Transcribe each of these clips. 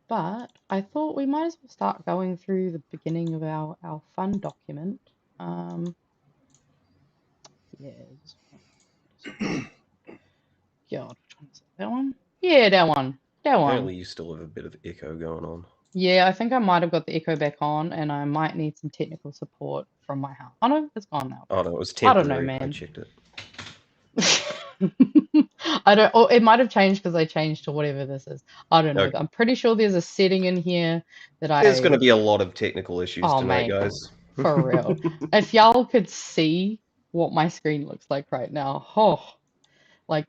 but I thought we might as well start going through the beginning of our fun document. Um, yeah, God, which one is it? That one? Yeah, that one. That one. Apparently, you still have a bit of echo going on. Yeah, I think I might have got the echo back on, and I might need some technical support from my house. Oh no, it's gone now. Oh no, it was I don't know, temporary. I man. checked it. I don't. Or it might have changed because I changed to whatever this is. I don't know. Okay. I'm pretty sure there's a setting in here that There's going to I. be a lot of technical issues Oh, tonight, mate, guys. for real. If y'all could see what my screen looks like right now, oh, like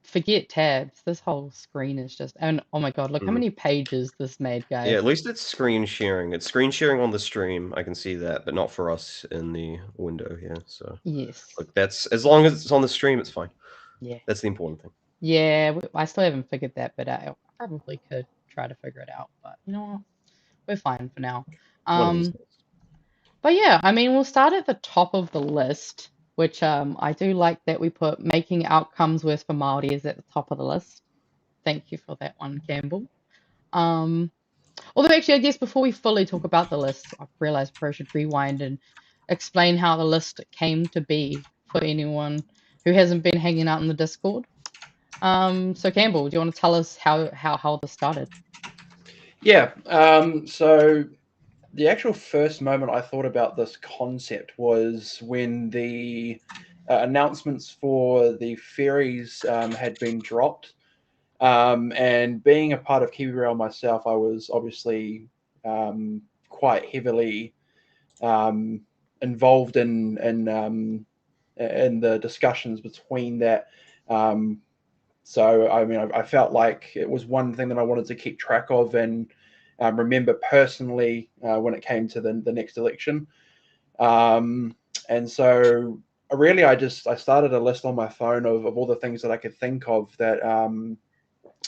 forget tabs. This whole screen is just. And oh my God, look how Mm. many pages this made, Yeah, guys. at least it's screen sharing. It's screen sharing on the stream. I can see that, but not for us in the window here. So, Yes. look, that's as long as it's on the stream, it's fine. Yeah. That's the important thing. Yeah, I still haven't figured that bit out. I probably could try to figure it out, but you know what? We're fine for now. One of these Um, days. but yeah, I mean, we'll start at the top of the list, which I do like that we put making outcomes worse for Māori is at the top of the list. Thank you for that one, Campbell. Um, Although actually, I guess before we fully talk about the list, I realized I should rewind and explain how the list came to be for anyone who hasn't been hanging out in the Discord. So Campbell, do you want to tell us how this started? Yeah. So the actual first moment I thought about this concept was when the announcements for the ferries had been dropped. And being a part of Kiwi Rail myself, I was obviously quite heavily um, involved in the discussions between that. Um, so I mean, I felt like it was one thing that I wanted to keep track of and remember personally when it came to the next election. Um, and so really, I started a list on my phone of all the things that I could think of that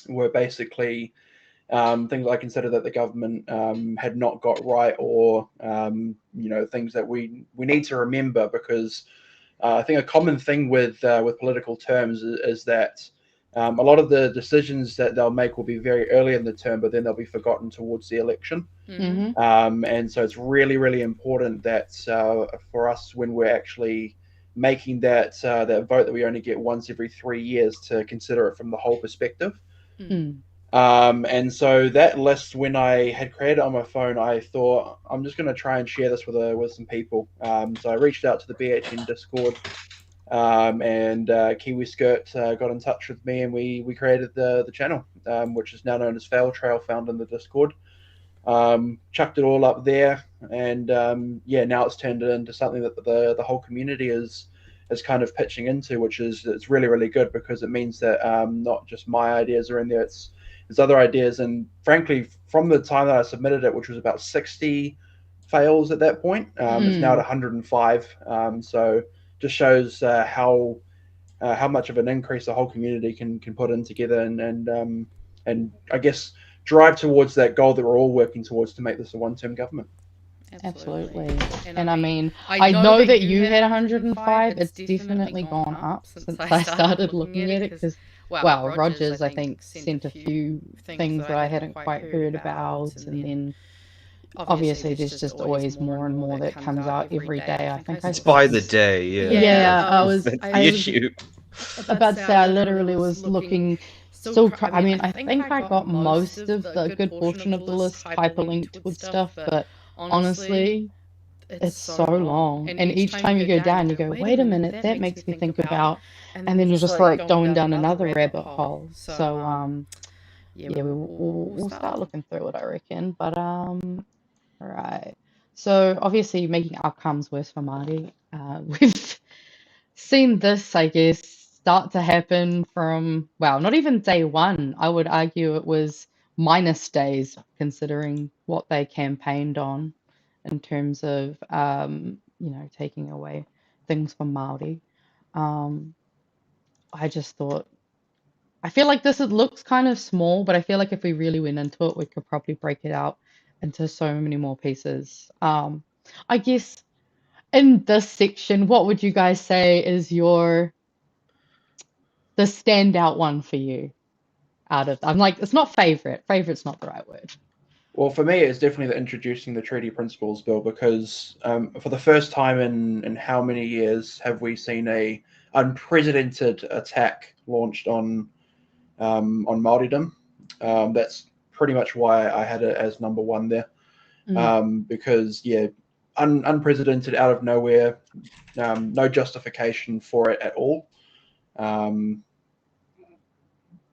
were basically things I consider that the government had not got right, or things that we need to remember, because I think a common thing with political terms is that a lot of the decisions that they'll make will be very early in the term, but then they'll be forgotten towards the election. Mm-hmm. And so it's really, really important that for us, when we're actually making that vote, that we only get once every 3 years, to consider it from the whole perspective. Mm. And so that list, when I had created it on my phone, I thought I'm just going to try and share this with some people. So I reached out to the BHN Discord, and Kiwi Skirt got in touch with me, and we created the channel, which is now known as Fail Trail, found in the Discord. Chucked it all up there, and now it's turned it into something that the whole community is kind of pitching into, which is it's really, really good, because it means that not just my ideas are in there, it's other ideas. And frankly, from the time that I submitted it, which was about 60 fails at that point, it's now at 105. So just shows how much of an increase the whole community can put in together, and I guess drive towards that goal that we're all working towards, to make this a one-term government. Absolutely. And I mean, I know that you had 105. It's definitely gone up since I started looking at it, because, well, Rogers, I think, sent a few things that I hadn't quite heard about. And then obviously there's just always more and more that comes out every day. I think I It's saw by the day, yeah. Yeah, That's the issue. about to say I literally was looking. Still, I mean, I think I got most of the good portion of the list hyperlinked with stuff, but honestly, it's so long. And each time you go down, you go, wait a minute, that makes me think about, and then you're just like going down another rabbit hole. So, yeah, we'll start looking through it, I reckon. But right. So obviously, making outcomes worse for Māori. We've seen this, I guess, start to happen from, well, not even day one. I would argue it was minus days, considering what they campaigned on in terms of, taking away things from Māori. Um, I just thought, I feel like looks kind of small, but I feel like if we really went into it, we could probably break it out into so many more pieces. I guess in this section, what would you guys say is the standout one for you out of, I'm like, it's not favorite. Favorite's not the right word. Well, for me, it's definitely the introducing the treaty principles bill because for the first time in how many years have we seen a unprecedented attack launched on Māoridom? That's pretty much why I had it as number one there. Because yeah, unprecedented, out of nowhere, no justification for it at all.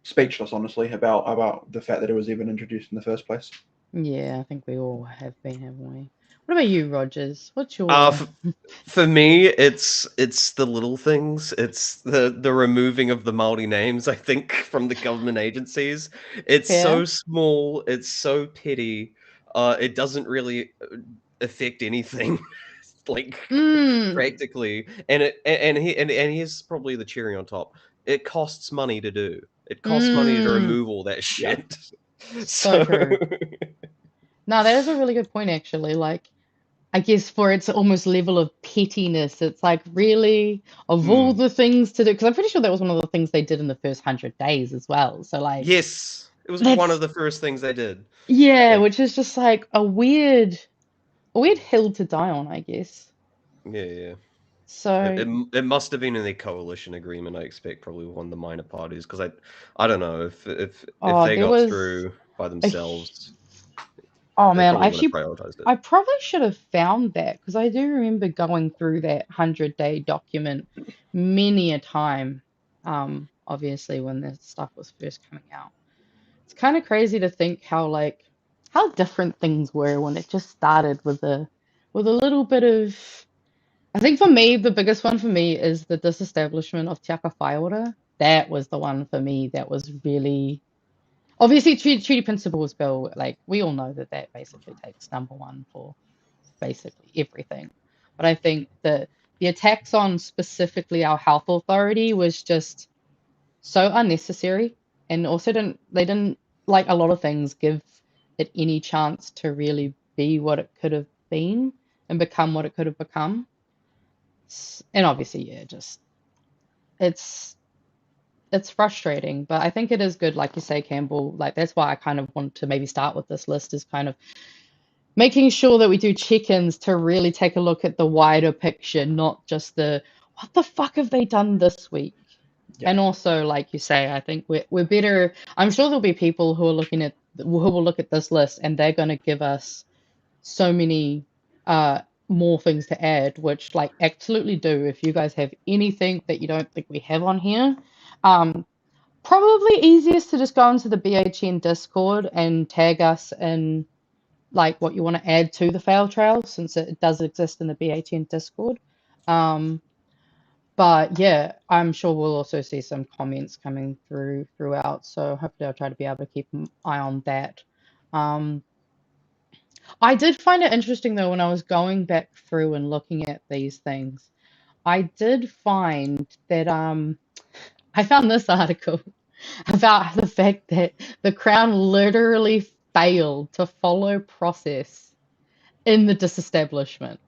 Speechless, honestly, about the fact that it was even introduced in the first place. Yeah, I think we all have been, haven't we? What about you, Rogers? What's your For me, it's the little things. It's the removing of the Māori names, I think, from the government agencies. It's fair? so small, it's so petty. It doesn't really affect anything, like practically. And here's probably the cherry on top. It costs money to do. It costs money to remove all that shit. So true. No, that is a really good point, actually. Like, I guess for its almost level of pettiness, it's like really of all the things to do, because I'm pretty sure that was one of the things they did in the first 100 days as well. So like, Yes, it was one of that's the first things they did. yeah, Like, which is just like a weird hill to die on, I guess. yeah. So It must have been in their coalition agreement, I expect, probably one of the minor parties, because I don't know if they there got was through by a themselves, oh they man, probably wouldn't have prioritized it. I probably should have found that because I do remember going through that 100-day document many a time. Obviously when this stuff was first coming out. It's kind of crazy to think how different things were when it just started with a little bit of. I think for me, the biggest one for me is the disestablishment of Te Aka Whaiora. That was the one for me that was really obviously treaty principles bill. Like we all know that basically takes number one for basically everything. But I think that the attacks on specifically our health authority was just so unnecessary, and also they didn't like a lot of things give it any chance to really be what it could have been and become what it could have become. And obviously, yeah, just it's it's frustrating, but I think it is good, like you say, Campbell. Like that's why I kind of want to maybe start with this list is kind of making sure that we do check-ins to really take a look at the wider picture, not just the what the fuck have they done this week? Yeah. And also, like you say, I think we're better. I'm sure there'll be people who will look at this list and they're going to give us so many more things to add, which like absolutely do. If you guys have anything that you don't think we have on here, probably easiest to just go into the BHN Discord and tag us in like what you want to add to the fail trail since it does exist in the BHN Discord. But yeah, I'm sure we'll also see some comments coming throughout. So hopefully I'll try to be able to keep an eye on that. I did find it interesting though when I was going back through and looking at these things. I did find that I found this article about the fact that the Crown literally failed to follow process in the disestablishment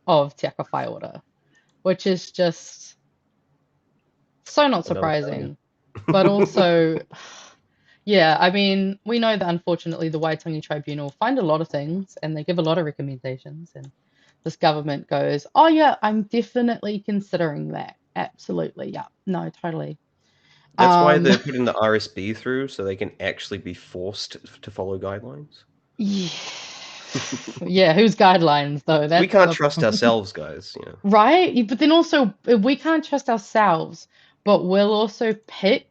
of Te Aka Whaiora, which is just so not Another failure. surprising. But also, yeah, I mean, we know that unfortunately the Waitangi Tribunal find a lot of things and they give a lot of recommendations, and this government goes, oh yeah, I'm definitely considering that. Absolutely, yeah, no, totally. That's why Um, they're putting the RSB through, so they can actually be forced to follow guidelines. yeah, yeah, whose guidelines though? We That's can't the trust ourselves, guys. You know. right. But then also, we can't trust ourselves, but we'll also pick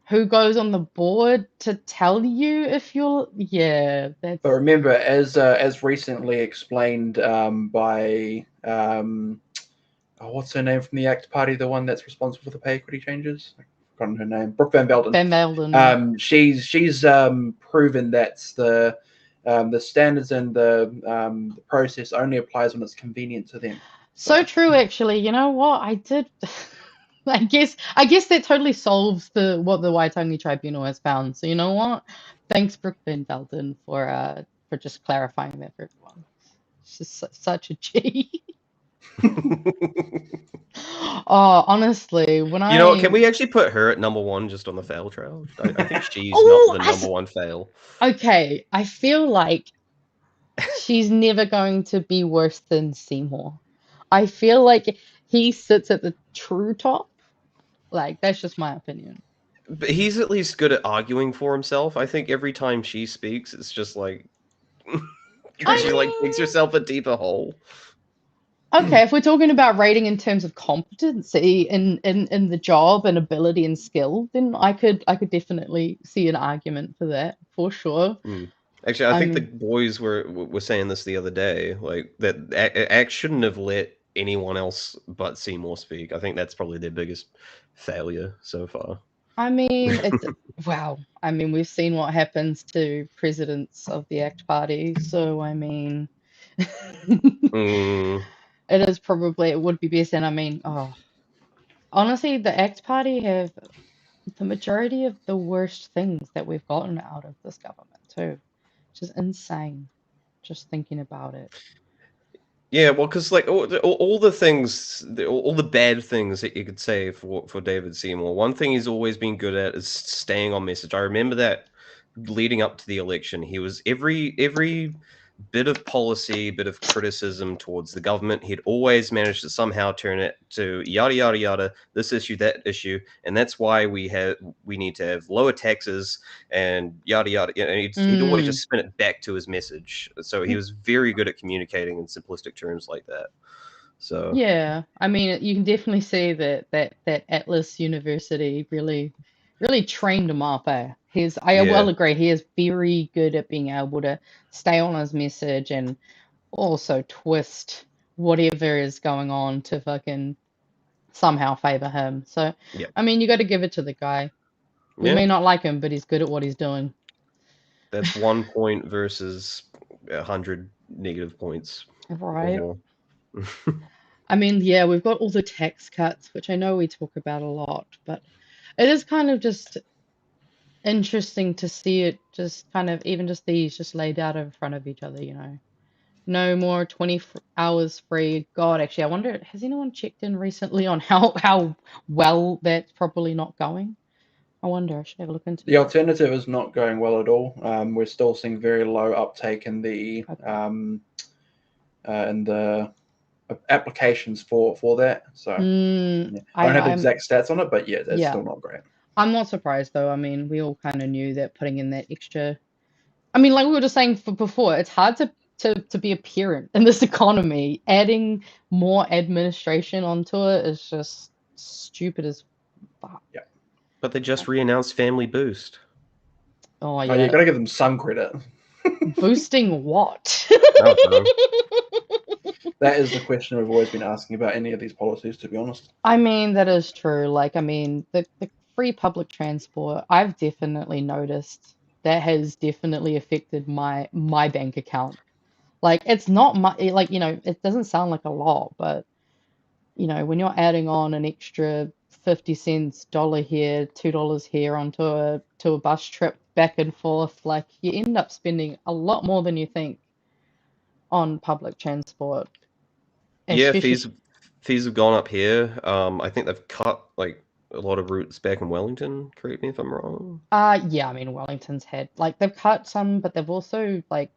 who goes on the board to tell you if you're yeah that's But remember, as recently explained by what's her name from the ACT Party, the one that's responsible for the pay equity changes? I've forgotten her name. Brooke Van Velden. Van Velden. She's proven that the standards and the process only applies when it's convenient to them. So true, actually. You know what? I did. I guess that totally solves what the Waitangi Tribunal has found. So you know what? Thanks, Brooke Van Velden, for just clarifying that for everyone. She's such a G. Oh, honestly, when You know what? I Can we actually put her at number one just on the fail trail? I think she's not oh, the number one fail. okay, I feel like she's never going to be worse than Seymour. I feel like he sits at the true top. Like, that's just my opinion. But he's at least good at arguing for himself. I think every time she speaks, it's just like she like digs I herself a deeper hole. mean, okay, if we're talking about rating in terms of competency in the job and ability and skill, then I could definitely see an argument for that, for sure. Actually, I I think the mean, boys were saying this the other day, like that Axe shouldn't have let anyone else but Seymour speak. I think that's probably their biggest failure so far. it's wow. I mean, we've seen what happens to presidents of the ACT Party, so I mean, Mm, it would be best. And I mean, oh, honestly, the ACT Party have the majority of the worst things that we've gotten out of this government too, which is insane. Just thinking about it. yeah, well, because like all the things, all the bad things that you could say for David Seymour, one thing he's always been good at is staying on message. I remember that leading up to the election, he was every bit of policy, bit of criticism towards the government, he'd always managed to somehow turn it to yada yada yada, this issue, that issue, and that's why we need to have lower taxes and yada yada. You know, he'd always Mm, just spin it back to his message. So he was very good at communicating in simplistic terms like that. So yeah, I mean, you can definitely see that Atlas University really trained him up. I yeah, will agree, he is very good at being able to stay on his message and also twist whatever is going on to fucking somehow favor him. So, yeah, I mean, you got to give it to the guy. We yeah. may not like him, but he's good at what he's doing. That's 1 point versus 100 negative points. Right. Or I mean, yeah, we've got all the tax cuts, which I know we talk about a lot, but it is kind of just interesting to see it just kind of even just these just laid out in front of each other, you know. No more 20 hours free. God, actually, I wonder, has anyone checked in recently on how well that's probably not going? I wonder, I should have a look into The that. alternative is not going well at all. We're still seeing very low uptake Okay. in the applications for that. So yeah. I don't have the I'm exact stats on it, but yeah, it's yeah, still not great. I'm not surprised though. I mean, we all kind of knew that putting in that extra. I mean, like we were just saying before, it's hard to be a parent in this economy. Adding more administration onto it is just stupid as fuck. Yeah. but they just re-announced Family Boost. Oh Oh, you yeah, got to give them some credit. boosting what? I don't know. That is the question we've always been asking about any of these policies, to be honest. I mean, that is true. Like, I mean, the free public transport, I've definitely noticed that has definitely affected my bank account. Like, it's not much, like, you know, it doesn't sound like a lot, but, you know, when you're adding on an extra 50 cents, dollar here, $2 here onto a bus trip back and forth, like, you end up spending a lot more than you think on public transport, Yeah, especially. fees have gone up here. I think they've cut like a lot of routes back in Wellington. Correct me if I'm wrong. Yeah, I mean, Wellington's had like they've cut some, but they've also like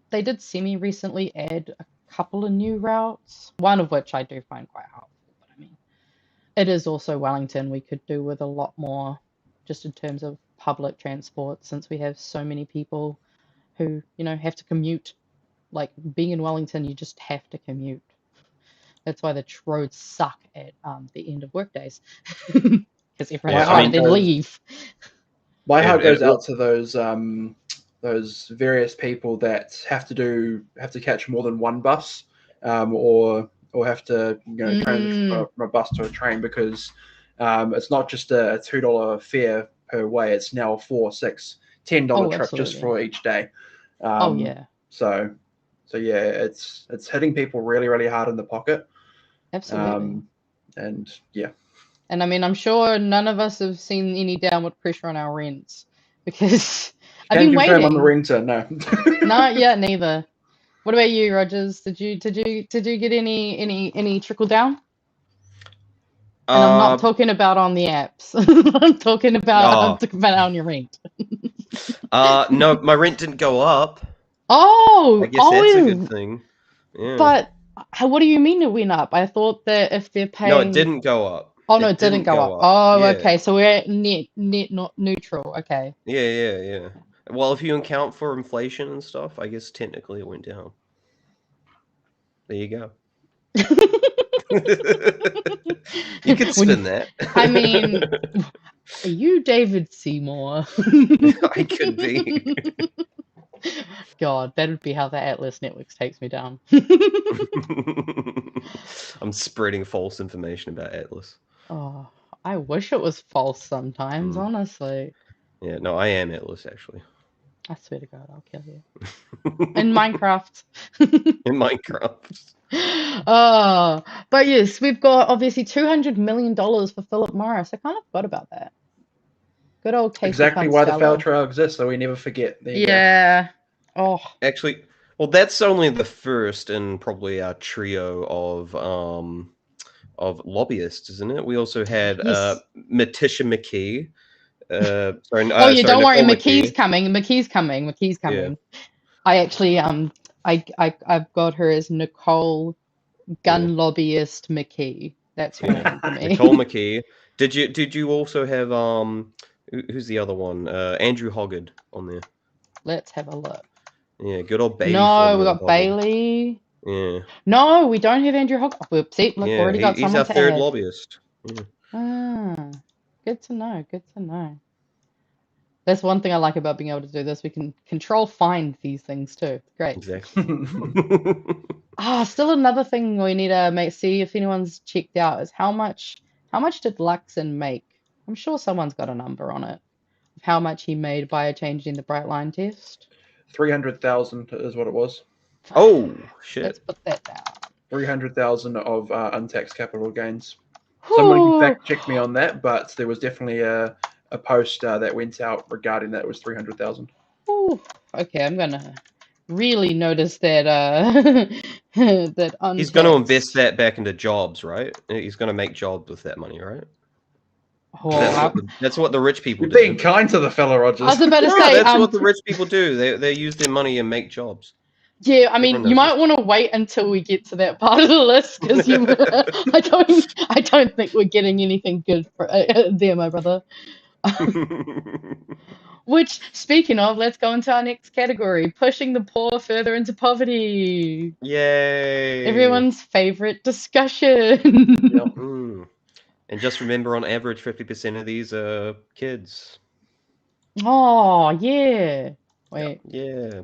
they did semi recently add a couple of new routes, one of which I do find quite helpful. But I mean, it is also Wellington. We could do with a lot more just in terms of public transport since we have so many people who, you know, have to commute. Like being in Wellington, you just have to commute. That's why the roads suck at the end of work days because everyone My has Yeah, I to try heart and mean, then goes leave. my and, heart and goes out to those various people that have to catch more than one bus, or have to transition Mm. from a bus to a train because it's not just a $2 fare per way. It's now a $4, $6, $10 Oh, trip just absolutely. for each day. Oh Um, yeah, so so yeah, it's hitting people really really hard in the pocket. absolutely. Um, and yeah, And I mean, I'm sure none of us have seen any downward pressure on our rents because I've can been confirm I'm a waiting. ringtone. No. Not yet, neither. What about you, Rogers? Did you get any trickle down? And I'm not talking about on the apps. I'm talking about on your rent. No, my rent didn't go up. Oh, I guess that's a good thing. Yeah. But what do you mean it went up? I thought that if they're paying. No, it didn't go up. Oh no, it didn't go up. Oh, Yeah. okay. So we're at net not neutral. Okay. Yeah. Well, if you account for inflation and stuff, I guess technically it went down. There you go. You could spin that. I mean, are you David Seymour? I could be. God, that would be how the Atlas Networks takes me down. I'm spreading false information about Atlas. Oh, I wish it was false sometimes, honestly. Yeah, no, I am Atlas, actually. I swear to God, I'll kill you. In Minecraft. In Minecraft. But yes, we've got obviously $200 million for Philip Morris. I kind of forgot about that. Good old Casey Exactly why the Kunstella. fail trail exists, so we never forget. There you Yeah. go. Oh. Actually, well, that's only the first in probably our trio of lobbyists, isn't it? We also had Matisha McKee. Don't worry, McKee's coming. McKee's coming. Yeah. I actually I've got her as Nicole Gun Lobbyist McKee. That's her name for me. Nicole McKee. Did you also have who's the other one? Andrew Hoggard on there. Let's have a look. Yeah, good old Bailey. No, we got Bailey. Yeah. No, we don't have Andrew Hoggard. Whoopsie, look, already got someone to add. He's our third lobbyist. Yeah. Ah, good to know. Good to know. That's one thing I like about being able to do this. We can control find these things too. Great. Exactly. Still another thing we need to see if anyone's checked out is how much did Luxon make? I'm sure someone's got a number on it. Of how much he made by changing the bright line test. 300,000 is what it was. Oh shit! Let's put that down. 300,000 of untaxed capital gains. Someone fact checked me on that, but there was definitely a post that went out regarding that. It was 300,000. Okay, I'm gonna really notice that that untaxed. He's going to invest that back into jobs, right? He's going to make jobs with that money, right? That's what the rich people do. You're being kind to the fella, Rogers. I was about to say that's what the rich people do. They use their money and make jobs. Yeah, I mean, you might want to wait until we get to that part of the list because I don't think we're getting anything good for, there, my brother. Which, speaking of, let's go into our next category: pushing the poor further into poverty. Yay! Everyone's favorite discussion. Yep. And just remember, on average, 50% of these are kids. Oh yeah. Wait. Yeah.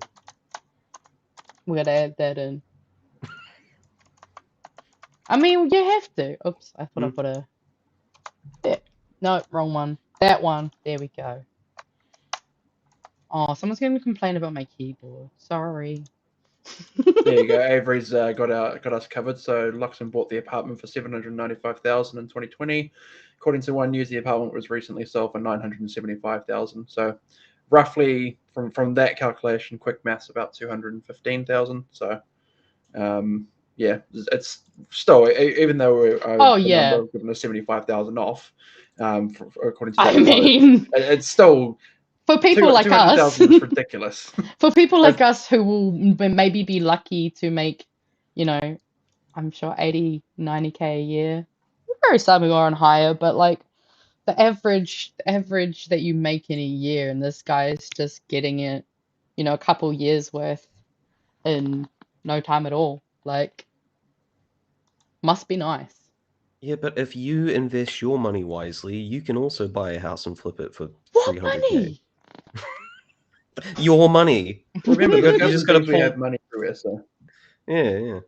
We gotta add that in. I mean, you have to. Oops, I thought I put a. Yeah. No, wrong one. That one. There we go. Oh, someone's going to complain about my keyboard. Sorry. There you go. Avery's got us covered. So Luxon bought the apartment for $795,000 in 2020. According to One News, the apartment was recently sold for $975,000. So roughly from that calculation, quick maths, about $215,000. So yeah, it's still, even though we're given a $75,000 off, according to that, it's still. For people like us, is ridiculous. For people like us who will maybe be lucky to make, I'm sure 80, 90K a year. Very some who are on higher, but like the average that you make in a year, and this guy's just getting it, a couple years worth in no time at all. Like, must be nice. Yeah, but if you invest your money wisely, you can also buy a house and flip it for $300K. Money? Your money. Remember, you just got to have money through it. So. Yeah.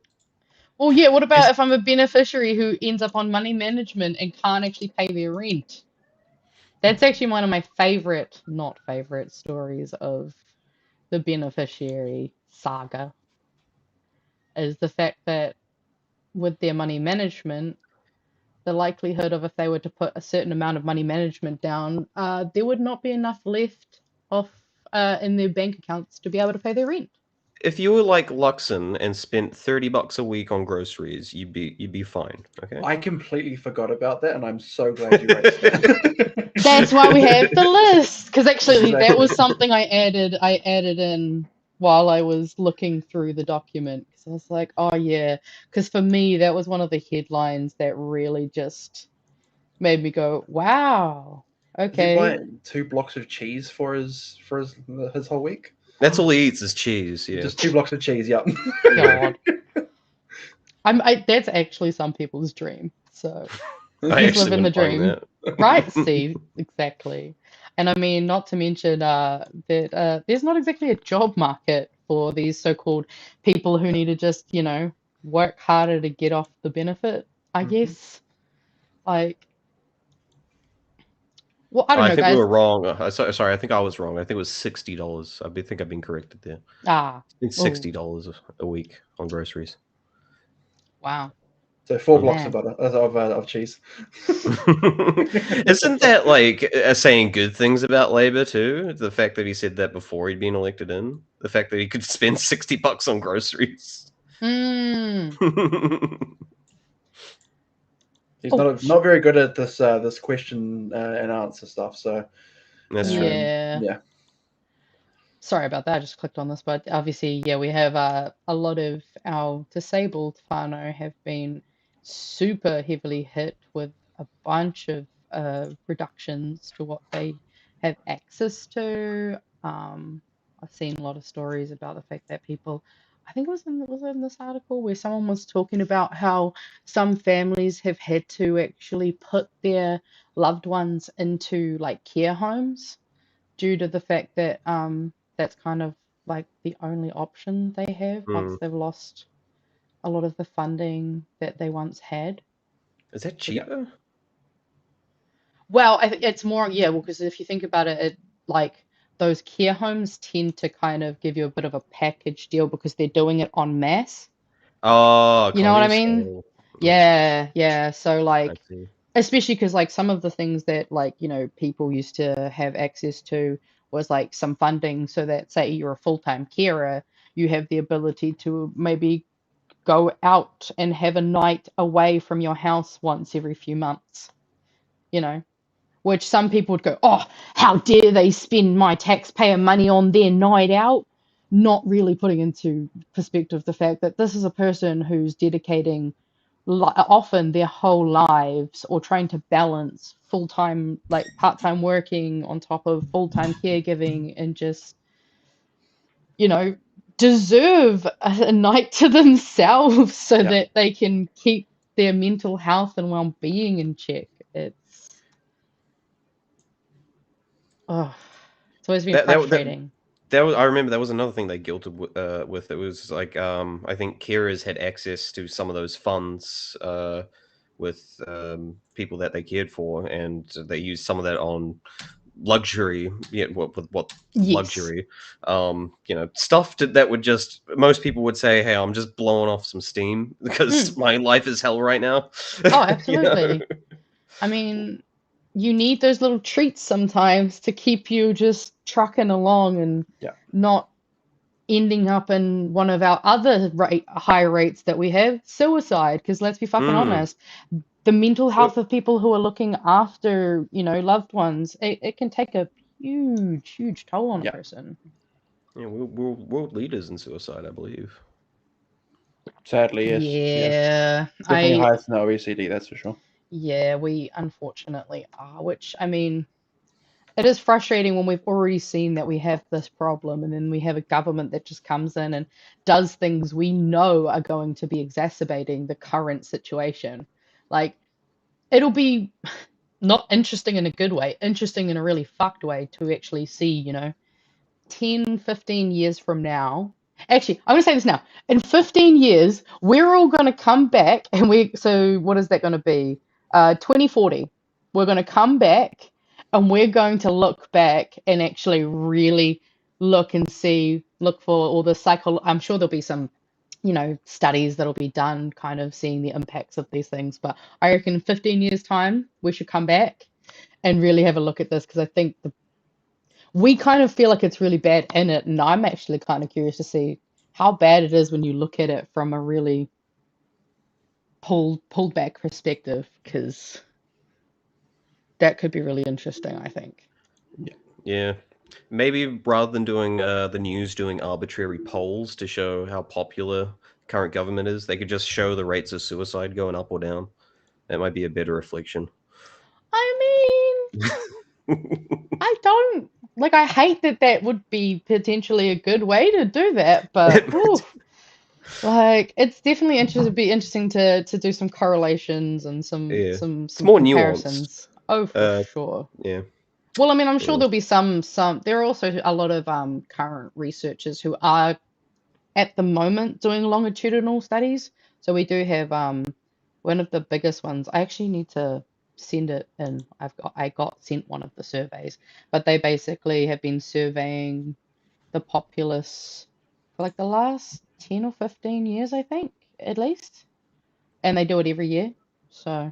Well, yeah. What about if I'm a beneficiary who ends up on money management and can't actually pay their rent? That's actually one of my not favorite stories of the beneficiary saga. Is the fact that with their money management, the likelihood of if they were to put a certain amount of money management down, there would not be enough left off in their bank accounts to be able to pay their rent. if you were like Luxon and spent $30 a week on groceries, you'd be fine. Okay. I completely forgot about that, and I'm so glad you raised that. That's why we have the list. Because actually, that Exactly. was something I added in while I was looking through the document. Because I was like, oh yeah. Because for me, that was one of the headlines that really just made me go, wow. Is he Okay. buying 2 blocks of cheese for his whole week? That's all he eats is cheese. Yeah. Just 2 blocks of cheese. Yep. God. That's actually some people's dream. So I just actually live in the wouldn't mind dream. that. Right, Steve? Exactly. And I mean, not to mention that there's not exactly a job market for these so-called people who need to just, work harder to get off the benefit, I guess. Like, well, I don't I know, think we guys. were wrong. Sorry, I think I was wrong. I think it was $60. think I've been corrected there. It's Oh, $60 a week on groceries. wow. So 4 blocks Man. of butter of cheese. Isn't that like saying good things about Labour too? The fact that he said that before he'd been elected in, the fact that he could spend $60 on groceries. Mm. He's Oh, not very good at this question and answer stuff. So That's true. yeah. Yeah. Sorry about that. I just clicked on this, but obviously, yeah, we have a lot of our disabled whānau have been super heavily hit with a bunch of reductions to what they have access to. I've seen a lot of stories about the fact that people, I think was it in this article where someone was talking about how some families have had to actually put their loved ones into like care homes due to the fact that that's kind of like the only option they have once Mm. they've lost a lot of the funding that they once had. Is that cheaper? Well, I think it's more, yeah, well, because if you think about it, like those care homes tend to kind of give you a bit of a package deal because they're doing it en masse. Oh, You know what I economy mean? scale. Yeah, yeah. So I like, see. especially because like some of the things that like, people used to have access to was like some funding so that say you're a full-time carer, you have the ability to maybe go out and have a night away from your house once every few months, which some people would go, oh, how dare they spend my taxpayer money on their night out? Not really putting into perspective the fact that this is a person who's dedicating often their whole lives or trying to balance full-time, like part-time working on top of full-time caregiving and just, deserve a night to themselves so Yeah. that they can keep their mental health and well-being in check. It's always been That that frustrating. I remember that was another thing they guilted with. It was like I think carers had access to some of those funds with people that they cared for, and they used some of that on luxury. Yeah, what Yes. luxury? Stuff that would just most people would say, "Hey, I'm just blowing off some steam because my life is hell right now." Oh, absolutely. I mean, you need those little treats sometimes to keep you just trucking along and not ending up in one of our other high rates that we have, suicide. Because let's be fucking honest, the mental health of people who are looking after, loved ones, it can take a huge, huge toll on a person. Yeah, we're world leaders in suicide, I believe. Sadly, yes. Yeah, Definitely highest in the OECD, that's for sure. Yeah, we unfortunately are, which, I mean, it is frustrating when we've already seen that we have this problem and then we have a government that just comes in and does things we know are going to be exacerbating the current situation. Like, it'll be not interesting in a good way, interesting in a really fucked way to actually see, 10, 15 years from now. Actually, I'm going to say this now. In 15 years, we're all going to come back so what is that going to be? 2040. We're going to come back and we're going to look back and actually really look for all the I'm sure there'll be some, studies that'll be done kind of seeing the impacts of these things. But I reckon in 15 years time, we should come back and really have a look at this because I think we kind of feel like it's really bad in it, and I'm actually kind of curious to see how bad it is when you look at it from a really pulled back perspective, because that could be really interesting, I think. Yeah. Maybe rather than doing the news doing arbitrary polls to show how popular current government is, they could just show the rates of suicide going up or down. That might be a better reflection. I mean, I don't like. I hate that would be potentially a good way to do that, but like it's definitely be interesting to do some correlations and Yeah. some It's more nuanced. comparisons. Oh, for sure. Yeah. Well, I mean, I'm sure Yeah. there'll be some. There are also a lot of current researchers who are at the moment doing longitudinal studies. So we do have one of the biggest ones. I actually need to send it in. I got sent one of the surveys, but they basically have been surveying the populace for like the last 10 or 15 years, I think, at least. And they do it every year. So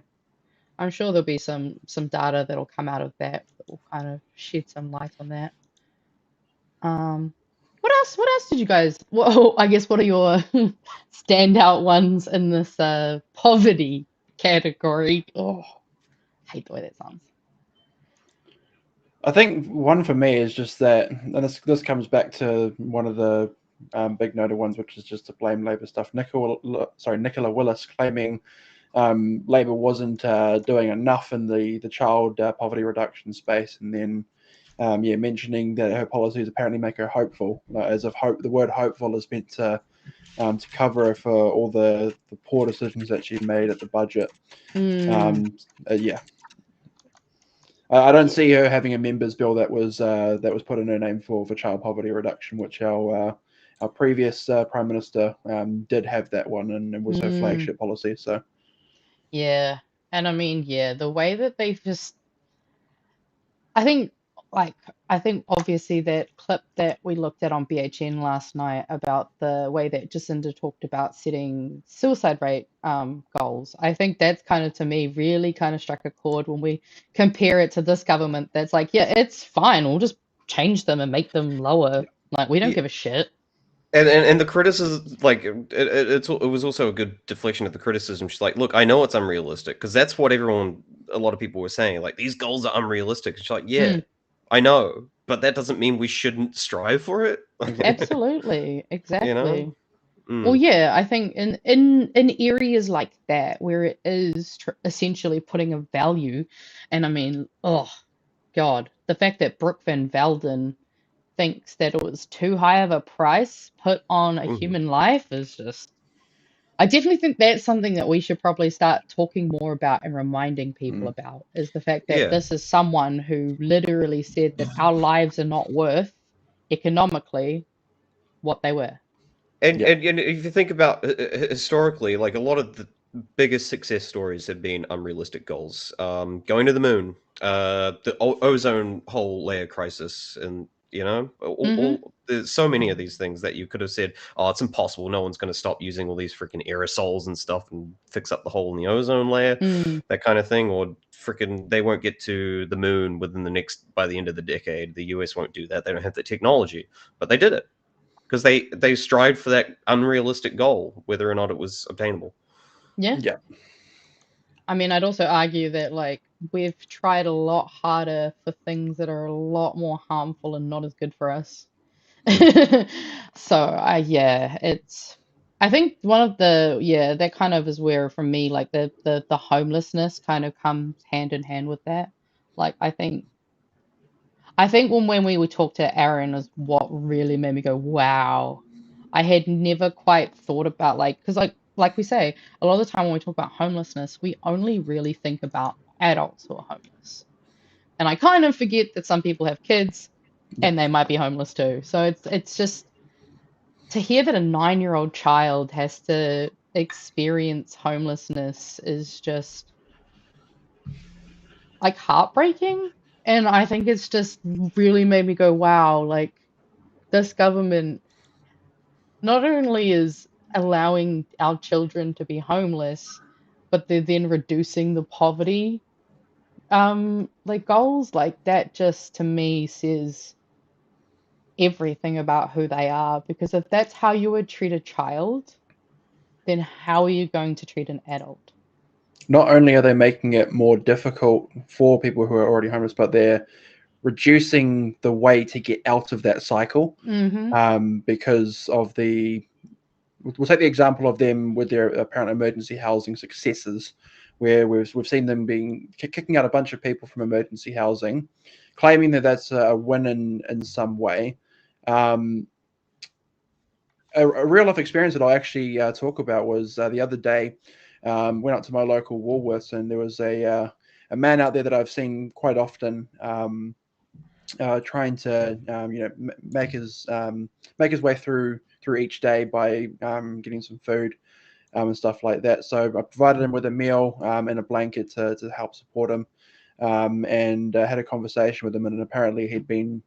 I'm sure there'll be some data that'll come out of that will kind of shed some light on that. What else? What else did you guys? Well, I guess what are your standout ones in this poverty category? Oh, I hate the way that sounds. I think one for me is just that, and this comes back to one of the big noted ones, which is just to blame Labour stuff. Nicola Willis claiming Labour wasn't doing enough in the child poverty reduction space, and then mentioning that her policies apparently make her hopeful, as if the word hopeful is meant to cover her for all the poor decisions that she made at the budget. Yeah. I don't see her having a members bill that was put in her name for child poverty reduction, which our previous prime minister did have that one, and it was her flagship policy. So yeah, and I mean, yeah, the way that they just, I think, I think obviously that clip that we looked at on BHN last night about the way that Jacinda talked about setting suicide rate goals, I think that's kind of, to me, really kind of struck a chord when we compare it to this government that's like, yeah, it's fine, we'll just change them and make them lower. Like, we don't give a shit. And the criticism, like it was also a good deflection of the criticism. She's like, look, I know it's unrealistic, because that's what a lot of people were saying. Like, these goals are unrealistic. She's like, yeah, I know, but that doesn't mean we shouldn't strive for it. Absolutely, exactly. You know? Well, yeah, I think in areas like that where it is essentially putting a value, and I mean, oh God, the fact that Brooke Van Velden thinks that it was too high of a price put on a human life is just. I definitely think that's something that we should probably start talking more about and reminding people about, is the fact that this is someone who literally said that our lives are not worth economically what they were. And if you think about historically, like, a lot of the biggest success stories have been unrealistic goals. Going to the moon, the ozone hole layer crisis, and there's so many of these things that you could have said, oh, it's impossible. No one's going to stop using all these freaking aerosols and stuff and fix up the hole in the ozone layer, that kind of thing. Or freaking, they won't get to the moon by the end of the decade. The US won't do that. They don't have the technology, but they did it. Because they strived for that unrealistic goal, whether or not it was obtainable. Yeah. Yeah. I mean, I'd also argue that, like, we've tried a lot harder for things that are a lot more harmful and not as good for us. So, yeah, I think one of that kind of is where, for me, like, the homelessness kind of comes hand in hand with that. Like, I think when we would talk to Aaron is what really made me go, wow. I had never quite thought about, like, because like we say, a lot of the time when we talk about homelessness, we only really think about adults who are homeless. And I kind of forget that some people have kids and they might be homeless too. So it's just to hear that a 9-year-old child has to experience homelessness is just like heartbreaking. And I think it's just really made me go, wow, like this government not only is allowing our children to be homeless, but they're then reducing the poverty like goals. Like that just to me says everything about who they are, because if that's how you would treat a child, then how are you going to treat an adult? Not only are they making it more difficult for people who are already homeless, but they're reducing the way to get out of that cycle, because of the. We'll take the example of them with their apparent emergency housing successes, where we've seen them kicking out a bunch of people from emergency housing, claiming that that's a win in some way. A real life experience that I'll actually talk about was the other day. Went up to my local Woolworths, and there was a man out there that I've seen quite often, trying to make his way through each day by getting some food and stuff like that. So I provided him with a meal and a blanket to help support him, and had a conversation with him. And apparently he'd been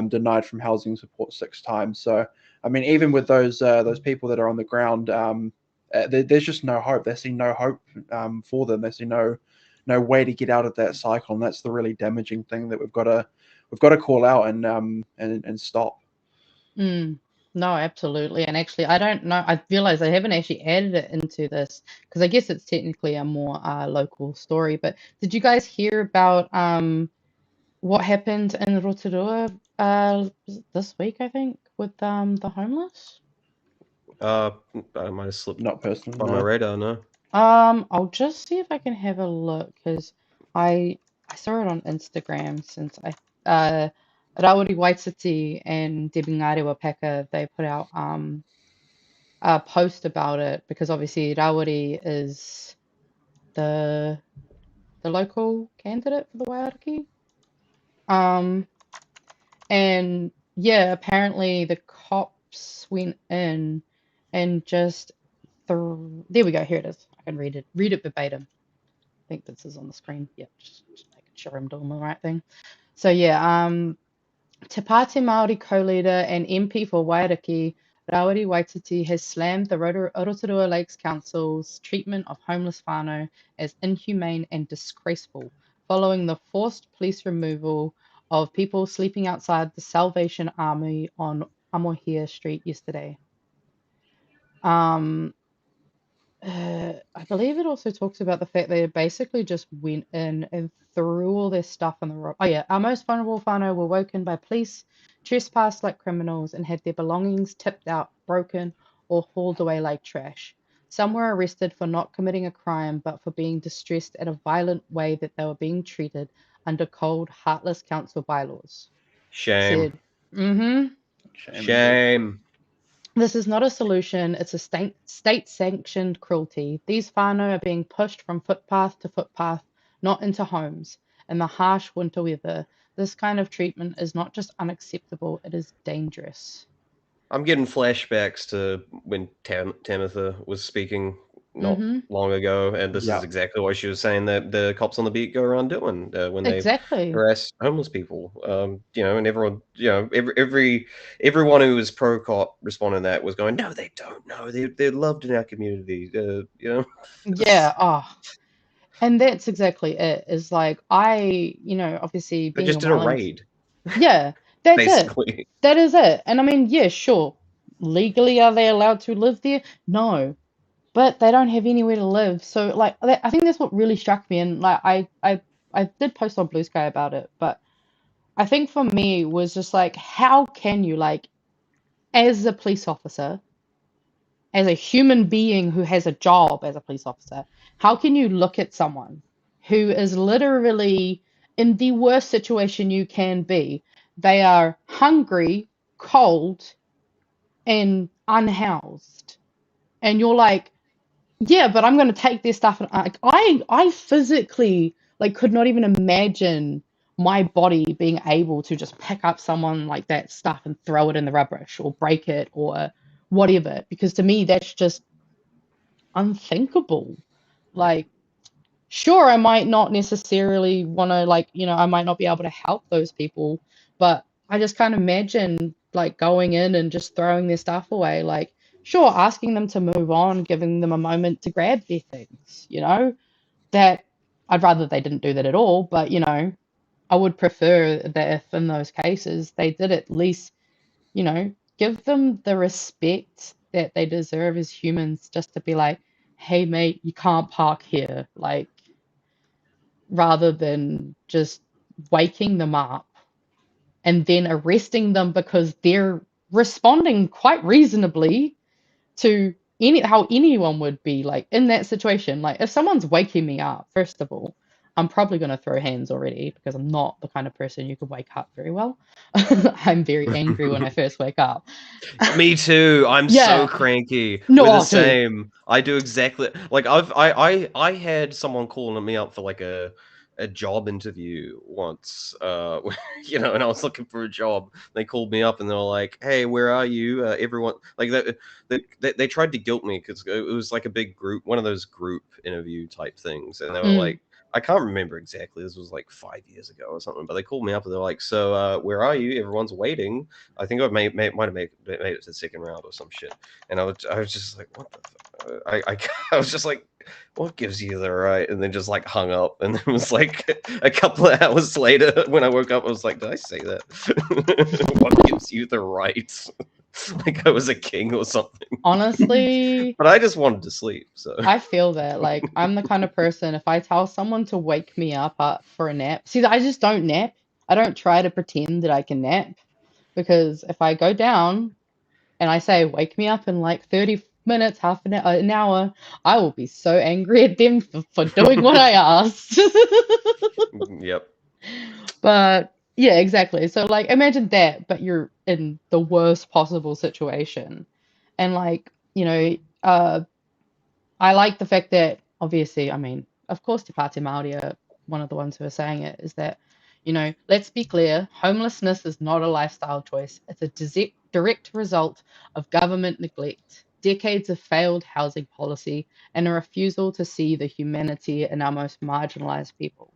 denied from housing support 6 times. So I mean, even with those people that are on the ground, there's just no hope. They see no hope for them. They see no way to get out of that cycle, and that's the really damaging thing that we've got to call out and stop. No, absolutely. And actually, I don't know. I realize I haven't actually added it into this because I guess it's technically a more local story. But did you guys hear about what happened in Rotorua this week, I think, with the homeless? I might have slipped Not personally, by my no. radar. No. I'll just see if I can have a look because I saw it on Instagram since Rawiri Waititi and Debbie Ngārewa Peka, they put out a post about it because obviously Rawiri is the local candidate for the Waiariki. And yeah, apparently the cops went in and just there we go, here it is. I can read it verbatim. I think this is on the screen. Yep, just making sure I'm doing the right thing. So yeah, Te Pāti Māori co-leader and MP for Waiariki, Rawiri Waititi, has slammed the Rotorua Lakes Council's treatment of homeless whānau as inhumane and disgraceful, following the forced police removal of people sleeping outside the Salvation Army on Amohia Street yesterday. I believe it also talks about the fact they basically just went in and threw all their stuff on the road. Oh yeah, our most vulnerable whānau were woken by police, trespassed like criminals, and had their belongings tipped out, broken, or hauled away like trash. Some were arrested for not committing a crime, but for being distressed at a violent way that they were being treated under cold, heartless council bylaws. Shame. Said, Shame. This is not a solution, it's a state-sanctioned cruelty. These whānau are being pushed from footpath to footpath, not into homes. In the harsh winter weather, this kind of treatment is not just unacceptable, it is dangerous. I'm getting flashbacks to when Tamitha was speaking not long ago, and this is exactly what she was saying that the cops on the beat go around doing when they harass homeless people. And everyone, everyone who was pro cop responding to that was going, "No, they don't. No, they're loved in our community." Yeah. And that's exactly it. Is like obviously They being just in did a Wellington. raid. Yeah, that's basically. it. That is it. And I mean, yeah, sure. Legally, are they allowed to live there? No. But they don't have anywhere to live. So like I think that's what really struck me, and like I did post on Blue Sky about it, but I think for me it was just like, how can you, like, as a police officer, as a human being who has a job as a police officer, how can you look at someone who is literally in the worst situation you can be? They are hungry, cold, and unhoused, and you're like, yeah, but I'm going to take their stuff. And I physically, like, could not even imagine my body being able to just pick up someone like that stuff and throw it in the rubbish or break it or whatever, because to me that's just unthinkable. Like, sure, I might not necessarily want to, like, I might not be able to help those people, but I just can't imagine, like, going in and just throwing their stuff away. Like, sure, asking them to move on, giving them a moment to grab their things, that I'd rather they didn't do that at all, but, I would prefer that if in those cases they did at least you know, give them the respect that they deserve as humans, just to be like, hey mate, you can't park here, like, rather than just waking them up and then arresting them because they're responding quite reasonably to how anyone would be like in that situation. Like if someone's waking me up, first of all, I'm probably going to throw hands already, because I'm not the kind of person you can wake up very well. I'm very angry when I first wake up. Me too. I'm so Yeah. cranky. No, We're the oh, dude. same. I do exactly like I had someone calling me up for like a job interview once. And I was looking for a job. They called me up and they were like, "Hey, where are you?" Everyone like they tried to guilt me because it was like a big group, one of those group interview type things, and they were Mm, like, I can't remember exactly. This was like 5 years ago or something. But they called me up and they're like, "So, where are you? Everyone's waiting." I think I might have made it to the second round or some shit. And I was just like, what the fuck? I was just like, what gives you the right? And then just like hung up. And then it was like a couple of hours later when I woke up, I was like, did I say that? What gives you the right? Like I was a king or something. honestly, But I just wanted to sleep. So I feel that. Like, I'm the kind of person, if I tell someone to wake me up for a nap, see, I just don't nap. I don't try to pretend that I can nap, because if I go down and I say, wake me up in like 30 minutes, half an hour, I will be so angry at them for doing what I asked. yep. But yeah, exactly. So, like, imagine that, but you're in the worst possible situation. And, like, I like the fact that, obviously, I mean, of course, Te Pāti Māori are one of the ones who are saying it, is that, let's be clear, homelessness is not a lifestyle choice. It's a direct result of government neglect, decades of failed housing policy, and a refusal to see the humanity in our most marginalized people.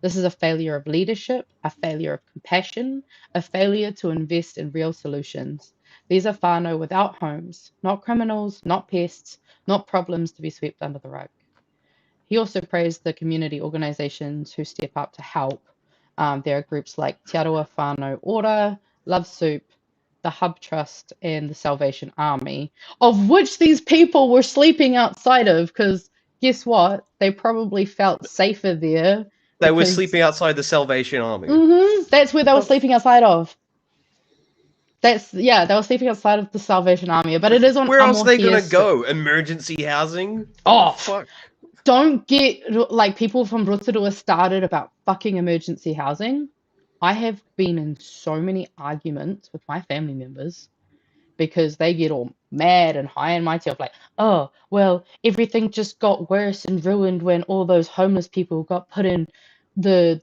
This is a failure of leadership, a failure of compassion, a failure to invest in real solutions. These are whānau without homes, not criminals, not pests, not problems to be swept under the rug. He also praised the community organisations who step up to help. There are groups like Te Aroha Whānau Ora, Love Soup, the Hub Trust, and the Salvation Army, of which these people were sleeping outside of, because guess what? They probably felt safer there They were because sleeping outside the Salvation Army. that's where they were The sleeping outside of. Yeah, they were sleeping outside of the Salvation Army, but it is on Where else are they gonna Amohia's. go? Emergency housing? The Oh, fuck? don't get like people from Rotorua started about fucking emergency housing. I have been in so many arguments with my family members because they get all mad and high and mighty of like, oh, well, everything just got worse and ruined when all those homeless people got put in the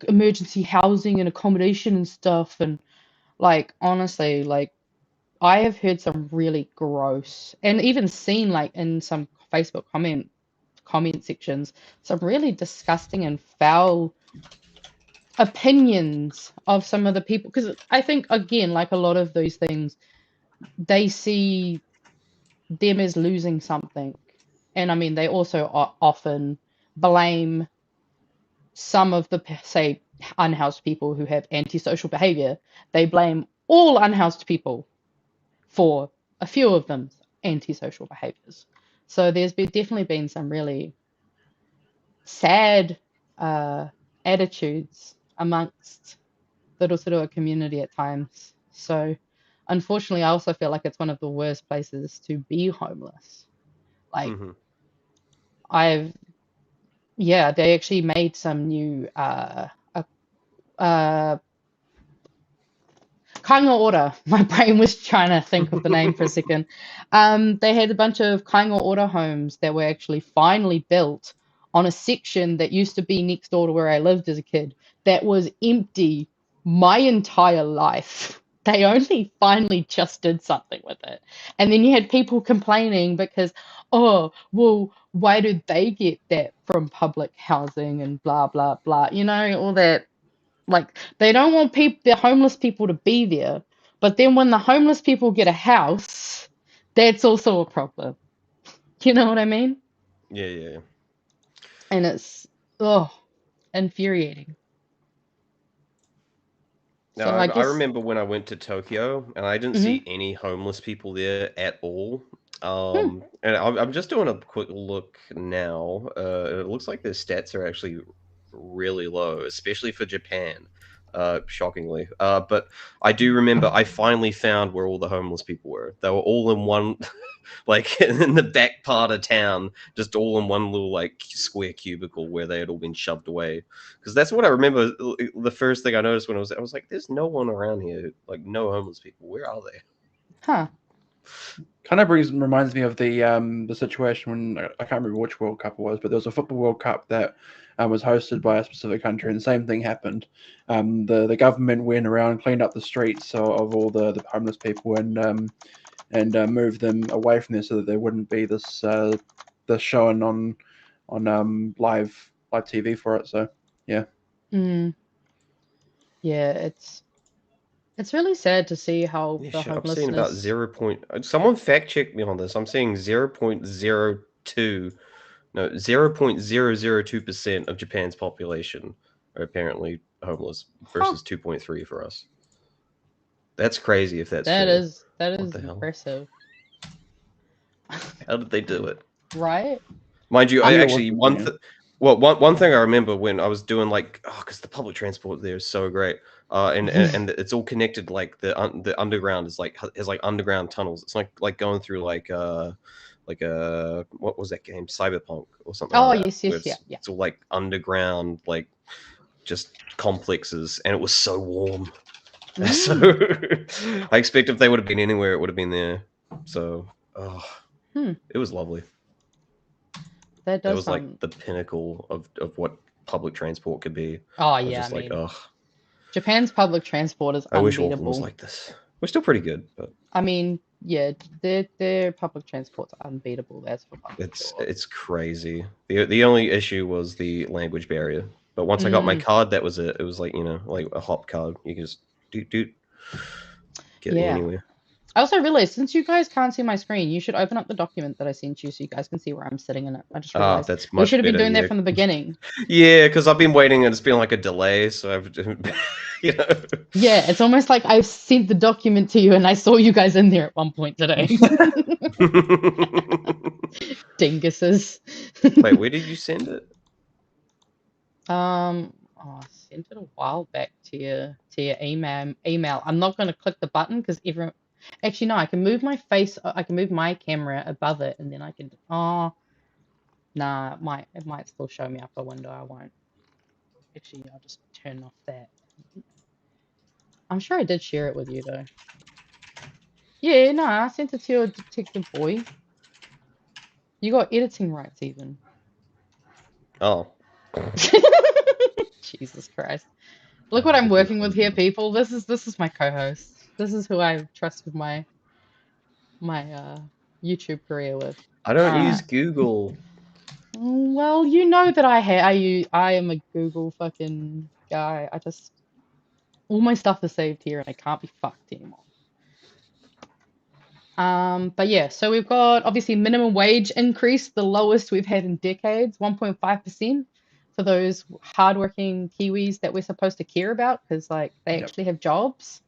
emergency housing and accommodation and stuff. And like, honestly, like, I have heard some really gross and even seen like in some Facebook comment sections some really disgusting and foul opinions of some of the people, because I think, again, like a lot of those things, they see them as losing something. And I mean, they also often blame some of the, say, unhoused people who have antisocial behavior. They blame all unhoused people for a few of them's antisocial behaviors. So there's definitely been some really sad attitudes amongst the Rotorua community at times. So unfortunately, I also feel like it's one of the worst places to be homeless. Like, Mm-hmm. I've, yeah, they actually made some new uh, Kainga Ora. My brain was trying to think of the name for a second. They had a bunch of Kainga Ora homes that were actually finally built on a section that used to be next door to where I lived as a kid, that was empty my entire life. They only finally just did something with it. And then you had people complaining because, oh, well, why did they get that from public housing and blah, blah, blah, all that. Like, they don't want the homeless people to be there, but then when the homeless people get a house, that's also a problem. You know what I mean? Yeah, yeah, yeah. And it's, oh, infuriating. No, So I I guess. remember when I went to Tokyo and I didn't see any homeless people there at all. And I'm just doing a quick look now. It looks like their stats are actually really low, especially for Japan. Shockingly. But I do remember I finally found where all the homeless people were. They were all in one, like in the back part of town, just all in one little like square cubicle where they had all been shoved away. Because that's what I remember. The first thing I noticed when I was like, "There's no one around here. Like no homeless people. Where are they?" Huh. Kind of reminds me of the situation when I can't remember which World Cup it was, but there was a football World Cup that was hosted by a specific country, and the same thing happened. The government went around, cleaned up the streets of all the homeless people, and moved them away from there so that there wouldn't be this showing on live TV for it. So yeah. Yeah, it's really sad to see how Yeah, the shit, I'm seeing about homelessness. 0. Someone fact check me on this. I'm seeing 0.02. No, 0.002% of Japan's population are apparently homeless versus 2.3 for us. That's crazy if that's That true. is What the hell? impressive. How did they do it? Right? Mind you, Yeah, actually, one thing I remember when I was doing like, because the public transport there is so great, and it's all connected. Like the underground is like has like underground tunnels. It's like going through like what was that game, Cyberpunk or something Oh, like that. yes, Where yeah. it's all like underground, like just complexes, and it was so warm. So I expect if they would have been anywhere, it would have been there. So it was lovely. That That does was like sound. the pinnacle of what public transport could be. Oh I was yeah, I just like, mean, ugh, Japan's public transport is I wish all of them was unbeatable. like this. We're still pretty good, but I mean, yeah, their public transport's unbeatable. That's for fucking sure. it's crazy. The only issue was the language barrier. But once I got my card, that was it. It was like, like a hop card. You can just get Yeah. anywhere. I also realized, since you guys can't see my screen, you should open up the document that I sent you so you guys can see where I'm sitting in it. I just realized That's we much should have been better. doing Yeah, that from the beginning. yeah, because I've been waiting and it's been like a delay, so I've, Yeah, it's almost like I've sent the document to you and I saw you guys in there at one point today. Dinguses. Wait, where did you send it? I sent it a while back to your email. I'm not going to click the button because everyone. Actually, no, I can move my face. I can move my camera above it, and then I can. Oh, nah, it might still show me up a window. I won't. Actually, I'll just turn off that. I'm sure I did share it with you though. Yeah, no, I sent it to your detective boy. You got editing rights even. Oh. Jesus Christ. Look what I'm working with here, people. This is my co-host. This is who I trusted my YouTube career with. I don't use Google. Well, you know that I am a Google fucking guy. All my stuff is saved here and I can't be fucked anymore. But yeah, so we've got obviously minimum wage increase, the lowest we've had in decades, 1.5% for those hardworking Kiwis that we're supposed to care about because like they actually have jobs.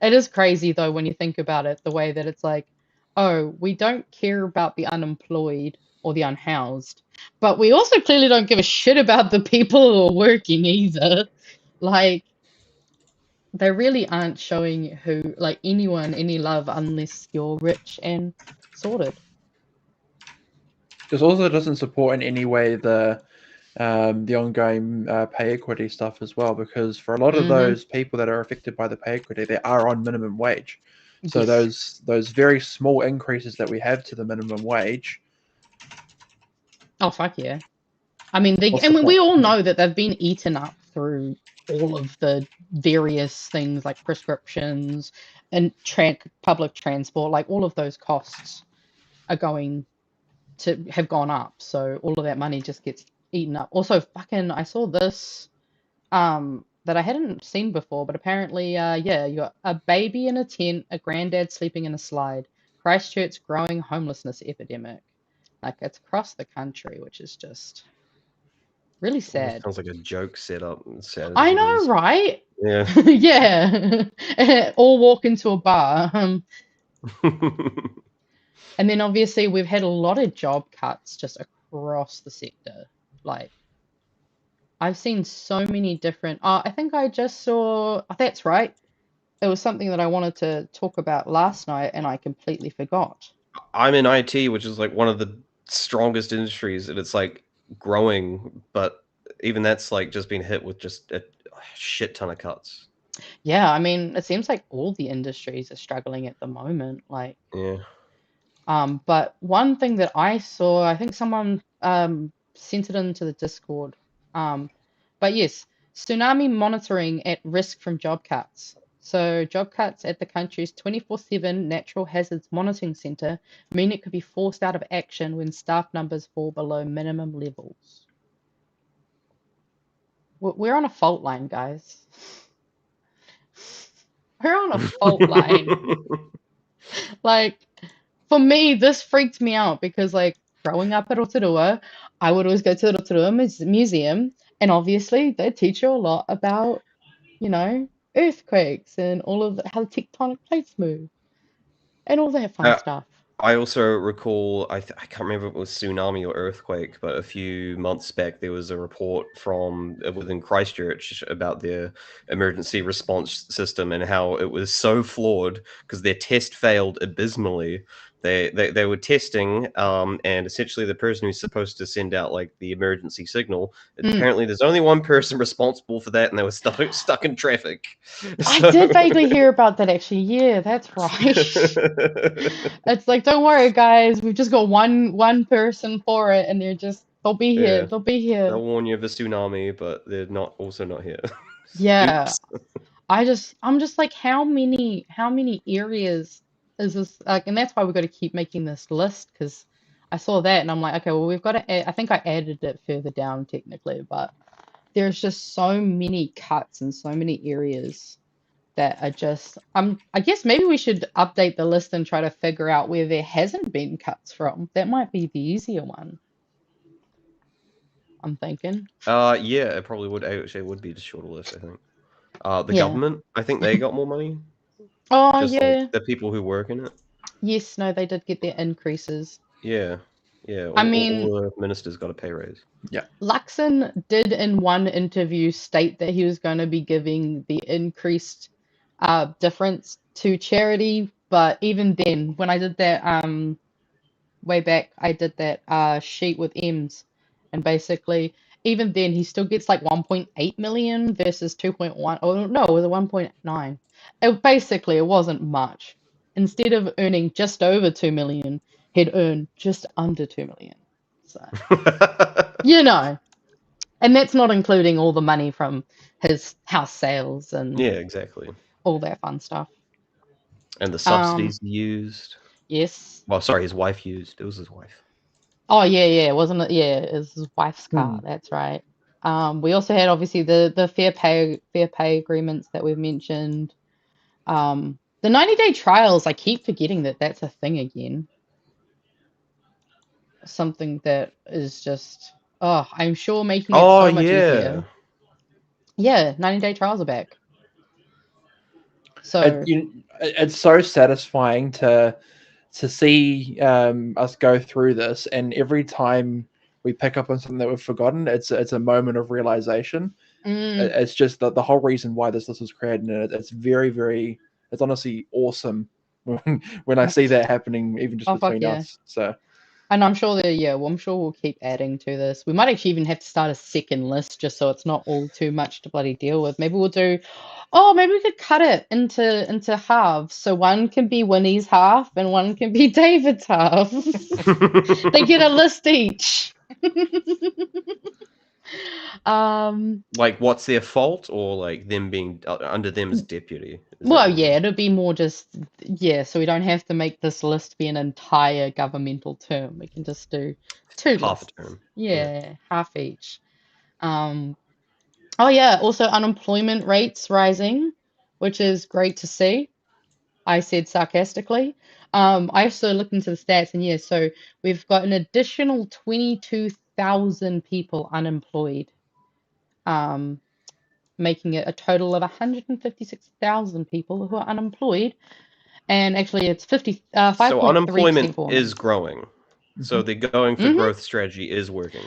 It is crazy though when you think about it, the way that it's like, oh, we don't care about the unemployed or the unhoused, but we also clearly don't give a shit about the people who are working either. Like, they really aren't showing anyone any love unless you're rich and sorted. This also doesn't support in any way the ongoing pay equity stuff as well, because for a lot of those people that are affected by the pay equity, they are on minimum wage. So Yes. those very small increases that we have to the minimum wage. Oh fuck yeah. I mean, What's the we point? all know that they've been eaten up through all of the various things like prescriptions and public transport. Like all of those costs are going to have gone up. So all of that money just gets eaten up. Also, fucking, I saw this that I hadn't seen before, but apparently, yeah, you got a baby in a tent, a granddad sleeping in a slide. Christchurch growing homelessness epidemic. Like it's across the country, which is just. Really It sad. sounds like a joke setup. Sad I as it know, is. right? Yeah. Yeah. Or walk into a bar. And then obviously we've had a lot of job cuts just across the sector. Like I've seen so many different. I think I just saw. Oh, that's right. It was something that I wanted to talk about last night, and I completely forgot. I'm in IT, which is like one of the strongest industries, and it's like growing, but even that's like just being hit with just a shit ton of cuts. Yeah, I mean, it seems like all the industries are struggling at the moment. Like, Yeah. but one thing that I saw, I think someone sent it into the Discord. But yes, tsunami monitoring at risk from job cuts. So job cuts at the country's 24/7 Natural Hazards Monitoring Centre mean it could be forced out of action when staff numbers fall below minimum levels. We're on a fault line, guys. We're on a fault line. Like, for me, this freaked me out because, like, growing up at Rotorua, I would always go to the Rotorua Museum, and obviously they teach you a lot about, you know, earthquakes and all of how the tectonic plates move and all that fun Uh, stuff. I also recall, I can't remember if it was tsunami or earthquake, but a few months back there was a report from within Christchurch about their emergency response system and how it was so flawed because their test failed abysmally. They were testing, and essentially the person who's supposed to send out like the emergency signal, apparently there's only one person responsible for that, and they were stuck in traffic. I did vaguely hear about that actually. Yeah, that's right. It's like, don't worry, guys, we've just got one person for it, and they'll be here. Yeah. They'll be here. They'll warn you of a tsunami, but they're also not here. Yeah. Oops. I'm just like, how many areas is this like? And that's why we've got to keep making this list because I saw that and I'm like, okay, well, we've got to add, I think I added it further down technically, but there's just so many cuts in so many areas that are just I guess maybe we should update the list and try to figure out where there hasn't been cuts from. That might be the easier one, I'm thinking. Yeah, it probably would. Actually, it would be the shorter list, I think. The Yeah. government, I think they got more money. Oh, Just like yeah. the people who work in it. Yes, no, they did get their increases. Yeah. Yeah. I All mean, the ministers got a pay raise. Luxon did in one interview state that he was going to be giving the increased difference to charity, but even then, when I did that way back, I did that sheet with Ems, and basically, even then, he still gets like 1.8 million versus 2.1. Oh no, it was a 1.9. It wasn't much. Instead of earning just over 2 million, he'd earn just under 2 million. So, you know. And that's not including all the money from his house sales and Yeah, exactly. all that fun stuff. And the subsidies he used. Yes. Well, sorry, his wife used. It was his wife. Oh yeah, wasn't it? Yeah, it was his wife's car. That's right. We also had obviously the fair pay agreements that we've mentioned. The 90-day trials. I keep forgetting that that's a thing again. Something that is just I'm sure making it so much easier. Yeah, 90-day trials are back. So it's so satisfying to see us go through this, and every time we pick up on something that we've forgotten, it's a moment of realization. It's just the whole reason why this list was created, and it's very, it's honestly awesome when I see that happening, even just between us. So. And I'm sure I'm sure we'll keep adding to this. We might actually even have to start a second list just so it's not all too much to bloody deal with. Maybe maybe we could cut it into halves. So one can be Winnie's half and one can be David's half. They get a list each. Like, what's their fault, or like them being under them as deputy? It'll be more just so we don't have to make this list be an entire governmental term. We can just do two half lists. a term. Yeah, half each. Also unemployment rates rising, which is great to see. I said sarcastically. I also looked into the stats, and so we've got an additional 22,000 50,000 people unemployed, making it a total of 156,000 people who are unemployed. And actually, it's 5.3% So unemployment for is women. growing. So the going for growth strategy is working.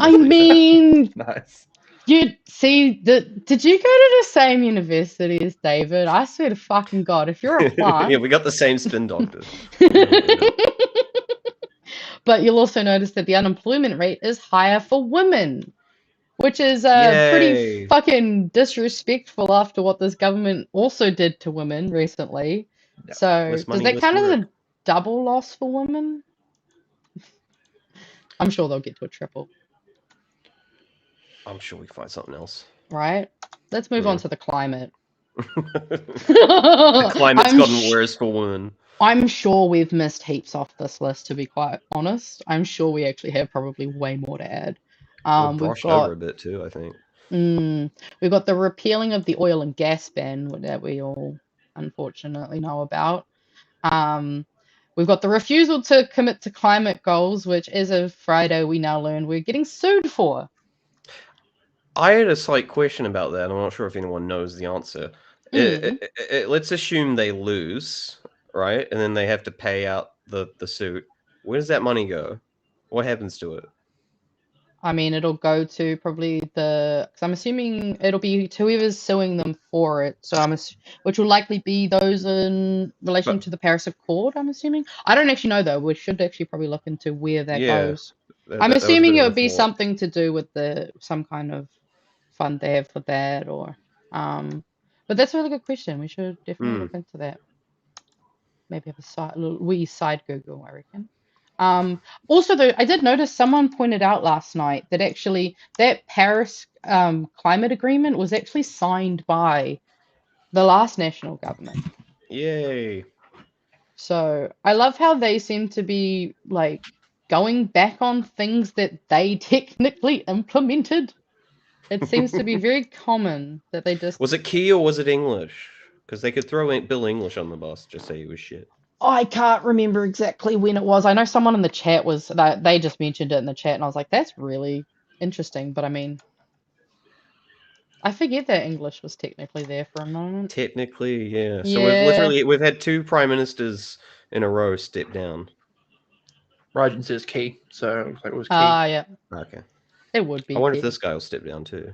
I mean, Nice. you see, did you go to the same university as David? I swear to fucking God, if you're a plant. Yeah, we got the same spin doctor. But you'll also notice that the unemployment rate is higher for women, which is pretty Yay. fucking disrespectful after what this government also did to women recently. Yeah. So Less does money, that less count as work. a double loss for women? I'm sure they'll get to a triple, I'm sure we find something else. right? Let's move on to the climate. The climate's gotten worse for women. I'm sure we've missed heaps off this list, to be quite honest. I'm sure we actually have probably way more to add. We're We've brushed got over a bit too, I think. we've got the repealing of the oil and gas ban that we all unfortunately know about. We've got the refusal to commit to climate goals, which as of Friday we now learn we're getting sued for. I had a slight question about that. I'm not sure if anyone knows the answer. Let's assume they lose, right? And then they have to pay out the suit. Where does that money go? What happens to it? I mean, it'll go to probably because I'm assuming it'll be to whoever's suing them for it. So which will likely be those in relation to the Paris Accord, I'm assuming. I don't actually know though. We should actually probably look into where that goes. I'm that was a assuming bit it of a would be thought. something to do with some kind of fund they have for that, or but that's a really good question. We should definitely look into that. Maybe have a wee side Google, I reckon. Also, though, I did notice someone pointed out last night that actually that Paris climate agreement was actually signed by the last national government. Yay. So I love how they seem to be like going back on things that they technically implemented. It seems to be very common that they just. Was it Key or was it English? Because they could throw Bill English on the bus, just say he was shit. I can't remember exactly when it was. I know someone in the chat they just mentioned it in the chat, and I was like, that's really interesting. But I mean, I forget that English was technically there for a moment. Technically, yeah. So Yeah. we've had two prime ministers in a row step down. Rajan says Key, so it looks like it was Key. Yeah. Okay. It would be. I wonder if this guy will step down too.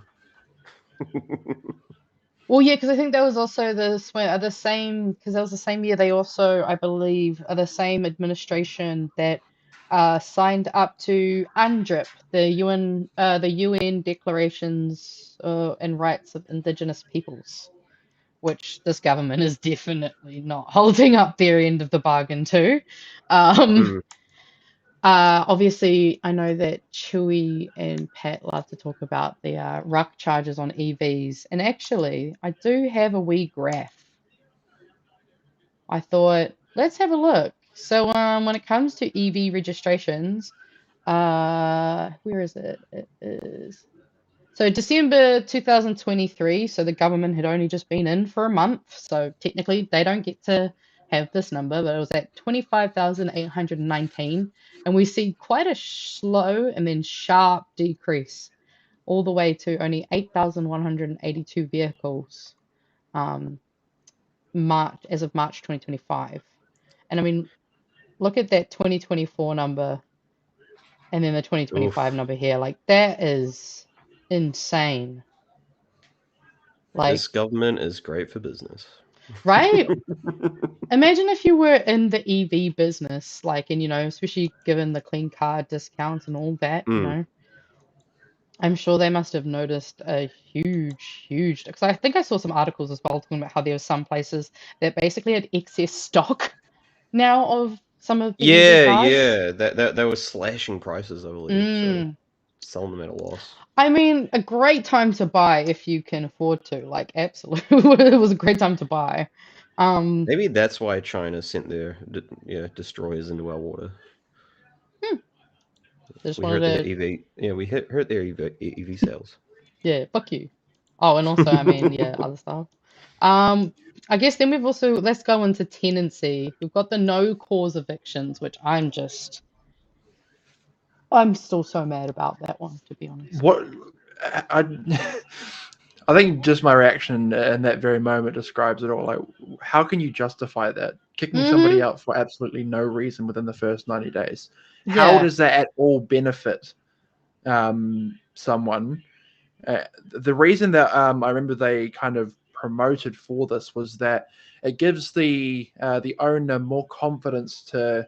Well, yeah, because I think that was also the same, because that was the same year they also, I believe, are the same administration that signed up to UNDRIP, the UN declarations and rights of Indigenous peoples, which this government is definitely not holding up their end of the bargain to. Obviously, I know that Chewy and Pat love to talk about the ruck charges on EVs, and actually, I do have a wee graph. I thought, let's have a look. So, when it comes to EV registrations, where is it? It is. So December 2023, so the government had only just been in for a month, so technically they don't get to have this number, but it was at 25,819, and we see quite a slow and then sharp decrease all the way to only 8,182 vehicles as of March 2025. And I mean, look at that 2024 number and then the 2025 number here. Like, that is insane. Like, this government is great for business. Right? Imagine if you were in the EV business, like, and especially given the clean car discounts and all that, I'm sure they must have noticed a huge, because I think I saw some articles as well talking about how there were some places that basically had excess stock now of some of the EV cars. Yeah. They were slashing prices, I believe. So selling them at a loss. I mean, a great time to buy if you can afford to. Like, absolutely, it was a great time to buy. Maybe that's why China sent their destroyers into our water. Just We hurt wanted their EV. Yeah, we hurt their EV sales. Yeah, fuck you. Oh, and also, I mean, yeah, other stuff. I guess then let's go into tenancy. We've got the no cause evictions, which I'm just I'm still so mad about that one, to be honest. What I I think just my reaction in that very moment describes it all. Like, how can you justify that? Kicking somebody out for absolutely no reason within the first 90 days. How Yeah. does that at all benefit someone? The reason that I remember they kind of promoted for this was that it gives the owner more confidence to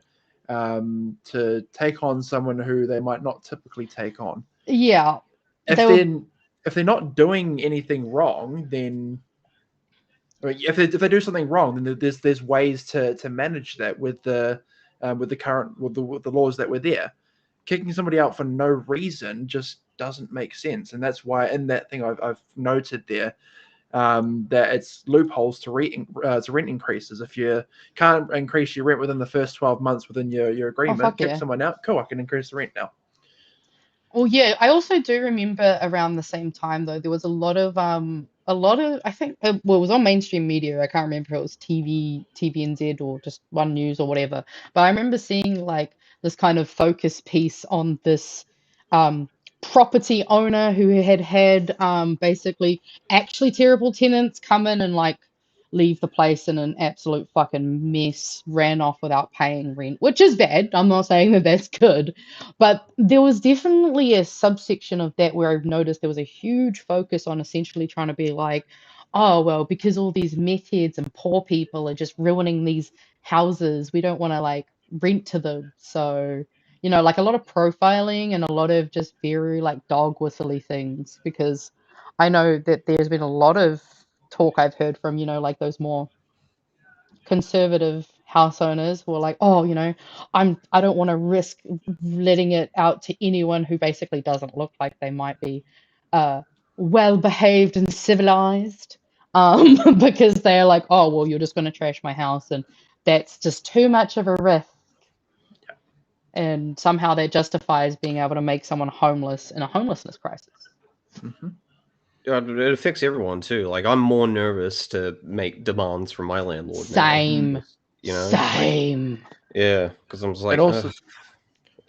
take on someone who they might not typically take on. Yeah. If they're not doing anything wrong, then if they do something wrong, then there's ways to manage that with the current with the laws that were there. Kicking somebody out for no reason just doesn't make sense, and that's why in that thing I've noted there that it's loopholes to rent increases. If you can't increase your rent within the first 12 months within your agreement, kick someone out. Cool, I can increase the rent now. Well, yeah, I also do remember around the same time though there was a lot of I think well, it was on mainstream media. I can't remember if it was TVNZ or just One News or whatever. But I remember seeing like this kind of focus piece on this property owner who had basically actually terrible tenants come in and like leave the place in an absolute fucking mess, ran off without paying rent, which is bad. I'm not saying that that's good. But there was definitely a subsection of that where I've noticed there was a huge focus on essentially trying to be like, oh, well, because all these meth heads and poor people are just ruining these houses, we don't want to like rent to them. So, you know, like a lot of profiling and a lot of just very like dog whistly things, because I know that there's been a lot of talk I've heard from, you know, like those more conservative house owners who are like, oh, you know, I don't want to risk letting it out to anyone who basically doesn't look like they might be well behaved and civilized, because they're like, oh, well, you're just going to trash my house, and that's just too much of a risk. And somehow that justifies being able to make someone homeless in a homelessness crisis. Mm-hmm. It affects everyone too. Like, I'm more nervous to make demands from my landlord Same. now. You know? Same. Like, yeah, because I'm just like, and also,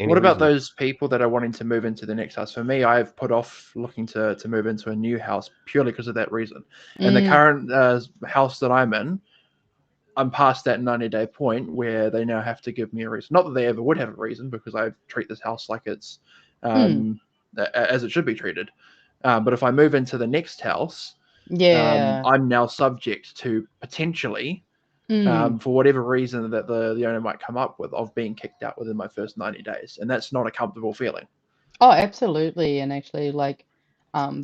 what about reason. those people that are wanting to move into the next house? For me, I've put off looking to move into a new house purely because of that reason. And the current house that I'm in, I'm past that 90-day point where they now have to give me a reason. Not that they ever would have a reason, because I treat this house like it's as it should be treated. But if I move into the next house, I'm now subject to potentially, for whatever reason that the owner might come up with, of being kicked out within my first 90 days. And that's not a comfortable feeling. Oh, absolutely. And actually, like,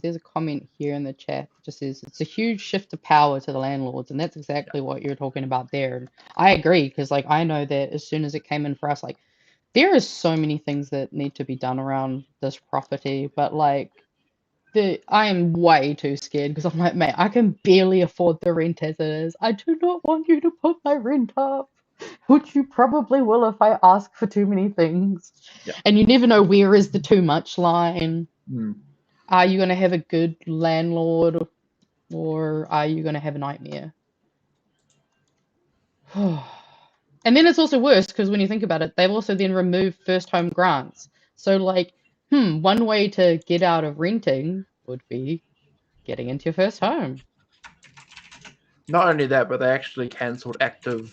there's a comment here in the chat that just says it's a huge shift of power to the landlords, and that's exactly what you're talking about there. And I agree, because like I know that as soon as it came in for us, like there is so many things that need to be done around this property, but like I am way too scared, because I'm like, mate, I can barely afford the rent as it is. I do not want you to put my rent up, which you probably will if I ask for too many things. Yeah. And you never know where is the too much line. Are you going to have a good landlord, or are you going to have a nightmare? And then it's also worse, because when you think about it, they've also then removed first home grants. So like, one way to get out of renting would be getting into your first home. Not only that, but they actually cancelled active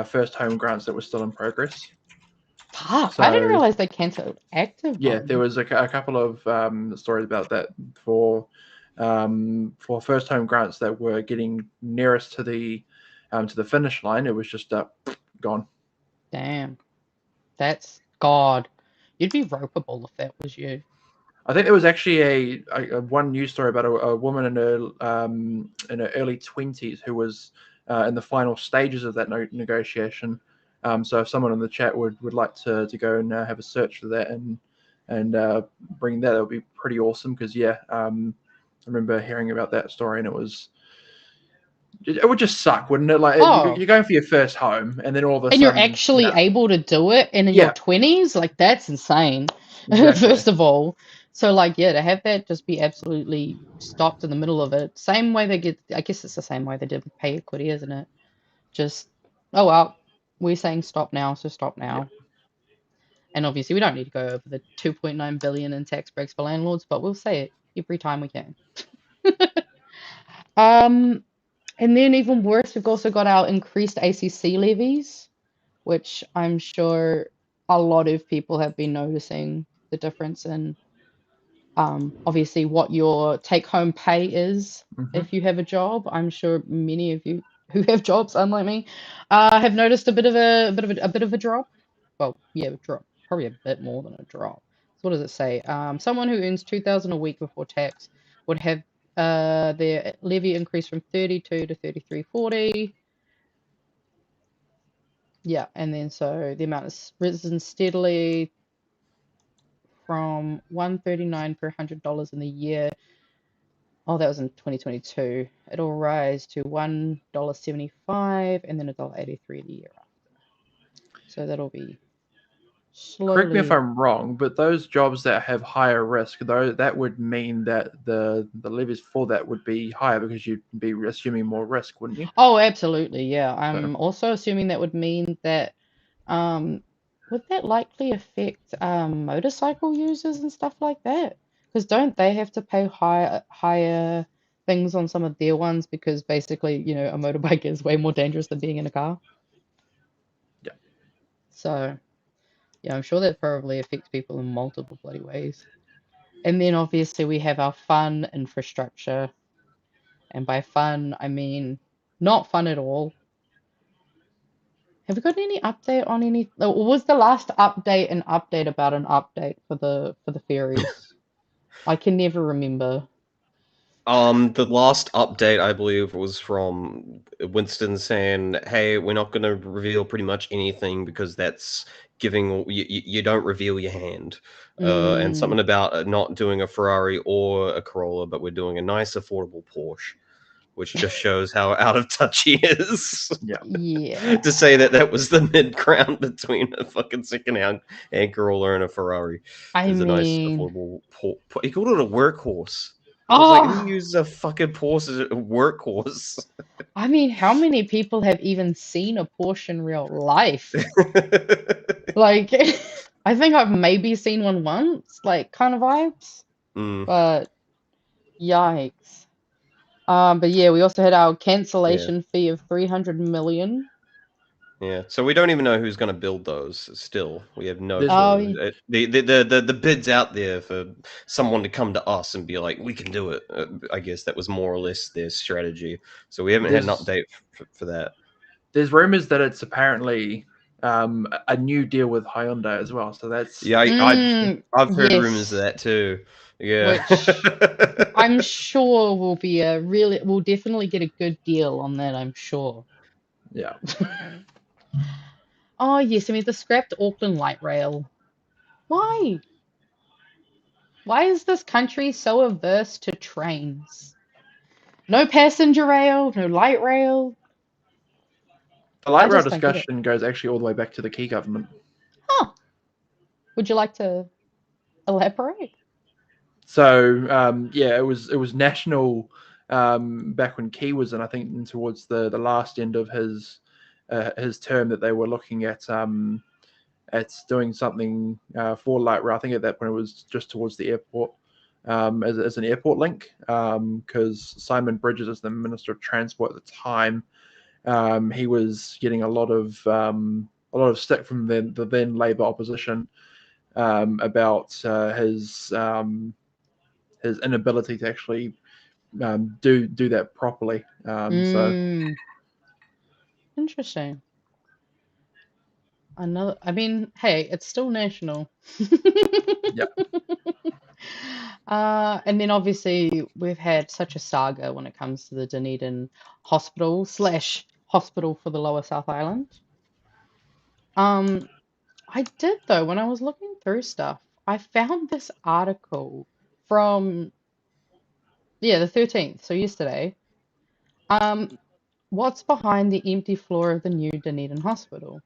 first home grants that were still in progress. Fuck, so, I didn't realize they cancelled active. Yeah, there was a couple of stories about that for first home grants that were getting nearest to the finish line. It was just gone. Damn, that's God. You'd be ropeable if that was you. I think there was actually a one news story about a woman in her early 20s who was in the final stages of that negotiation. So if someone in the chat would like to go and have a search for that and bring that would be pretty awesome, because I remember hearing about that story, and it would just suck, wouldn't it? Like, you're going for your first home, and then all of a sudden, you're actually able to do it, and in your 20s, like that's insane. Exactly. First of all, so like to have that just be absolutely stopped in the middle of it. Same way I guess it's the same way they did with pay equity, isn't it? Just, oh well, we're saying stop now, so stop now. And obviously, we don't need to go over the 2.9 billion in tax breaks for landlords, but we'll say it every time we can. And then even worse, we've also got our increased ACC levies, which I'm sure a lot of people have been noticing the difference in obviously what your take-home pay is if you have a job. I'm sure many of you who have jobs, unlike me, have noticed a bit of a drop. Well, yeah, a drop, probably a bit more than a drop. So what does it say? Someone who earns 2,000 a week before tax would have their levy increase from 32 to 33.40. Yeah, and then so the amount has risen steadily from $139 per $100 in the year. Oh, that was in 2022. It'll rise to $1.75 and then $1.83 the year after. So that'll be slowly. Correct me if I'm wrong, but those jobs that have higher risk, though, that would mean that the levies for that would be higher because you'd be assuming more risk, wouldn't you? Oh, absolutely, yeah. I'm also assuming that would mean that would that likely affect motorcycle users and stuff like that? Because don't they have to pay higher things on some of their ones because basically, you know, a motorbike is way more dangerous than being in a car. Yeah. So, yeah, I'm sure that probably affects people in multiple bloody ways. And then obviously we have our fun infrastructure. And by fun, I mean not fun at all. Have we got any update on any? Or was the last update an update about an update for the ferries? I can never remember. The last update I believe was from Winston saying, "Hey, we're not going to reveal pretty much anything because that's giving you don't reveal your hand." And something about not doing a Ferrari or a Corolla, but we're doing a nice affordable Porsche, which just shows how out of touch he is. Yeah. To say that was the mid ground between a fucking second-hand Corolla and a Ferrari. I Is a nice mean, affordable. He called it a workhorse. I was like, who uses a fucking Porsche as a workhorse? I mean, how many people have even seen a Porsche in real life? Like, I think I've maybe seen one once, like kind of vibes. But yikes. But yeah, we also had our cancellation fee of 300 million. Yeah, so we don't even know who's going to build those. Still, we have no There's- clue. The bid's out there for someone to come to us and be like, "We can do it." I guess that was more or less their strategy. So we haven't had an update for that. There's rumors that it's apparently a new deal with Hyundai as well. So that's I've heard rumors of that too. Yeah, which I'm sure we'll definitely get a good deal on that. I'm sure. Yeah. Oh yes, I mean the scrapped Auckland light rail. Why? Why is this country so averse to trains? No passenger rail, no light rail. The light rail discussion goes actually all the way back to the Key government. Huh. Would you like to elaborate? So yeah, it was national back when Key was in. I think towards the last end of his term that they were looking at doing something for light rail. I think at that point it was just towards the airport as an airport link because Simon Bridges, as the Minister of Transport at the time, he was getting a lot of stick from the then Labour opposition about his inability to actually do that properly. So interesting. I mean, hey, it's still national. Yeah. And then obviously we've had such a saga when it comes to the Dunedin Hospital / Hospital for the Lower South Island. I did though, when I was looking through stuff, I found this article from the 13th, so yesterday. What's behind the empty floor of the new Dunedin Hospital?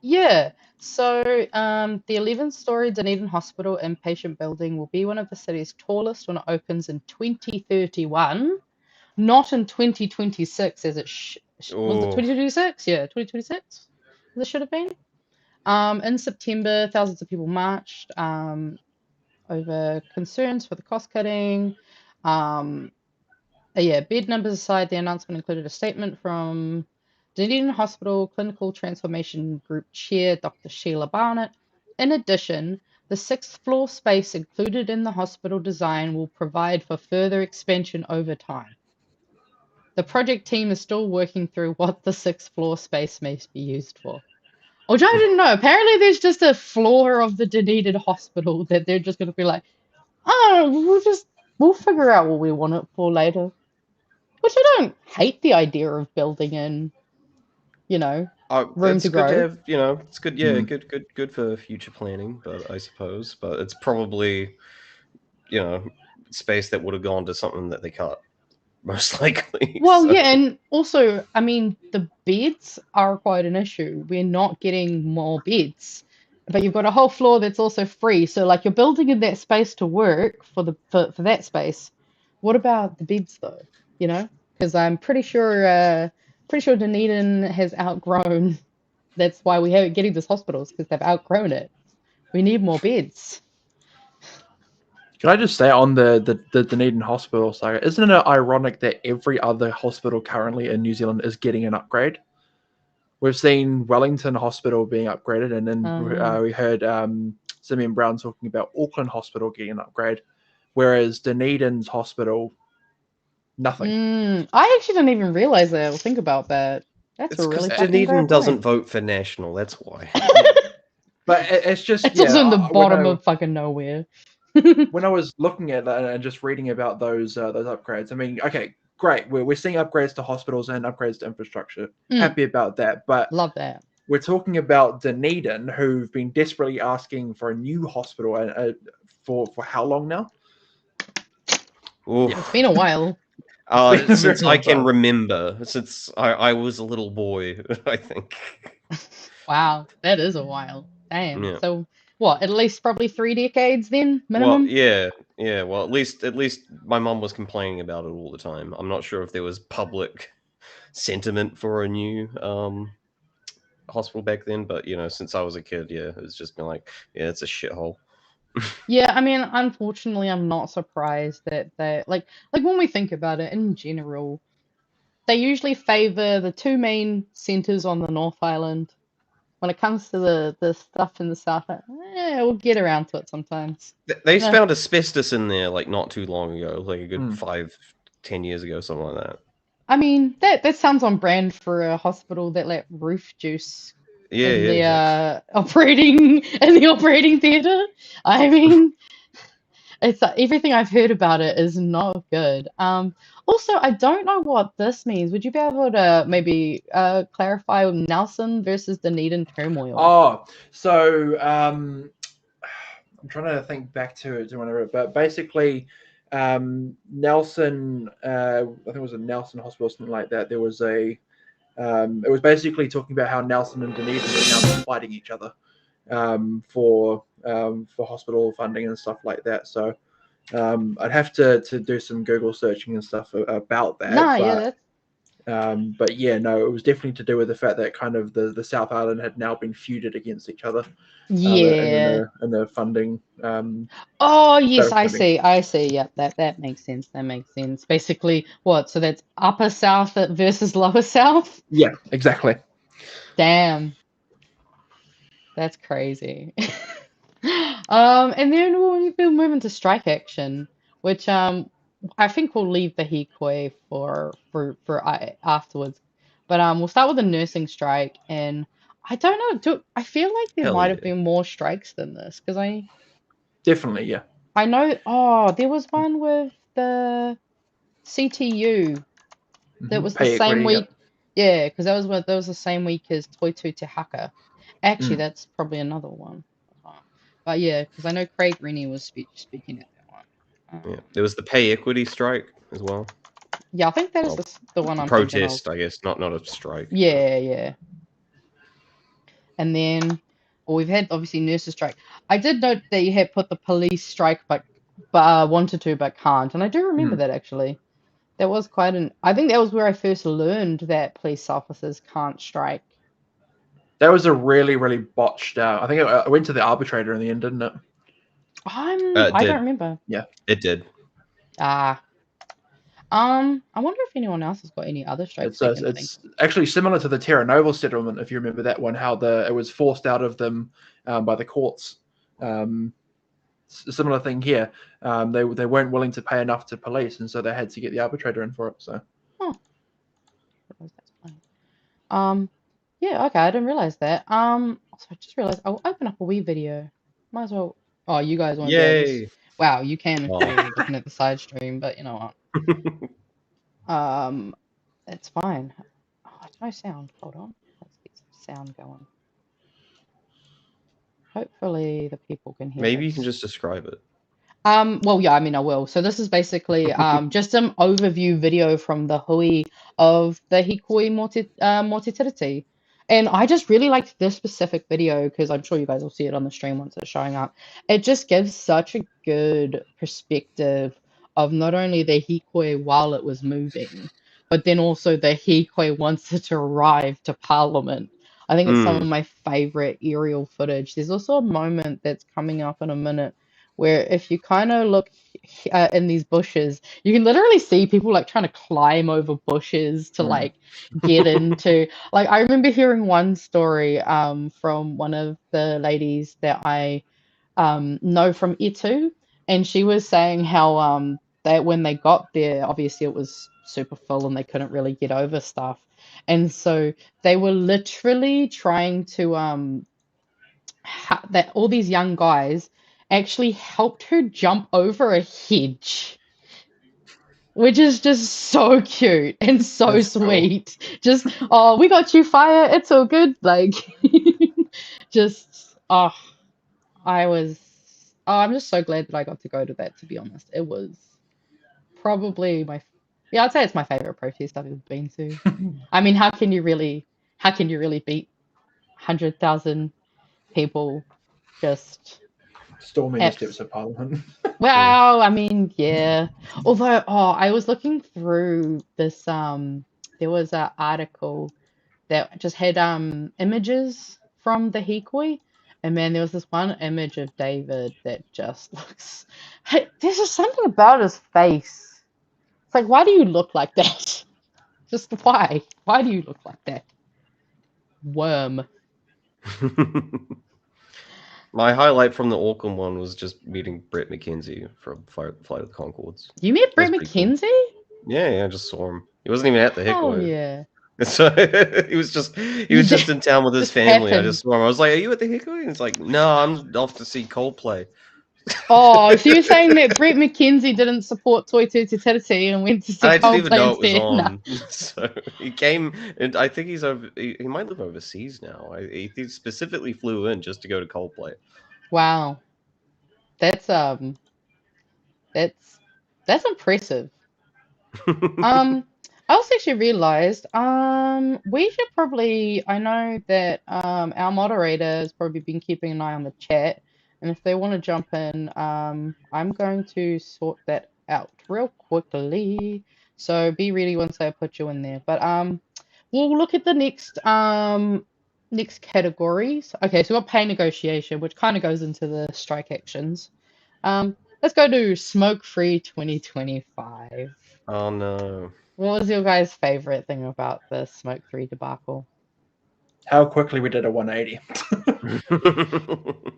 Yeah, so the 11-story Dunedin Hospital inpatient building will be one of the city's tallest when it opens in 2031, not in 2026 as it was it 2026? Yeah, 2026 as it should have been. In September, thousands of people marched over concerns for the cost cutting. Bed numbers aside, the announcement included a statement from Dunedin Hospital Clinical Transformation Group Chair Dr. Sheila Barnett. In addition, the 6th floor space included in the hospital design will provide for further expansion over time. The project team is still working through what the 6th floor space may be used for. Which I didn't know. Apparently there's just a floor of the Dunedin hospital that they're just going to be like, oh, we'll figure out what we want it for later. Which I don't hate the idea of building in, room it's to good grow. to have, it's good. Yeah, good for future planning. But I suppose, it's probably, space that would have gone to something that they cut, most likely. Well, so. yeah, and also, I mean, the beds are quite an issue. We're not getting more beds, but you've got a whole floor that's also free. So, like, you're building in that space to work for that space. What about the beds, though? Because I'm pretty sure Dunedin has outgrown. That's why we haven't getting these hospitals, because they've outgrown it. We need more beds. Can I just say on the Dunedin hospital saga, isn't it ironic that every other hospital currently in New Zealand is getting an upgrade? We've seen Wellington Hospital being upgraded, and then we heard Simeon Brown talking about Auckland Hospital getting an upgrade, whereas Dunedin's hospital, nothing. I actually didn't even realize that. I'll think about that. That's It's a because really fucking Dunedin great doesn't point. vote for national. That's why. But it's just It's also in the bottom of fucking nowhere. When I was looking at that and just reading about those upgrades, I mean, okay, great. We're seeing upgrades to hospitals and upgrades to infrastructure. Happy about that. But love that. We're talking about Dunedin, who've been desperately asking for a new hospital for how long now? It's been a while. Since I can remember, since I was a little boy, I think. Wow, that is a while. Damn. Yeah. So what? At least probably 3 decades then, minimum. Well, yeah. Well, at least my mum was complaining about it all the time. I'm not sure if there was public sentiment for a new hospital back then, but since I was a kid, it's just been like, yeah, it's a shithole. Yeah, I mean, unfortunately, I'm not surprised that they like when we think about it in general, they usually favor the 2 main centers on the North Island. When it comes to the stuff in the South, we'll get around to it sometimes. They found asbestos in there like not too long ago, like a good 5-10 years ago, something like that. I mean, that sounds on brand for a hospital that let roof juice in the operating theater. I mean, it's everything I've heard about it is not good. Also, I don't know what this means. Would you be able to maybe clarify Nelson versus Dunedin turmoil? Oh, so I'm trying to think back to whenever, but basically, Nelson, I think it was a Nelson hospital, or something like that. There was it was basically talking about how Nelson and Dunedin were now fighting each other for hospital funding and stuff like that. So I'd have to do some Google searching and stuff about that. But yeah, no, it was definitely to do with the fact that kind of the South Island had now been feuded against each other. In the funding. Oh yes, I see. Yep, that makes sense. That makes sense. Basically, what? So that's Upper South versus Lower South? Yeah, exactly. Damn, that's crazy. And then we'll move into strike action, which I think we'll leave the Hīkoi for afterwards. But we'll start with the nursing strike, and I don't know. I feel like there might have been more strikes than this because definitely, yeah. I know. Oh, there was one with the CTU that was the same week. Yeah, because that was the same week as Toitu Te Haka. Actually, that's probably another one. But yeah, because I know Craig Rennie was speaking at that one. Yeah, there was the pay equity strike as well. Yeah, I think that is the one I'm protest, thinking of. I guess, not a strike. Yeah. And then, we've had obviously nurses strike. I did note that you had put the police strike, but wanted to but can't, and I do remember that actually. That was I think that was where I first learned that police officers can't strike. That was a really, really botched. I think it went to the arbitrator in the end, didn't it? I did. don't remember. Yeah, It did. Ah. I wonder if anyone else has got any other strikes. It's actually similar to the Terra Nova settlement, if you remember that one. How it was forced out of them by the courts. Similar thing here. They weren't willing to pay enough to police, and so they had to get the arbitrator in for it. So. Yeah, okay, I didn't realize that. So I just realized I'll open up a wee video. Might as well. Oh, you guys won't be able to. Yay! Wow, you can if Oh. you're looking at the side stream, but you know what? It's fine. Oh, no sound. Hold on. Let's get some sound going. Hopefully the people can hear Maybe this. you can just describe it. Well, yeah, I mean, I will. So this is basically just some overview video from the hui of the Hīkoi mortality. And I just really liked this specific video because I'm sure you guys will see it on the stream once it's showing up. It just gives such a good perspective of not only the Hīkoi while it was moving, but then also the Hīkoi once it arrived to Parliament. I think it's some of my favorite aerial footage. There's also a moment that's coming up in a minute where if you kind of look in these bushes, you can literally see people like trying to climb over bushes to like get into. Like I remember hearing one story from one of the ladies that I know from Itu, and she was saying how that when they got there, obviously it was super full and they couldn't really get over stuff, and so they were literally trying to that all these young guys actually helped her jump over a hedge, which is just so cute and so That's cool. sweet. Just, oh, we got you, fire. It's all good. Like, just, I'm just so glad that I got to go to that, to be honest. It was probably I'd say it's my favorite protest I've ever been to. I mean, how can you really beat 100,000 people just storming the steps of Parliament? Well, I mean, yeah. Although, I was looking through this, there was an article that just had images from the Hīkoi, and man, there was this one image of David that just looks. Hey, there's just something about his face. It's like, why do you look like that? Just why? Why do you look like that? Worm. My highlight from the Auckland one was just meeting Brett McKenzie from Flight of the Conchords. You met Brett That was pretty McKenzie? cool. Yeah, I just saw him. He wasn't even at the Oh Hīkoi. yeah. So he was just in town with his Just family. I happened. just saw him. I was like, "Are you at the Hīkoi?" And it's like, "No, I'm off to see Coldplay." Oh, so you're saying that Brett McKenzie didn't support Toi Tūtiti and went to see I didn't even Coldplay know it was instead? on. So he came, and I think he's over. He might live overseas now. He specifically flew in just to go to Coldplay. Wow, that's impressive. I also actually realized we should probably. I know that our moderator has probably been keeping an eye on the chat, and if they want to jump in, I'm going to sort that out real quickly. So be ready once I put you in there. But we'll look at the next categories. Okay, so we've got pay negotiation, which kind of goes into the strike actions. Let's go to Smokefree 2025. Oh no. What was your guys' favorite thing about the Smokefree debacle? How quickly we did a 180.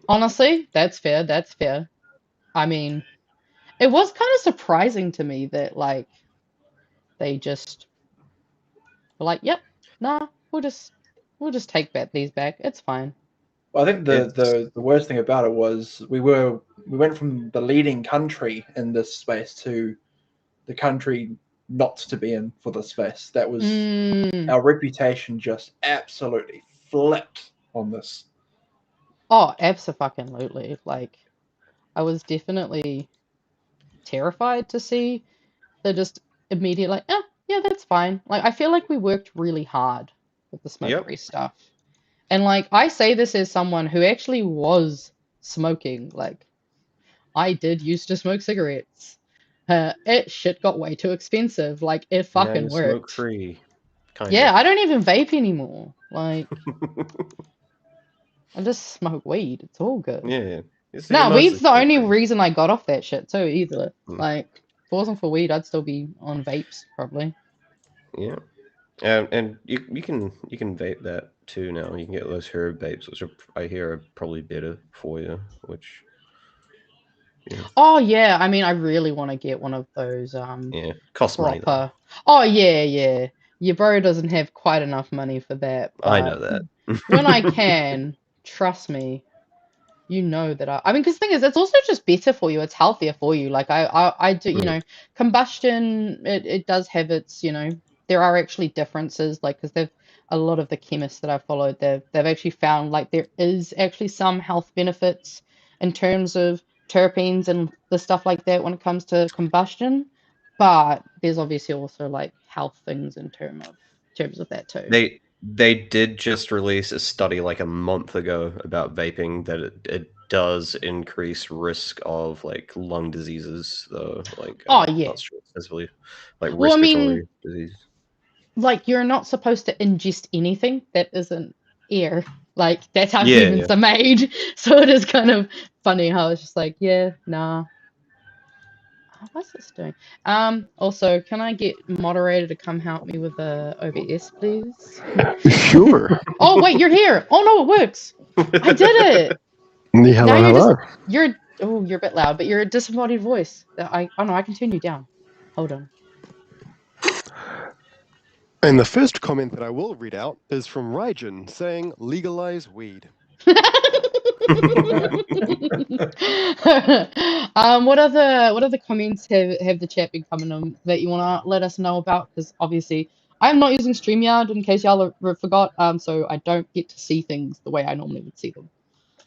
Honestly, that's fair. That's fair. I mean, it was kind of surprising to me that like they just were like, "Yep, nah, we'll just take these back. It's fine." Well, I think the worst thing about it was we went from the leading country in this space to the country not to be in for this space. That was our reputation just absolutely flipped on this. Oh, absolutely. Like, I was definitely terrified to see the just immediate like, oh, yeah, that's fine. Like, I feel like we worked really hard with the smoke-free stuff. And like, I say this as someone who actually was smoking. Like, I did used to smoke cigarettes. Shit got way too expensive. Like, it fucking worked. Smoke free. Yeah, I don't even vape anymore. Like, I just smoke weed. It's all good. Yeah. See, No, mostly weed's the only Smokefree. reason I got off that shit too, either. Mm. Like, if it wasn't for weed, I'd still be on vapes, probably. Yeah. And you can vape that too now. You can get those herb vapes, which I hear are probably better for you. Which, yeah, Oh yeah, I mean, I really want to get one of those costs money though. proper. Oh yeah. Your bro doesn't have quite enough money for that, I know but that. when I can, trust me, you know that I mean, because the thing is, it's also just better for you. It's healthier for you. Like I do, you know, combustion, it does have its, you know, there are actually differences, like, because they've, a lot of the chemists that I've followed, they've actually found like there is actually some health benefits in terms of terpenes and the stuff like that when it comes to combustion, but there's obviously also like health things in terms of that too. They did just release a study like a month ago about vaping that it does increase risk of like lung diseases though, like Oh yeah. not sure specifically, like Well, I mean, respiratory disease. like, you're not supposed to ingest anything that isn't air. Like, that's how Yeah, humans are made. So it is kind of funny how it's just like, yeah, nah. Oh, what's this doing? Also, can I get moderator to come help me with the OBS, please? Sure. Oh, wait, you're here. Oh no, it works. I did it. Hello, Now you're hello. you're a bit loud, but you're a disembodied voice. Oh no, I can turn you down. Hold on. And the first comment that I will read out is from Raijin saying, legalize weed. What other comments have the chat been coming on that you want to let us know about? Because obviously I'm not using StreamYard in case y'all forgot. So I don't get to see things the way I normally would see them.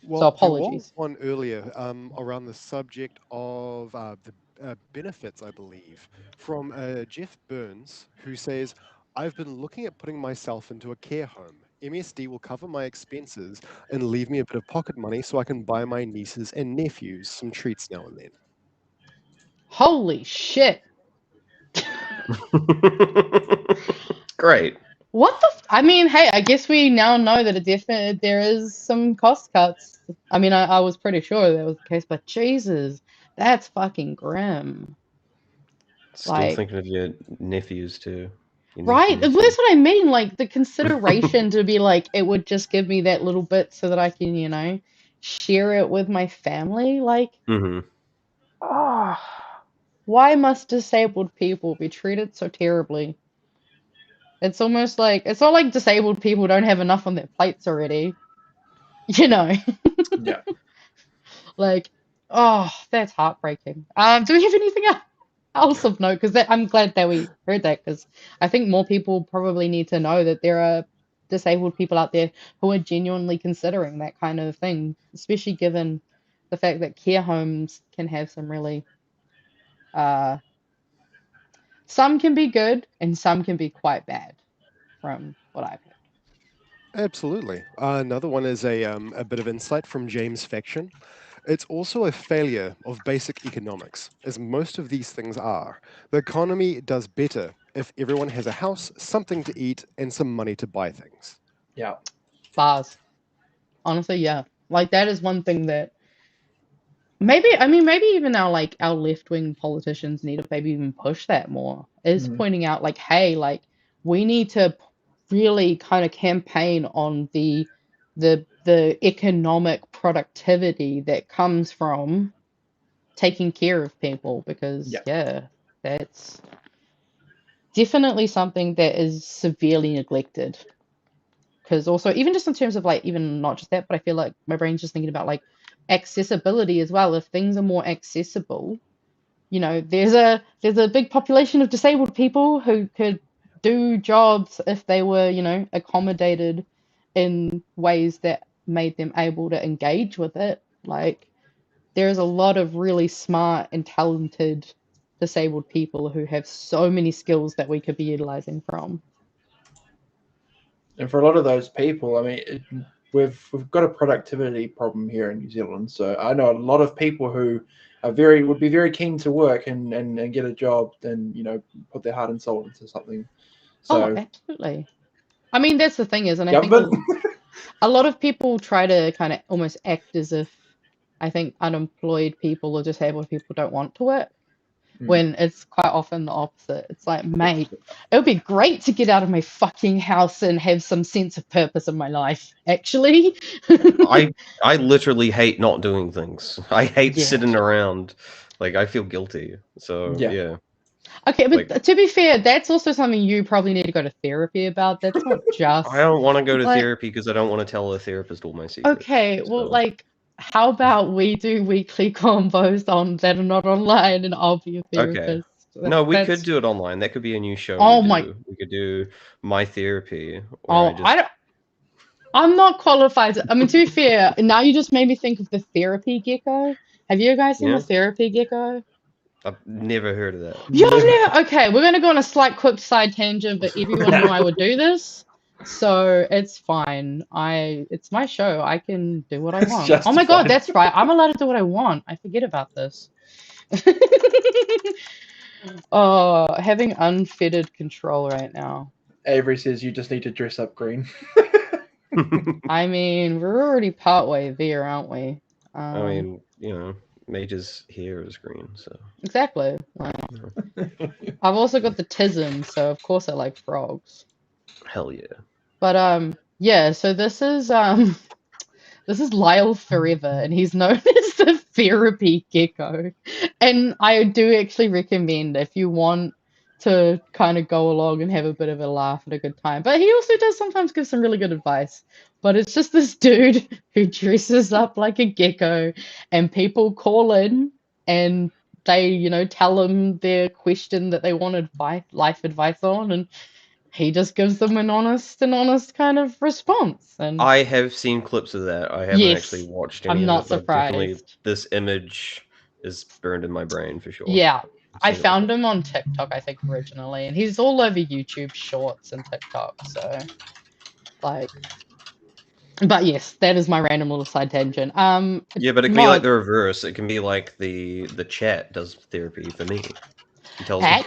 So Well, there was apologies. one earlier around the subject of the benefits, I believe, from Jeff Burns, who says, I've been looking at putting myself into a care home. MSD will cover my expenses and leave me a bit of pocket money so I can buy my nieces and nephews some treats now and then. Holy shit! Great. What the? I mean, hey, I guess we now know that there is some cost cuts. I mean, I was pretty sure that was the case, but Jesus, that's fucking grim. Still Like, thinking of your nephews too. Your niece right? and That's nephews. what I mean. Like, the consideration to be like, it would just give me that little bit so that I can, you know, share it with my family. Like, Mm-hmm. oh, why must disabled people be treated so terribly? It's almost like, it's not like disabled people don't have enough on their plates already, you know? Yeah. Like, oh, that's heartbreaking. Do we have anything else of note? Because I'm glad that we heard that, because I think more people probably need to know that there are disabled people out there who are genuinely considering that kind of thing, especially given the fact that care homes can have some really, uh, some can be good and some can be quite bad, from what I've heard. Absolutely. Another one is a bit of insight from James Faction. It's also a failure of basic economics, as most of these things are. The economy does better if everyone has a house, something to eat, and some money to buy things. Yeah. Bars. Honestly, yeah. Like, that is one thing that maybe, I mean, maybe even our left-wing politicians need to maybe even push that more, is pointing out like, hey, like, we need to really kind of campaign on the economic productivity that comes from taking care of people, because yeah, that's definitely something that is severely neglected. Because also, even just in terms of like, even not just that, but I feel like my brain's just thinking about like accessibility as well. If things are more accessible, you know, there's a big population of disabled people who could do jobs if they were, you know, accommodated in ways that made them able to engage with it. Like, there's a lot of really smart and talented disabled people who have so many skills that we could be utilizing from. And for a lot of those people, I mean, we've got a productivity problem here in New Zealand. So I know a lot of people who would be very keen to work and get a job and, you know, put their heart and soul into something. Oh, So absolutely. I mean, that's the thing is, and I think Government? a lot of people try to kind of almost act as if I think unemployed people or disabled people don't want to work, when it's quite often the opposite. It's like, mate, it would be great to get out of my fucking house and have some sense of purpose in my life, actually. I literally hate not doing things. I hate Yeah. sitting around. Like, I feel guilty. So Yeah. yeah. Okay, but Like, to be fair, that's also something you probably need to go to therapy about. That's not just I don't want to go to like, therapy because I don't want to tell a therapist all my secrets. okay, well, So, like, how about we do weekly combos on that are not online, and I'll be a okay. therapist. No, we That's could do it online. That could be a new show oh we my do. We could do my therapy, where oh I just I'm not qualified. I mean, to be fair, now you just made me think of the therapy gecko. Have you guys seen the yeah. therapy gecko? I've never heard of that. You've never. Okay, we're gonna go on a slight quick side tangent, but everyone knew I would do this, so it's fine. It's my show. I can do what I It's want. Oh my God, justified. that's right. I'm allowed to do what I want. I forget about this. Oh, having unfettered control right now. Avery says you just need to dress up green. I mean, we're already partway there, aren't we? I mean, Mage's hair is green, so Exactly. Like, I've also got the tism, so of course I like frogs. hell yeah. But yeah, so this is Lyle Forever, and he's known as the therapy gecko. And I do actually recommend if you want to kind of go along and have a bit of a laugh and a good time. But he also does sometimes give some really good advice. But it's just this dude who dresses up like a gecko, and people call in and they, tell him their question that they want life advice on, and he just gives them an honest kind of response. And I have seen clips of that. I haven't actually yes, watched I'm any of not it, but definitely surprised. this image is burned in my brain for sure. Yeah, I've I seen it found before. him on TikTok, I think, originally, and he's all over YouTube Shorts and TikTok. So, like, but yes, that is my random little side tangent. Yeah, but it can be like Mod, the reverse. It can be like the chat does therapy for me. He tells me.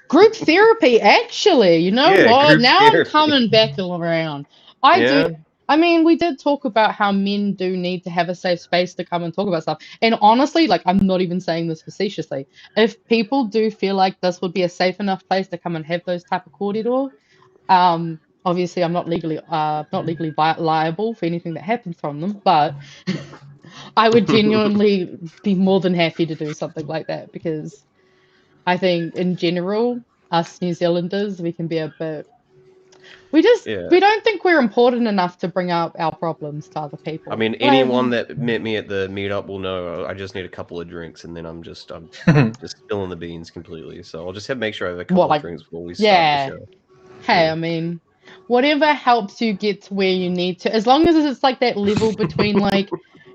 group therapy, actually. You know Yeah, what? group Now I'm therapy. coming back around. I Yeah. do. I mean, we did talk about how men do need to have a safe space to come and talk about stuff. And honestly, like, I'm not even saying this facetiously. If people do feel like this would be a safe enough place to come and have those type of cordial, obviously I'm not legally liable for anything that happens from them, but I would genuinely be more than happy to do something like that, because I think in general, us New Zealanders, we can be a bit. Yeah. We don't think we're important enough to bring up our problems to other I people. mean, Like, anyone that met me at the meetup will know I just need a couple of drinks, and then I'm just spilling the beans completely. So I'll just make sure I have a couple of like, drinks before we start the yeah. show. Hey, Yeah. I mean, whatever helps you get to where you need to, as long as it's like that level between like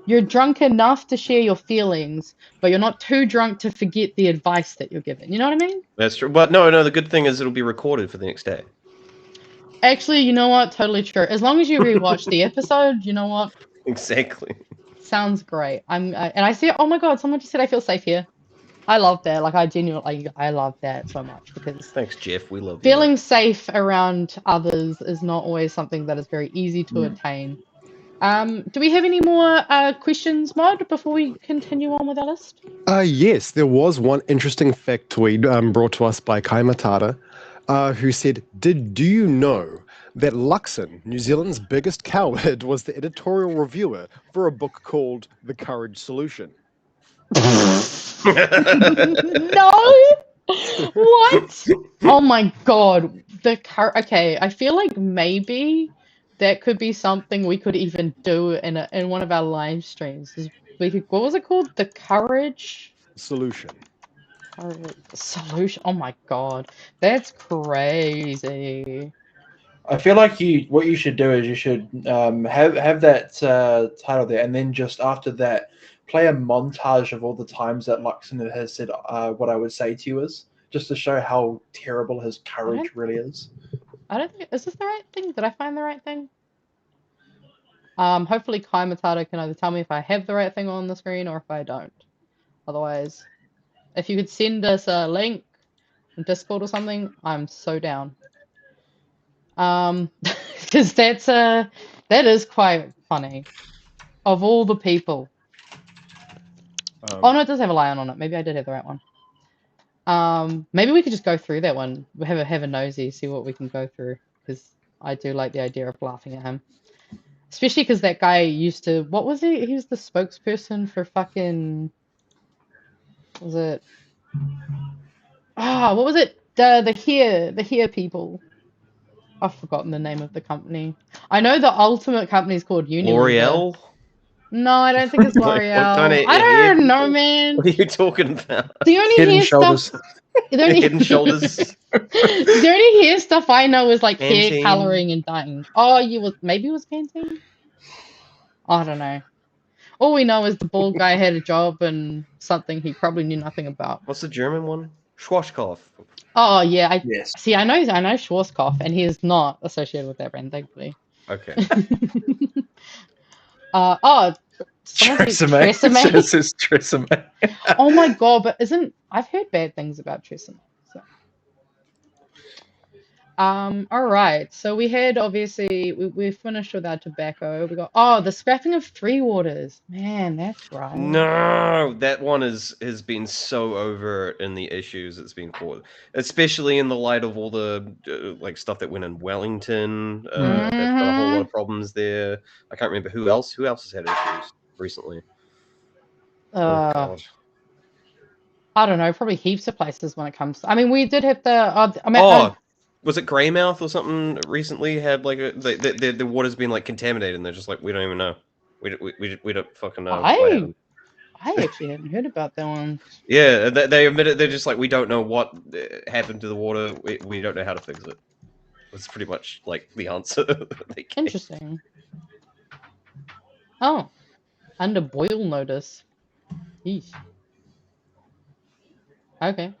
you're drunk enough to share your feelings, but you're not too drunk to forget the advice that you're given. You know what I mean? That's true. But no, the good thing is it'll be recorded for the next day. Actually, you know what? Totally true. As long as you rewatch the episode, you know what? Exactly. Sounds great. And I see. Oh my God! Someone just said I feel safe here. I love that. Like, I genuinely, I love that so much, because Thanks, Jeff. We love you. feeling safe around others is not always something that is very easy to attain. Do we have any more questions, Mod, before we continue on with our list? Yes, there was one interesting factoid brought to us by Kai Matata, who said, do you know that Luxon, New Zealand's biggest coward, was the editorial reviewer for a book called The Courage Solution? No! What? Oh my God. Okay, I feel like maybe that could be something we could even do in one of our live streams. What was it called? The Courage Solution. Solution. Oh my God. That's crazy. I feel like what you should do is you should have that title there, and then just after that, play a montage of all the times that Luxon has said what I would say to you is, just to show how terrible his courage really is. I don't think, is this the right thing? Did I find the right thing? Hopefully Kai Matata can either tell me if I have the right thing on the screen or if I don't. Otherwise, if you could send us a link in Discord or something, I'm so down. Because that is quite funny. Of all the people. Oh no, it does have a lion on it. Maybe I did have the right one. Maybe we could just go through that one. We have a nosy, see what we can go through. Because I do like the idea of laughing at him. Especially because that guy used to, what was he? He was the spokesperson for fucking, was it? What was it? The here people. I've forgotten the name of the company. I know the ultimate company is called Unilever. L'Oreal? No, I don't think it's Like, what kind L'Oreal. of I hair don't know, people? man. What are you talking about? The only Head and hair shoulders. stuff, the only Head and Shoulders? the only hair stuff I know is like hair Pantene? coloring and dyeing. Oh, maybe it was Pantene? I don't know. All we know is the bald guy had a job and something he probably knew nothing about. What's the German one? Schwarzkopf. Oh yeah, Yes. I know Schwarzkopf, and he is not associated with that brand, thankfully. Okay. Someone said Tresemme. Tresemme. It just says Tresemme. Oh my god, but I've heard bad things about Tresemme. So. All right. So we had obviously we finished with our tobacco. We got the scrapping of Three Waters. Man, that's right. No, that one has been so overt in the issues it's been caused, especially in the light of all the like stuff that went in Wellington. They've got a whole lot of problems there. I can't remember who else has had issues recently. Oh God. I don't know, probably heaps of places when it comes to, I mean, we did have the was it Greymouth or something recently had like the water's been like contaminated and they're just like we don't even know. We don't fucking know what happened. I actually hadn't heard about that one. Yeah, they admitted they're just like we don't know what happened to the water. We don't know how to fix it. That's pretty much like the answer. Interesting. Oh, under boil notice. Yeesh. Okay.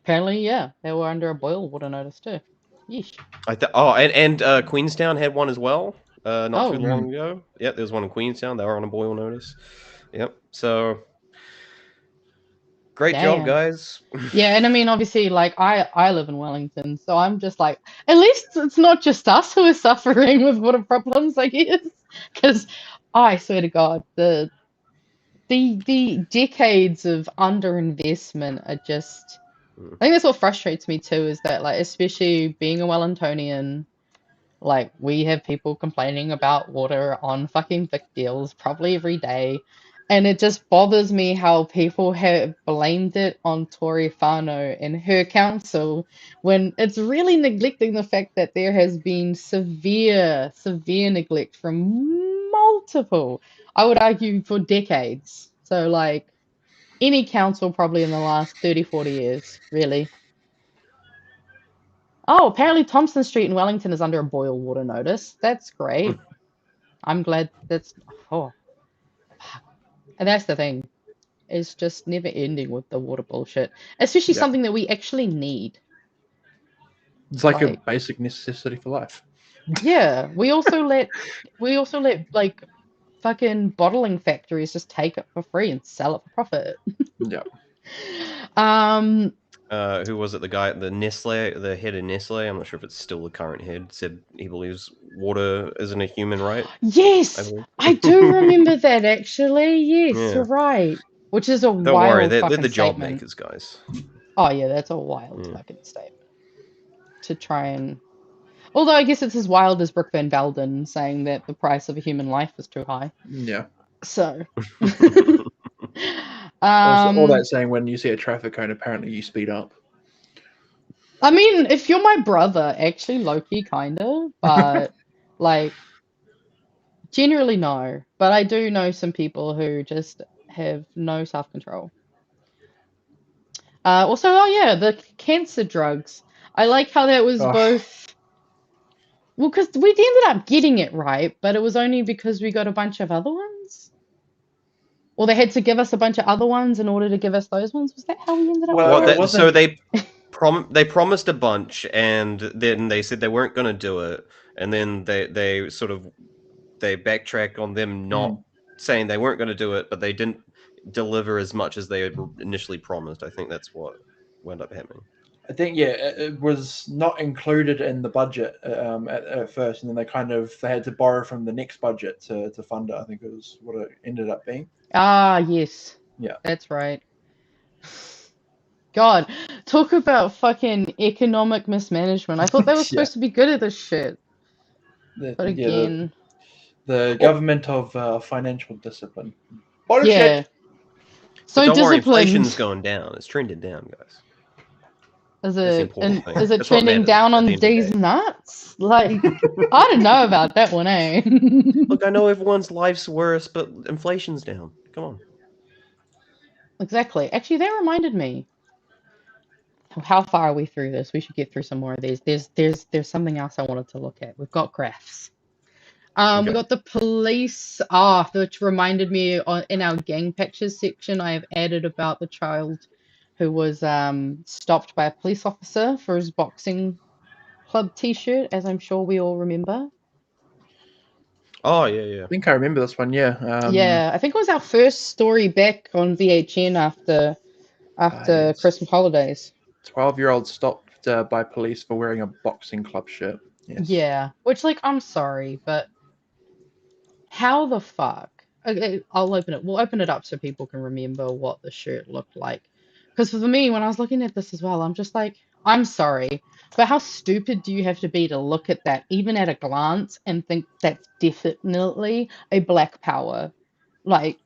Apparently, yeah, they were under a boil water notice too. Yeesh. And Queenstown had one as well. Not too Oh. long ago. Yep, there was one in Queenstown. They were on a boil notice. Yep. So great job, guys. Yeah, and I mean, obviously, like I live in Wellington, so I'm just like, at least it's not just us who are suffering with water problems, I guess. Because I swear to God, the decades of underinvestment are just. I think that's what frustrates me too, is that like, especially being a Wellingtonian, like we have people complaining about water on fucking Vic deals probably every day. And it just bothers me how people have blamed it on Tory Whānau and her council when it's really neglecting the fact that there has been severe neglect from multiple, I would argue, for decades. So like any council probably in the last 30, 40 years, really. Oh, apparently Thompson Street in Wellington is under a boil water notice. That's great. I'm glad that's. Oh, and that's the thing. It's just never ending with the water bullshit, especially something that we actually need. It's like a basic necessity for life. Yeah, we also let like fucking bottling factories just take it for free and sell it for profit. Yeah. Who was it? The guy, the head of Nestle. I'm not sure if it's still the current head. Said he believes water isn't a human right. Yes, I do remember that actually. Yes, you're right. Which is a wild. Don't worry, they're the job makers, guys. Oh yeah, that's a wild fucking statement. To try and, although I guess it's as wild as Brooke Van Velden saying that the price of a human life is too high. Yeah. So. All that saying when you see a traffic cone, apparently you speed up. I mean, if you're my brother, actually, low-key, kinda, but like, generally no. But I do know some people who just have no self-control. Also, the cancer drugs. I like how that was both. Well, because we ended up getting it right, but it was only because we got a bunch of other ones. Or they had to give us a bunch of other ones in order to give us those ones. Was that how we ended up? Well, so they promised a bunch, and then they said they weren't going to do it, and then they backtrack on them not saying they weren't going to do it, but they didn't deliver as much as they had initially promised. I think that's what wound up happening. I think it was not included in the budget at first, and then they had to borrow from the next budget to fund it. I think it was what it ended up being. Ah, yes. Yeah. That's right. God, talk about fucking economic mismanagement. I thought they were supposed to be good at this shit. But again, the government of financial discipline. Bullshit. yeah. So But don't worry, disciplined. inflation's going down. It's trending down, guys. Is That's the it important thing. is it That's what trending matters down at on the end of the these day. nuts? Like, I don't know about that one, eh? Look, I know everyone's life's worse, but inflation's down. Come on. Exactly. Actually, that reminded me. How far are we through this? We should get through some more of these. There's something else I wanted to look at. We've got graphs. Okay. We got the police, which reminded me in our gang pictures section, I have added about the child who was stopped by a police officer for his boxing club t-shirt, as I'm sure we all remember. Oh, yeah. I think I remember this one, yeah. Yeah, I think it was our first story back on VHN after Yes. Christmas holidays. 12-year-old stopped by police for wearing a boxing club shirt. Yes. Yeah, which, like, I'm sorry, but how the fuck? Okay, I'll open it. We'll open it up so people can remember what the shirt looked like. Because for me, when I was looking at this as well, I'm just like, I'm sorry, but how stupid do you have to be to look at that, even at a glance, and think that's definitely a Black Power, like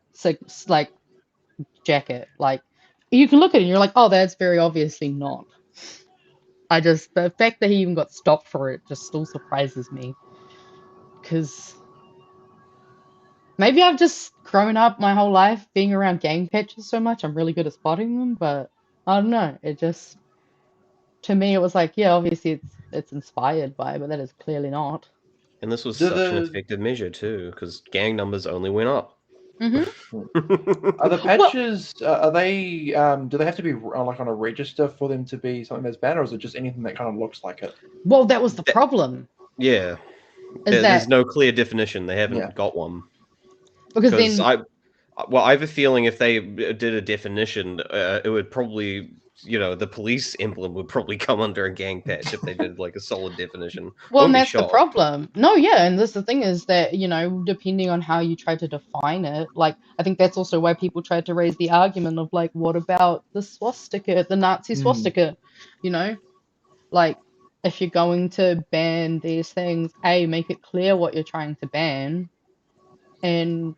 jacket? Like, you can look at it and you're like, oh, that's very obviously not. The fact that he even got stopped for it just still surprises me. Because maybe I've just grown up my whole life being around gang patches so much, I'm really good at spotting them, but I don't know. It just, to me, it was like, yeah, obviously it's inspired by, but that is clearly not. And this was Do such an the- effective measure too, because gang numbers only went up. Hmm Are the patches? Are they? Do they have to be like on a register for them to be something that's banned, or is it just anything that kind of looks like it? Well, that was the problem. Yeah. Is There's that no clear definition. They haven't Yeah. got one. because Because then I have a feeling if they did a definition, it would probably, the police emblem would probably come under a gang patch if they did like a solid definition. well, and Wouldn't be that's the shocked. problem. No, yeah, and this the thing is that, depending on how you try to define it, like I think that's also why people tried to raise the argument of like, what about the swastika, the Nazi swastika? Like if you're going to ban these things, make it clear what you're trying to ban, and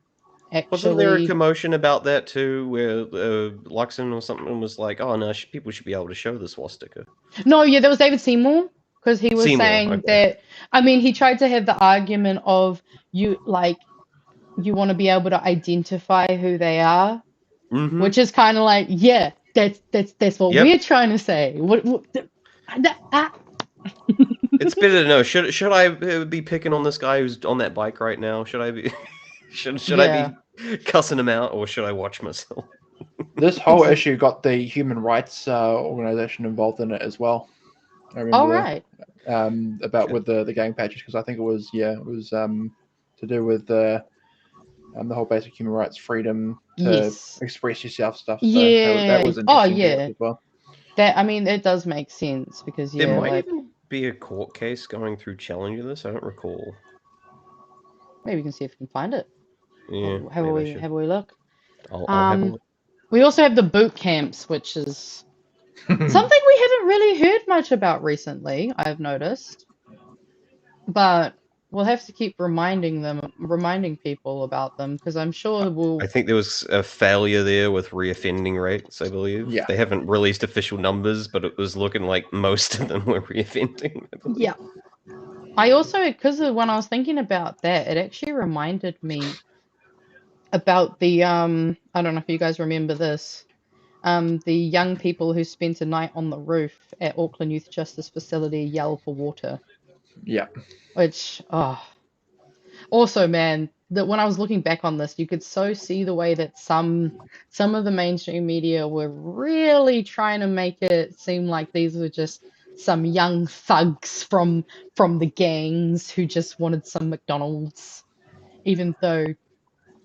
Wasn't there a actually, commotion about that too, where Luxon or something was like, "Oh no, people should be able to show the swastika." no, yeah, there was David Seymour because he was Seymour, saying okay. that. I mean, he tried to have the argument of you want to be able to identify who they are, Mm-hmm. which is kind of like, yeah, that's what Yep. we're trying to say. It's better to know. Should I be picking on this guy who's on that bike right now? Should I be should I Yeah. be cussing him out, or should I watch myself? This whole issue got the human rights organization involved in it as well. I remember All right. about with the gang patches, because I think it was to do with the whole basic human rights, freedom to Yes. express yourself stuff. So Yeah. that was Oh, interesting to yeah. watch as well. That, I mean, it does make sense because There might like even be a court case going through challenging this. I don't recall. maybe we can see if we can find it. Yeah, Have maybe I should. have we look? I'll have a look. We also have the boot camps, which is something we haven't really heard much about recently, I've noticed. But we'll have to keep reminding people about them, because I'm sure I think there was a failure there with reoffending rates, I believe. Yeah. They haven't released official numbers, but it was looking like most of them were reoffending, I believe. Yeah. I also, because when I was thinking about that, it actually reminded me about the I don't know if you guys remember this. The young people who spent a night on the roof at Auckland Youth Justice Facility yell for water. Yeah. Which, also, man, that when I was looking back on this, you could so see the way that some of the mainstream media were really trying to make it seem like these were just some young thugs from the gangs who just wanted some McDonald's, even though,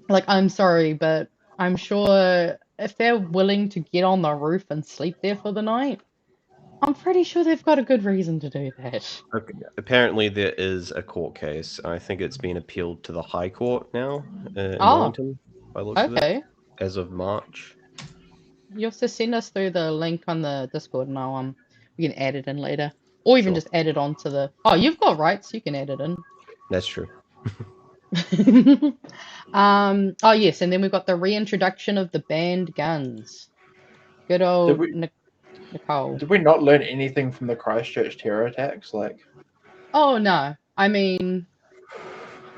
like, I'm sorry, but I'm sure if they're willing to get on the roof and sleep there for the night, I'm pretty sure they've got a good reason to do that. Okay. Apparently, there is a court case. I think it's been appealed to the High Court now in Oh, Wellington, by the looks of it, okay. as of March. You have to send us through the link on the Discord and we can add it in later. Or even Sure. just add it onto the... Oh, you've got rights, you can add it in. That's true. Oh yes, and then we've got the reintroduction of the banned guns. Good old Nicole. Did we not learn anything from the Christchurch terror attacks? Like, Oh no, I mean,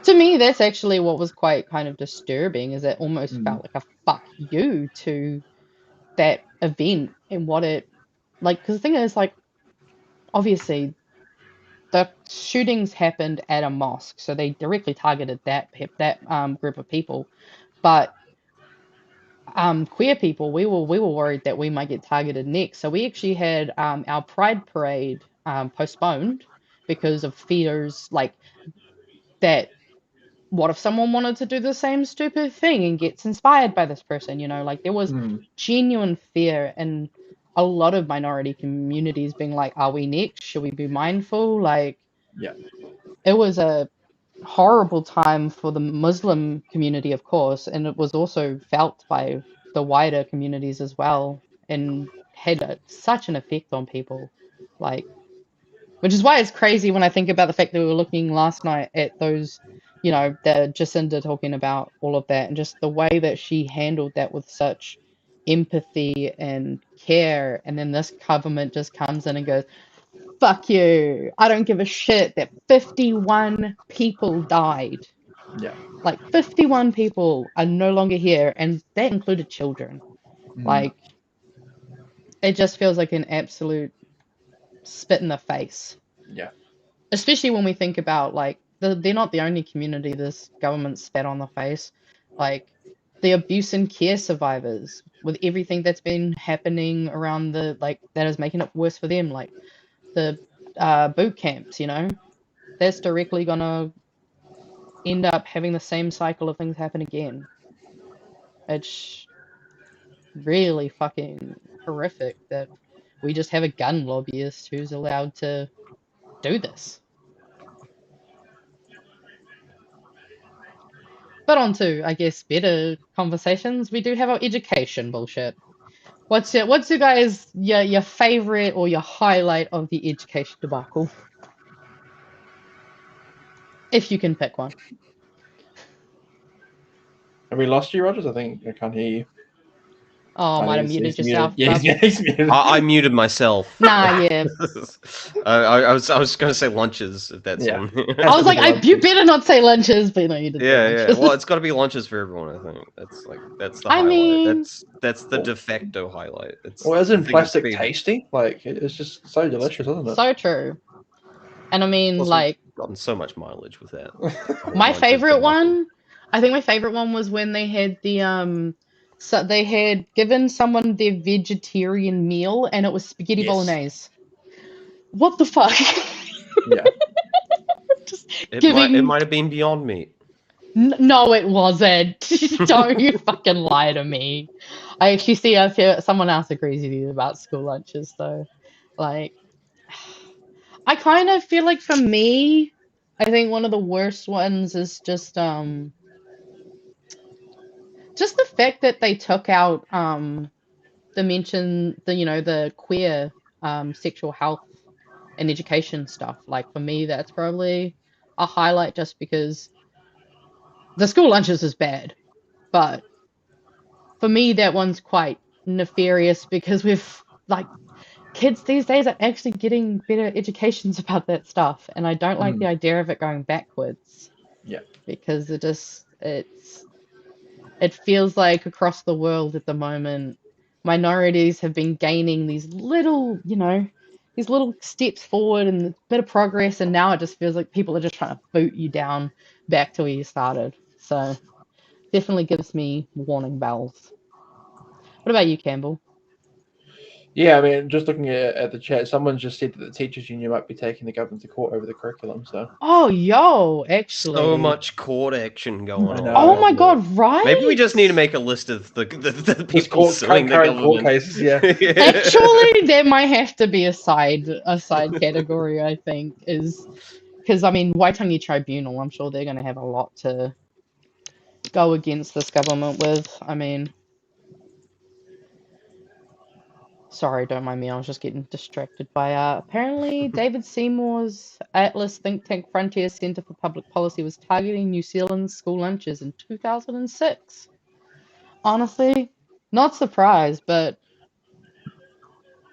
to me that's actually what was quite kind of disturbing, is it almost felt like a fuck you to that event and what it, like, because the thing is, like, obviously the shootings happened at a mosque, so they directly targeted that group of people, but queer people, we were worried that we might get targeted next. So we actually had our Pride Parade postponed because of fears like that. What if someone wanted to do the same stupid thing and gets inspired by this person? You know, like there was genuine fear in a lot of minority communities being like, are we next? Should we be mindful? Like, yeah, it was a horrible time for the Muslim community, of course, and it was also felt by the wider communities as well, and had such an effect on people. Like, which is why it's crazy when I think about the fact that we were looking last night at those, you know, the Jacinda talking about all of that, and just the way that she handled that with such empathy and care, and then this government just comes in and goes, fuck you. I don't give a shit that 51 people died. yeah. Like 51 people are no longer here, and that included children. Like, it just feels like an absolute spit in the face. Yeah. Especially when we think about, like, they're not the only community this government spat on the face. Like, the abuse and care survivors, with everything that's been happening around the, like, that is making it worse for them. Like, the boot camps, you know, that's directly gonna end up having the same cycle of things happen again. It's really fucking horrific that we just have a gun lobbyist who's allowed to do this. But on to, I guess, better conversations. We do have our education bullshit. What's your guys your favorite or your highlight of the education debacle? If you can pick one. Have we lost you, Rogers? I think I can't hear you. Oh, I might think have muted he's yourself. muted. Yeah, he's muted. I muted myself. Nah, yeah. I was going to say lunches, if that's Yeah. on. I was like, you better not say lunches, but no, you did say Yeah. lunches. Well, it's got to be lunches for everyone. I think that's the I highlight. mean, That's the de facto highlight. It's Well, isn't the thing that's plastic been- tasty? Like, it's just so delicious, isn't it? so true. And I mean, Plus, like, we've gotten so much mileage with that. my Lunches favorite debacle. one, I think my favorite one was when they had so they had given someone their vegetarian meal and it was spaghetti Yes. bolognese. What the fuck? Yeah. Just It giving. might have been Beyond Meat. No, it wasn't. Don't you fucking lie to me. I actually see someone else agrees with you about school lunches though. Like, I kind of feel like for me, I think one of the worst ones is just the fact that they took out the queer sexual health and education stuff. Like, for me, that's probably a highlight, just because the school lunches is bad, but for me that one's quite nefarious, because we've, like, kids these days are actually getting better educations about that stuff, and I don't like the idea of it going backwards. Yeah. Because it feels like across the world at the moment, minorities have been gaining these little steps forward and a bit of progress, and now it just feels like people are just trying to boot you down back to where you started. So definitely gives me warning bells. What about you, Campbell? Yeah, I mean, just looking at the chat, someone just said that the teachers union might be taking the government to court over the curriculum. So Oh, yo, So actually. much court action going I on. know. Oh my God, isn't it? right? Maybe we just need to make a list of the Just people suing the current court government. cases. Yeah. Actually, there might have to be a side category, I think, is because I mean, Waitangi Tribunal, I'm sure they're going to have a lot to go against this government with. I mean, sorry, don't mind me, I was just getting distracted by apparently David Seymour's Atlas think tank Frontier Centre for Public Policy was targeting New Zealand's school lunches in 2006. Honestly, not surprised, but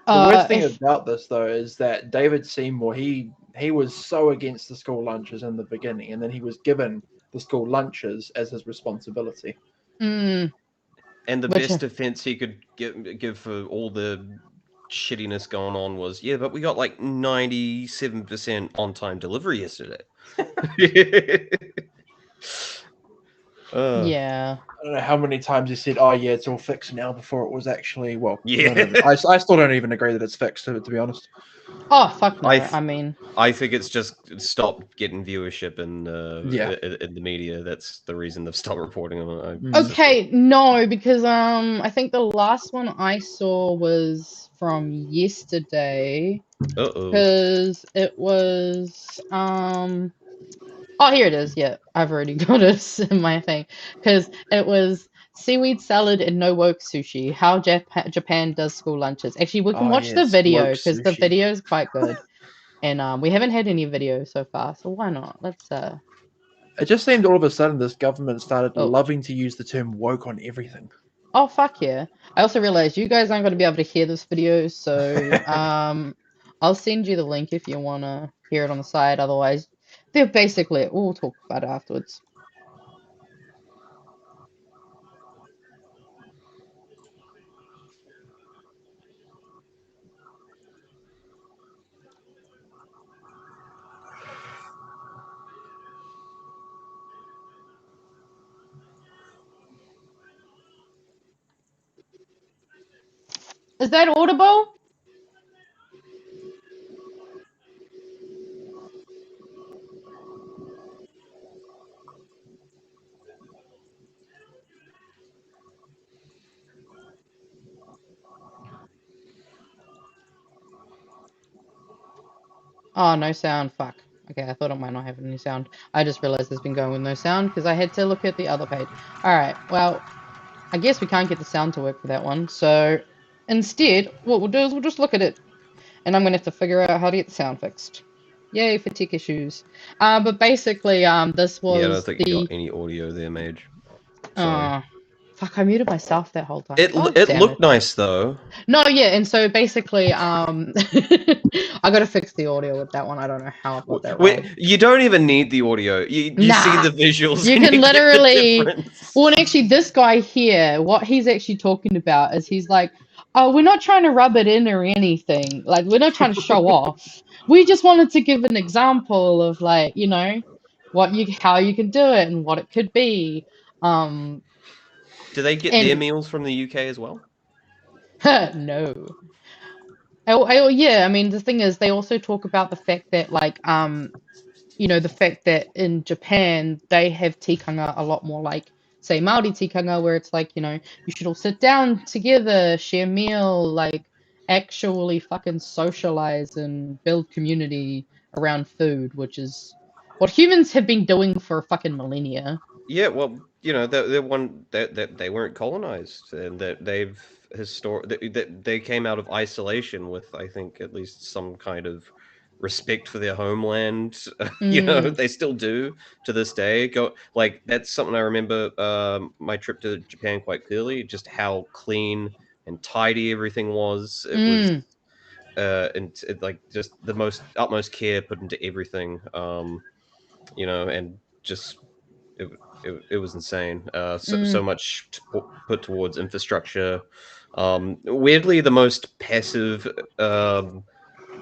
The worst thing if about this, though, is that David Seymour, he was so against the school lunches in the beginning, and then he was given the school lunches as his responsibility. mm, And the which best defense he could give for all the shittiness going on was, yeah, but we got like 97% on time delivery yesterday. yeah. I don't know how many times he said, "Oh yeah, it's all fixed now," before it was actually Yeah. not even. I still don't even agree that it's fixed. To be honest. Oh fuck no. I I mean, I think it's just stopped getting viewership Yeah. in the media. That's the reason they've stopped reporting on it. okay, no, because I think the last one I saw was from yesterday. Uh-oh. Because it was oh, here it is. Yeah, I've already got it in my thing. Because it was seaweed salad and no woke sushi. How Japan does school lunches. Actually, we can Oh watch yeah, the video woke because the sushi. video is quite good. And we haven't had any video so far, so why not? Let's It just seemed all of a sudden this government started oh. loving to use the term woke on everything. Oh fuck yeah. I also realized you guys aren't going to be able to hear this video, so I'll send you the link if you want to hear it on the side. Otherwise, they're basically we'll talk about it afterwards. Is that audible? Oh, no sound. Fuck. Okay, I thought it might not have any sound. I just realized it's been going with no sound because I had to look at the other page. Alright, well, I guess we can't get the sound to work for that one. So instead, what we'll do is we'll just look at it. And I'm going to have to figure out how to get the sound fixed. Yay for tech issues. But basically, this Yeah, I don't was think you got the... any audio there, Mage. Sorry. Fuck, I muted myself that whole time. It God it damn looked it. nice though. No, yeah, and so basically, I gotta fix the audio with that one. I don't know how I got that wrong. You don't even need the audio. You see Nah, the visuals you and can you get the literally... difference. Well, and actually, this guy here, what he's actually talking about is he's like, oh, we're not trying to rub it in or anything. Like, we're not trying to show off. We just wanted to give an example of, like, you know, how you can do it and what it could be. Do they get their And meals from the UK as well? no. Yeah, I mean, the thing is, they also talk about the fact that, like, you know, the fact that in Japan they have tikanga a lot more like, say, Māori tikanga, where it's like, you know, you should all sit down together, share meal, like actually fucking socialize and build community around food, which is what humans have been doing for fucking millennia. Yeah, well, you know, they weren't colonized, and that they came out of isolation with, I think, at least some kind of respect for their homeland. You know, Mm, they still do to this day. Go like that's something I remember. My trip to Japan quite clearly, just how clean and tidy everything was. It was, mm, like just the most utmost care put into everything. You know, and just it it was insane. So mm, much put towards infrastructure. Weirdly, the most passive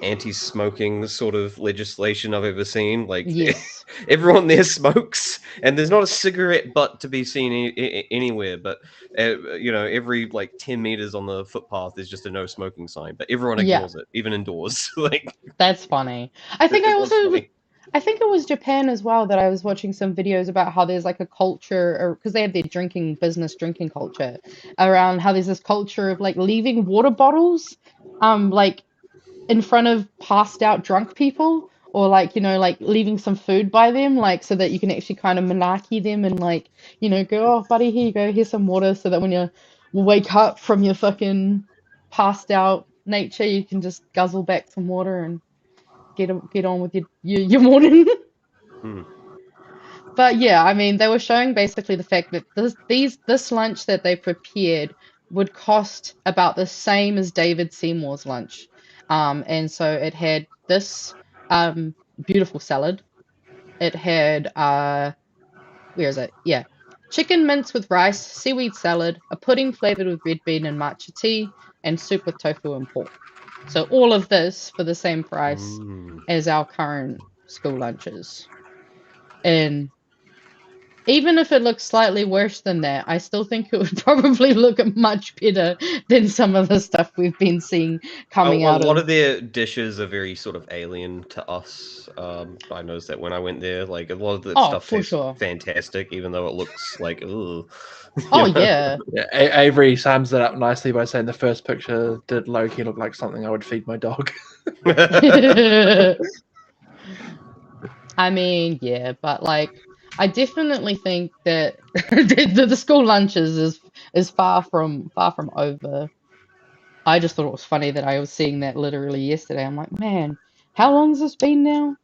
anti-smoking sort of legislation I've ever seen. Like, Yes. everyone there smokes, and there's not a cigarette butt to be seen anywhere. But you know, every like 10 meters on the footpath is just a no smoking sign. But everyone Yeah. ignores it, even indoors. Like, That's funny. I think it was funny. I think it was Japan as well that I was watching some videos about how there's like a culture, or because they have their drinking culture, around how there's this culture of like leaving water bottles, like in front of passed out drunk people, or like, you know, like leaving some food by them, like so that you can actually kind of malarkey them and like, you know, go, oh buddy, here you go, here's some water, so that when you wake up from your fucking passed out nature, you can just guzzle back some water and get on with your morning. Hmm. But yeah, I mean, they were showing basically the fact that this lunch that they prepared would cost about the same as David Seymour's lunch. And so it had this beautiful salad. It had where is it? Yeah. Chicken mince with rice, seaweed salad, a pudding flavored with red bean and matcha tea, and soup with tofu and pork. So all of this for the same price Mm. as our current school lunches. And even if it looks slightly worse than that, I still think it would probably look much better than some of the stuff we've been seeing coming A out lot of. of their dishes are very sort of alien to us. I noticed that when I went there, like a lot of the Oh, stuff for tastes sure. fantastic, even though it looks like, ooh. Oh, yeah. Yeah, Avery sums it up nicely by saying the first picture did low-key look like something I would feed my dog. I mean, yeah, but like, I definitely think that the school lunches is far from over. I just thought it was funny that I was seeing that literally yesterday. I'm like, man, how long has this been now?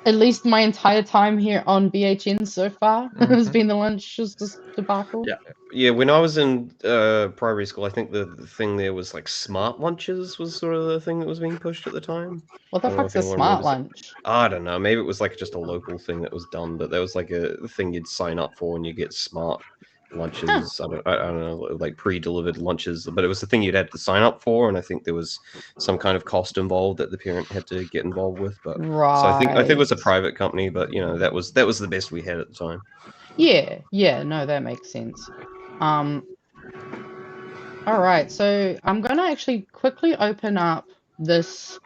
At least my entire time here on BHN so far has been the lunch just debacle. Yeah. Yeah, when I was in primary school, I think the thing there was like smart lunches was sort of the thing that was being pushed at the time. What I the don't know fuck's if a anyone smart remembers it. lunch? I don't know. Maybe it was like just a local thing that was done, but there was like a thing you'd sign up for and you get smart Huh. lunches. I don't know, like pre-delivered lunches, but it was the thing you'd have to sign up for, and I think there was some kind of cost involved that the parent had to get involved with. But so I think it Right. was a private company, but you know that was the best we had at the time. Yeah, no, that makes sense. Um, all right, so I'm gonna actually quickly open up this.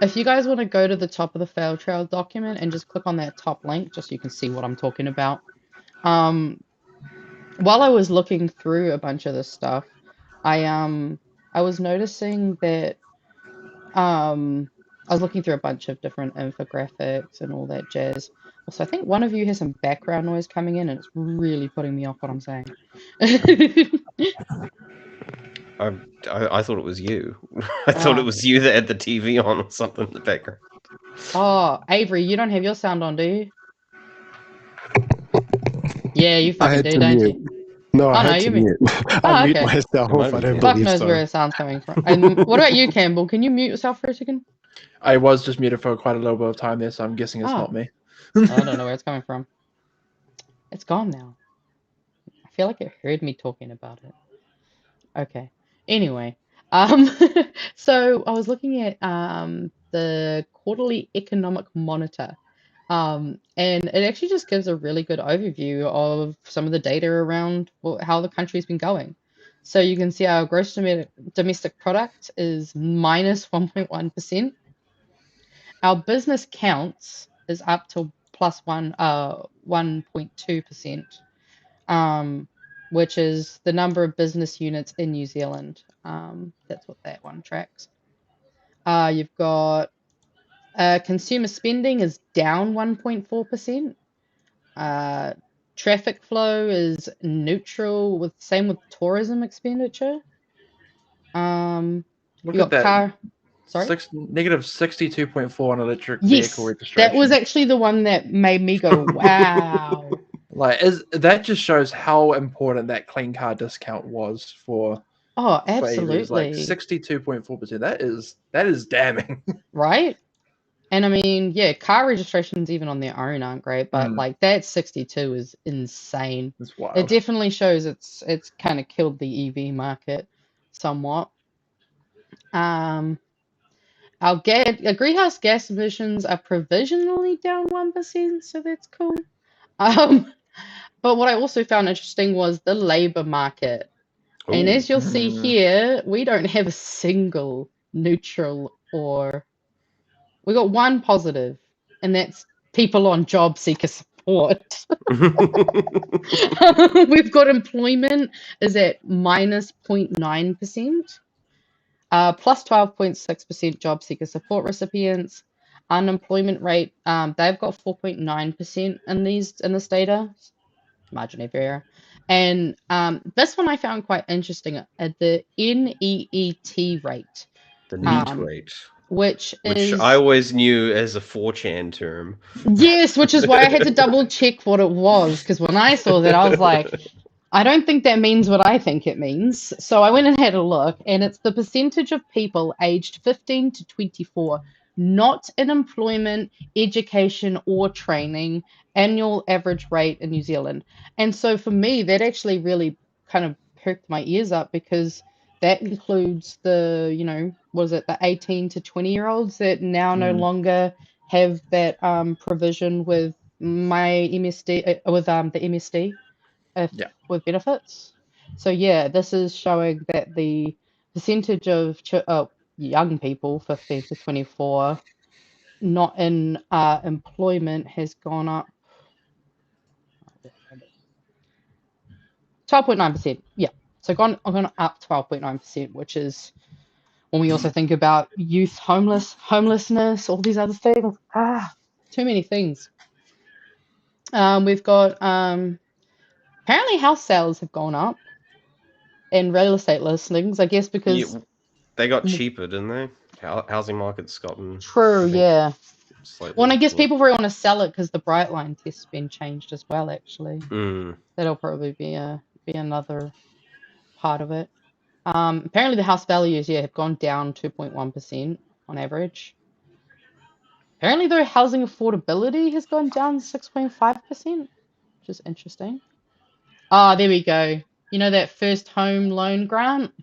If you guys want to go to the top of the fail trail document and just click on that top link, just so you can see what I'm talking about. While I was looking through a bunch of this stuff, I was noticing that I was looking through a bunch of different infographics and all that jazz. Also, I think one of you has some background noise coming in, and it's really putting me off what I'm saying. I thought it was you. I thought it was you that had the TV on or something in the background. Oh, Avery, you don't have your sound on, do you? Yeah, you I fucking had do, to don't mute. you? No, I Oh no, had to you mean. mute. Oh, I mute okay. myself. It might have I been don't you. Fuck believe knows so. where the sound's coming from. And what about you, Campbell? Can you mute yourself for a second? I was just muted for quite a little bit of time there, so I'm guessing it's Oh, not me. I don't know where it's coming from. It's gone now. I feel like it heard me talking about it. Okay. Anyway, um, so I was looking at the quarterly economic monitor, and it actually just gives a really good overview of some of the data around how the country's been going. So you can see our gross domestic product is minus 1.1%. Our business counts is up to plus 1.2%, which is the number of business units in New Zealand. That's what that one tracks. You've got consumer spending is down 1.4%. Traffic flow is neutral, with same with tourism expenditure. You Look got at that. car. Sorry. Negative 62.4 on electric vehicle Yes, that was registration. actually the one that made me go, wow. Like, that just shows how important that clean car discount was for Oh, EVs. Like absolutely. 62.4%. That is damning. Right? And I mean, yeah, car registrations even on their own aren't great, but like that 62 is insane. It's It wild. definitely shows it's kind of killed the EV market somewhat. Our greenhouse gas emissions are provisionally down 1%, so that's cool. But what I also found interesting was the labor market. And Ooh. as you'll see here, we don't have a single neutral or we got one positive, and that's people on job seeker support. We've got employment is at minus 0.9%, plus 12.6% job seeker support recipients. Unemployment rate, they've got 4.9% in this data, margin of error. And this one I found quite interesting at the NEET rate. The NEET rate. Which is... I always knew as a 4chan term. Yes, which is why I had to double check what it was, because when I saw that, I was like, I don't think that means what I think it means. So I went and had a look, and it's the percentage of people aged 15 to 24 not in employment, education, or training, annual average rate in New Zealand. And so for me, that actually really kind of perked my ears up, because that includes the, what is it, the 18 to 20-year-olds that now no longer have that provision with my MSD, with the MSD. With benefits. So yeah, this is showing that the percentage of young people 15 to 24 not in employment has gone up 12.9%. Yeah, so gone up 12.9%, which is when we also think about youth homelessness, all these other things. Too many things. We've got apparently house sales have gone up. And real estate listings, I guess, because they got cheaper, didn't they? Housing market's gotten true, yeah. Slightly. Well, and I guess people really want to sell it because the Brightline test's been changed as well. Actually, Mm. that'll probably be another part of it. Apparently, the house values have gone down 2.1% on average. Apparently, though, housing affordability has gone down 6.5%, which is interesting. There we go. You know that first home loan grant?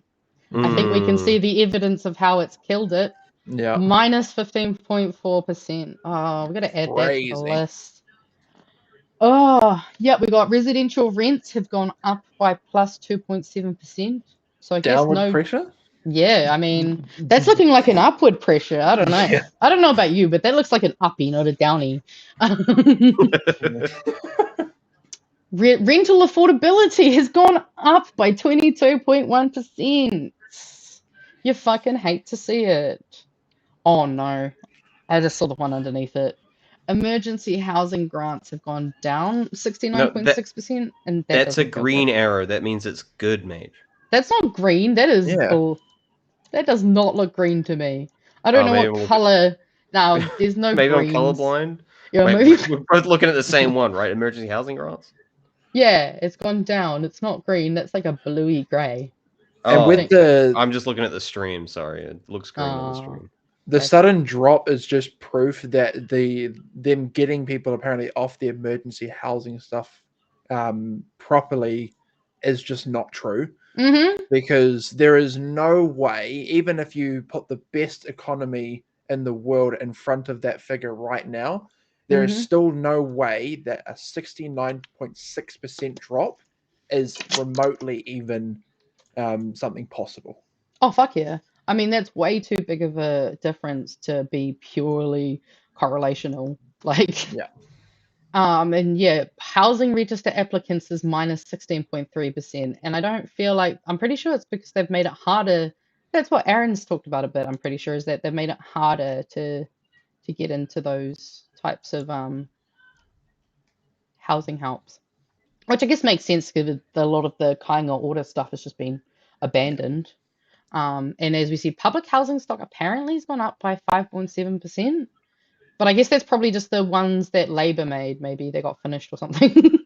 I think we can see the evidence of how it's killed it. Yeah. Minus 15.4%. Oh, we got to add that to the list. Oh, yeah, we got residential rents have gone up by plus 2.7%. So I guess downward pressure? Yeah, I mean, that's looking like an upward pressure. I don't know. Yeah. I don't know about you, but that looks like an uppie, not a downy. Rental affordability has gone up by 22.1%. You fucking hate to see it. Oh no, I just saw the one underneath it. Emergency housing grants have gone down 69.6%, and that's a green arrow. That means it's good, mate. That's not green. That is that does not look green to me. I don't know what color. No, there's no maybe greens. I'm colorblind. Maybe we're both looking at the same one, right? Emergency housing grants. Yeah, it's gone down. It's not green. That's like a bluey gray. And with I'm just looking at the stream. Sorry, it looks green on the stream. The sudden drop is just proof that them getting people apparently off the emergency housing stuff properly is just not true. Mm-hmm. Because there is no way, even if you put the best economy in the world in front of that figure right now, there is still no way that a 69.6% drop is remotely even something possible. Oh, fuck yeah. I mean, that's way too big of a difference to be purely correlational. Like, yeah. And yeah, housing register applicants is minus 16.3%. And I don't feel like, I'm pretty sure it's because they've made it harder. That's what Aaron's talked about a bit, I'm pretty sure, is that they've made it harder to get into those types of housing helps. Which I guess makes sense because a lot of the kainga order stuff has just been abandoned. And as we see, public housing stock apparently has gone up by 5.7%. But I guess that's probably just the ones that Labour made. Maybe they got finished or something.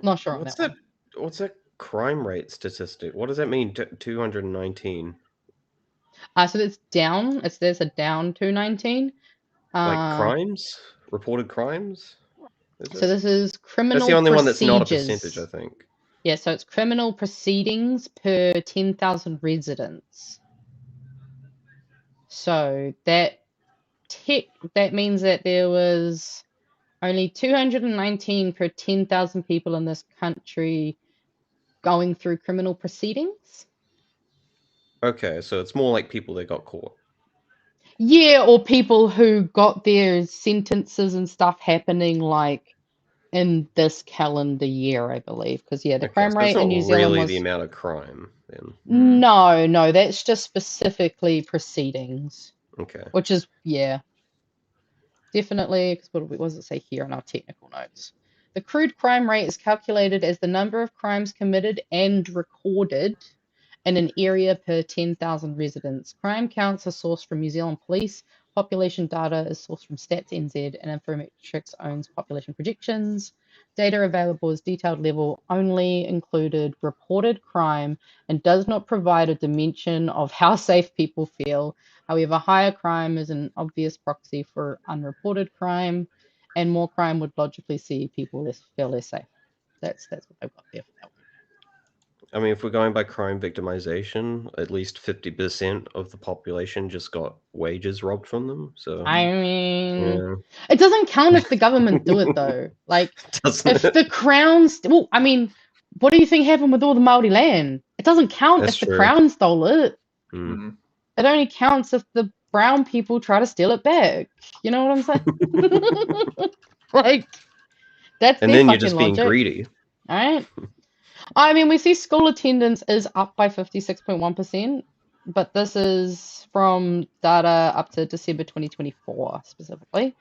Not sure on that one. What's that crime rate statistic? What does that mean, 219? So it's down. There's a down 219. Like crimes? Reported crimes? So this is criminal That's the only one that's not a procedures. percentage, I think. Yeah, so it's criminal proceedings per 10,000 residents. So that means that there was only 219 per 10,000 people in this country going through criminal proceedings. Okay, so it's more like people that got caught. Yeah, or people who got their sentences and stuff happening like in this calendar year, I believe. Because the Okay, crime so rate it's not in New Zealand really was the amount of crime then. no, that's just specifically proceedings, Okay. which is definitely, because what does it say here in our technical notes? The crude crime rate is calculated as the number of crimes committed and recorded in an area per 10,000 residents. Crime counts are sourced from New Zealand Police. Population data is sourced from Stats NZ, and Infometrics owns population projections. Data available is detailed level only included reported crime and does not provide a dimension of how safe people feel. However, higher crime is an obvious proxy for unreported crime, and more crime would logically see people feel less safe. That's what they've got there for that one. I mean, if we're going by crime victimization, at least 50% of the population just got wages robbed from them. So I mean, yeah. it doesn't count if the government do it though. Like, Doesn't if it? the Crown's, well, I mean, what do you think happened with all the Māori land? It doesn't count That's if the true. Crown stole it. Mm. It only counts if the brown people try to steal it back. You know what I'm saying? Like, that's And their then you're fucking just being logic. greedy. All right. I mean, we see school attendance is up by 56.1%, but this is from data up to December 2024 specifically.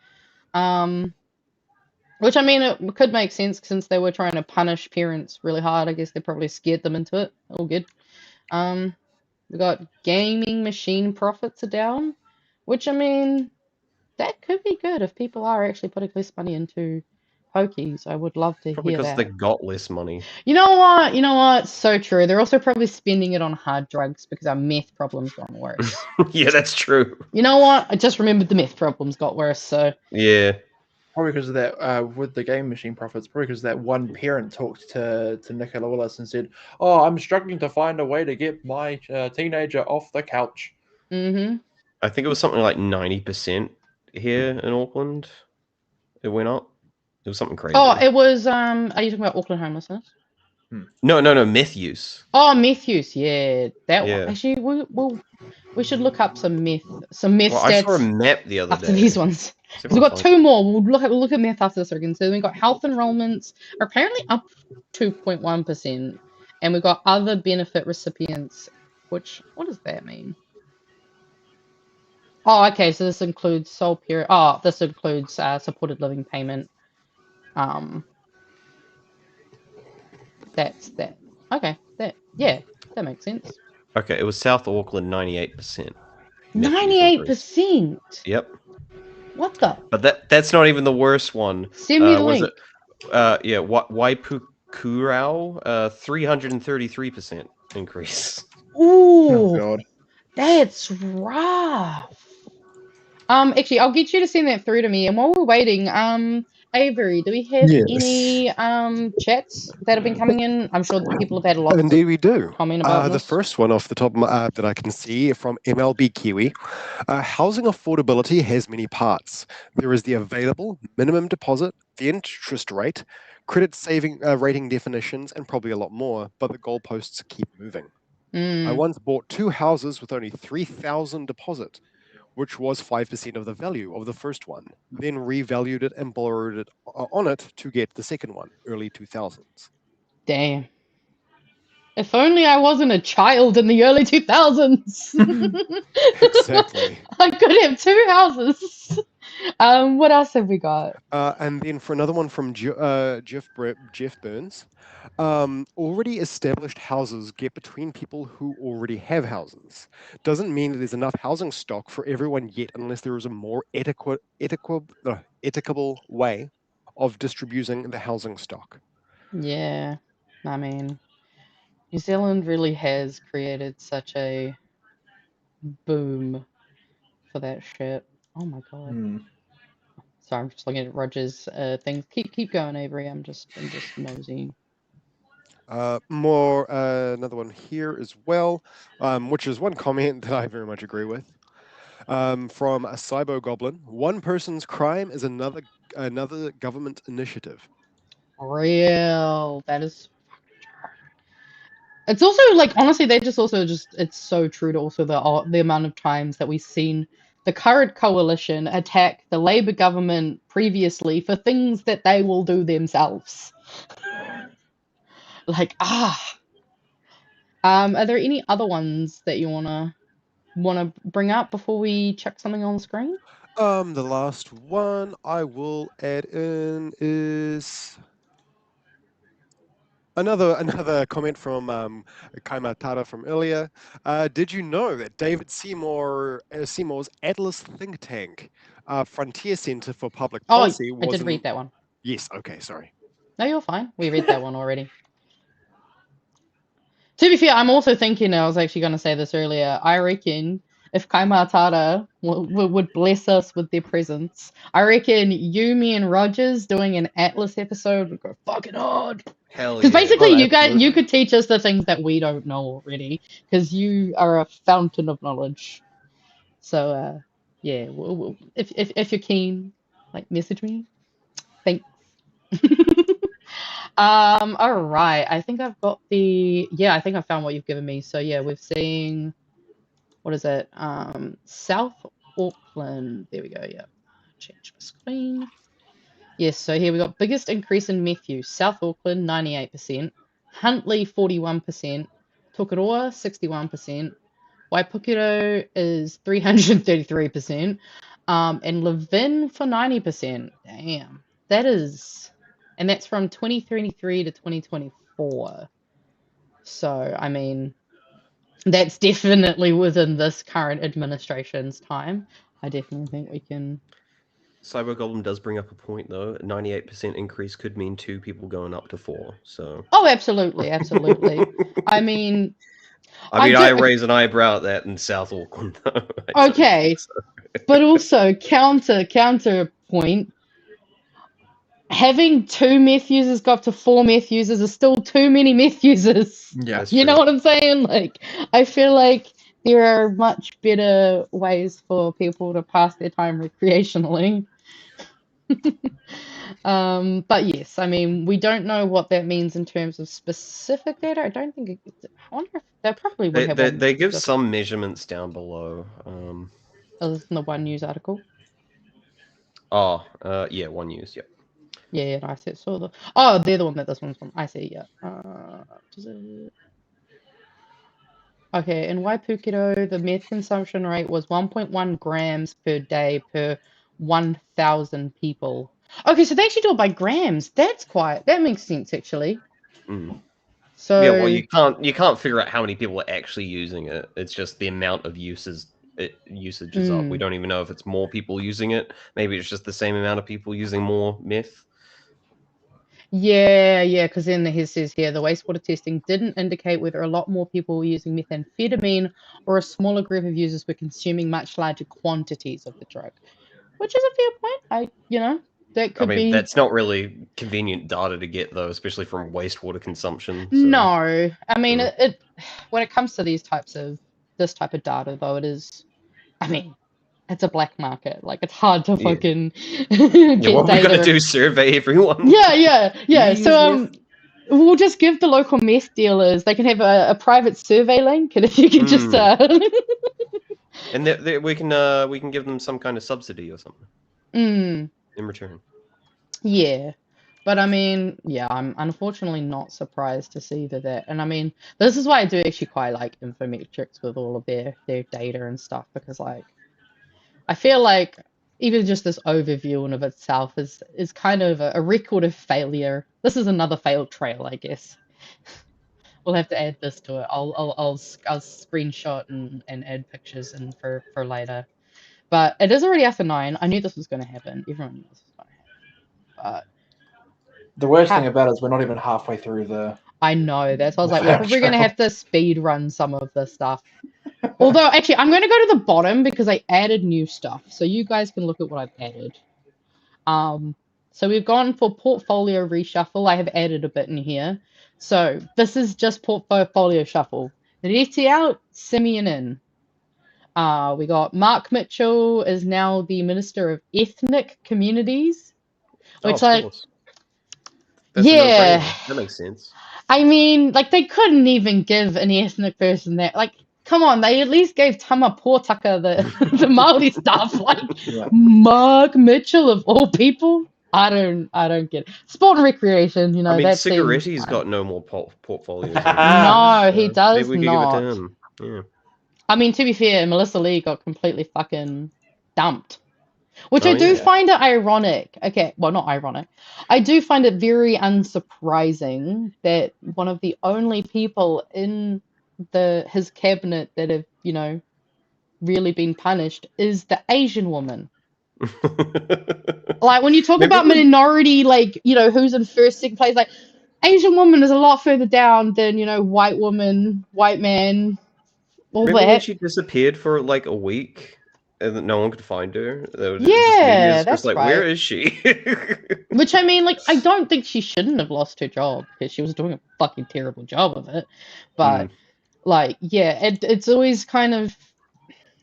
Which, I mean, it could make sense since they were trying to punish parents really hard. I guess they probably scared them into it. All good. We got gaming machine profits are down, which, I mean, that could be good if people are actually putting less money into pokies. I would love to Probably hear because they that. got less money. You know what? You know what? So true. They're also probably spending it on hard drugs because our meth problem's gotten worse. Yeah, that's true. You know what? I just remembered the meth problems got worse. So Yeah. Probably because of that, with the game machine profits, probably because that one parent talked to Nicola Willis and said, "Oh, I'm struggling to find a way to get my teenager off the couch." I think it was something like 90% here in Auckland. It went up. It was something crazy. Oh, it was. Are you talking about Auckland homelessness? No, meth use. Oh, meth use. Yeah, that one. Yeah. Actually, we should look up some meth Well, I saw a stats map the other after day. these ones. See if Because we've I got can two more. We'll look at meth after this again. So we've got health enrollments are apparently up 2.1%, and we've got other benefit recipients. Which, what does that mean? Oh, okay. So this includes sole period. Oh, this includes supported living payment. That's that. Okay. That makes sense. Okay, it was South Auckland 98%. 98%. Yep. What the? But that's not even the worst one. Send me the Was link. it? Yeah, Waipukurau, 333% increase. Ooh, Oh God. that's rough. Actually, I'll get you to send that through to me. And while we're waiting, Avery, do we have any chats that have been coming in? I'm sure that people have had lots Indeed, of we do. comment about The this. first one off the top that I can see from MLB Kiwi, housing affordability has many parts. There is the available minimum deposit, the interest rate, credit saving rating definitions, and probably a lot more, but the goalposts keep moving. I once bought 2 houses with only 3,000 deposit, which was 5% of the value of the first one, then revalued it and borrowed it on it to get the second one, early 2000s. Damn. If only I wasn't a child in the early 2000s. Exactly. I could have 2 houses. What else have we got? And then for another one from Jeff Burns, already established houses get between people who already have houses. Doesn't mean that there's enough housing stock for everyone yet, unless there is a more equitable way of distributing the housing stock. Yeah, I mean, New Zealand really has created such a boom for that shit. Oh my god. Sorry, I'm just looking at Roger's things. Keep going, Avery. I'm just nosy. Another one here as well, which is one comment that I very much agree with. From a Cybo Goblin, one person's crime is another government initiative. Real. That is. It's also like honestly, they just also just it's so true to also the amount of times that we've seen the current coalition attack the Labour government previously for things that they will do themselves. Like are there any other ones that you wanna bring up before we check something on the screen? The last one I will add in is another comment from Kaima Tara from earlier. Did you know that David Seymour's Atlas think tank, Frontier Center for Public Oh, Policy, I was did in... read that one. Yes, okay, sorry. No, you're fine. We read that one already. To be fair, I'm also thinking, I was actually going to say this earlier, I reckon if Kaimatara would bless us with their presence, I reckon you, me, and Rogers doing an Atlas episode would go fucking hard. Hell Because yeah. basically, Oh, you absolutely. could teach us the things that we don't know already, because you are a fountain of knowledge. So, yeah, if you're keen, like message me. Thanks. All right. I think I've got I think I found what you've given me. So yeah, we're seeing, what is it? South Auckland. There we go. Yeah. Change my screen. Yes, so here we got biggest increase in meth use. South Auckland, 98%. Huntley, 41%. Tokoroa, 61%. Waipukiro is 333%. And Levin for 90%. Damn. And that's from 2023 to 2024. So, I mean, that's definitely within this current administration's time. I definitely think we can. Cyber Golem does bring up a point though. A 98% increase could mean 2 people going up to 4. So. Oh, absolutely, absolutely. I mean, I raise an eyebrow at that in South Auckland though. Okay, but also counterpoint. Having 2 meth users go up to 4 meth users is still too many meth users. Yeah. That's You know true. what I'm saying? Like, I feel like there are much better ways for people to pass their time recreationally. But yes, I mean, we don't know what that means in terms of specific data. I don't think I wonder if they probably would have one. They give some measurements down below. Other than the one news article. Yeah, one news. Yep. Yeah, I saw the. Oh, they're the one that this one's from. I see. Yeah. Does it? Okay, in Waipukiro, the meth consumption rate was 1.1 grams per day per 1,000 people. Okay, so they actually do it by grams. That makes sense actually. So yeah, well, you can't figure out how many people are actually using it. It's just the amount of usage is up. We don't even know if it's more people using it. Maybe it's just the same amount of people using more meth. Yeah, because then it says here the wastewater testing didn't indicate whether a lot more people were using methamphetamine or a smaller group of users were consuming much larger quantities of the drug, which is a fair point. That could be. That's not really convenient data to get though, especially from wastewater consumption. So. No, I mean it. When it comes to this type of data, though, it is. I mean, it's a black market. Like it's hard to fucking get what we're data. gonna do? Survey everyone? Yeah. So we'll just give the local meth dealers. They can have a private survey link, and if you can just. And we can give them some kind of subsidy or something. In return. Yeah. But I mean, yeah, I'm unfortunately not surprised to see that. And I mean, this is why I do actually quite like Infometrics with all of their data and stuff, because like I feel like even just this overview in of itself is kind of a record of failure. This is another failed trail, I guess. We'll have to add this to it. I'll screenshot and add pictures in for later. But it is already after 9. I knew this was going to happen. Everyone knew this was going to happen. But the worst thing about it is we're not even halfway through the. I know. That's why I was like, we're probably going to have to speed run some of this stuff. Although, actually, I'm going to go to the bottom because I added new stuff. So you guys can look at what I've added. So we've gone for portfolio reshuffle. I have added a bit in here. So this is just portfolio shuffle. Reti out, Simeon in. We got Mark Mitchell is now the Minister of Ethnic Communities, which, of course. That's a yeah, no-brainer. That makes sense. I mean, like, they couldn't even give an ethnic person that. Like, come on, they at least gave Tama Pōtaka the Māori stuff. Like, Yeah. Mark Mitchell of all people. I don't get it. Sport and recreation, I mean, that seems Cigaretti's fine. got no more portfolios. No, he So does maybe we could give it to not. him. Yeah. I mean, to be fair, Melissa Lee got completely fucking dumped. Which Oh, I do yeah. find it ironic. Okay, well, not ironic. I do find it very unsurprising that one of the only people in his cabinet that have, really been punished is the Asian woman. Like, when you talk Maybe about it was- minority, like, who's in first, second place, like, Asian woman is a lot further down than, white woman, white man, all Remember when that. she disappeared for like a week and that no one could find her? Yeah, Media's that's just like, where right. is she? Which, I mean, like, I don't think she shouldn't have lost her job because she was doing a fucking terrible job of it. But, like, yeah, it's always kind of,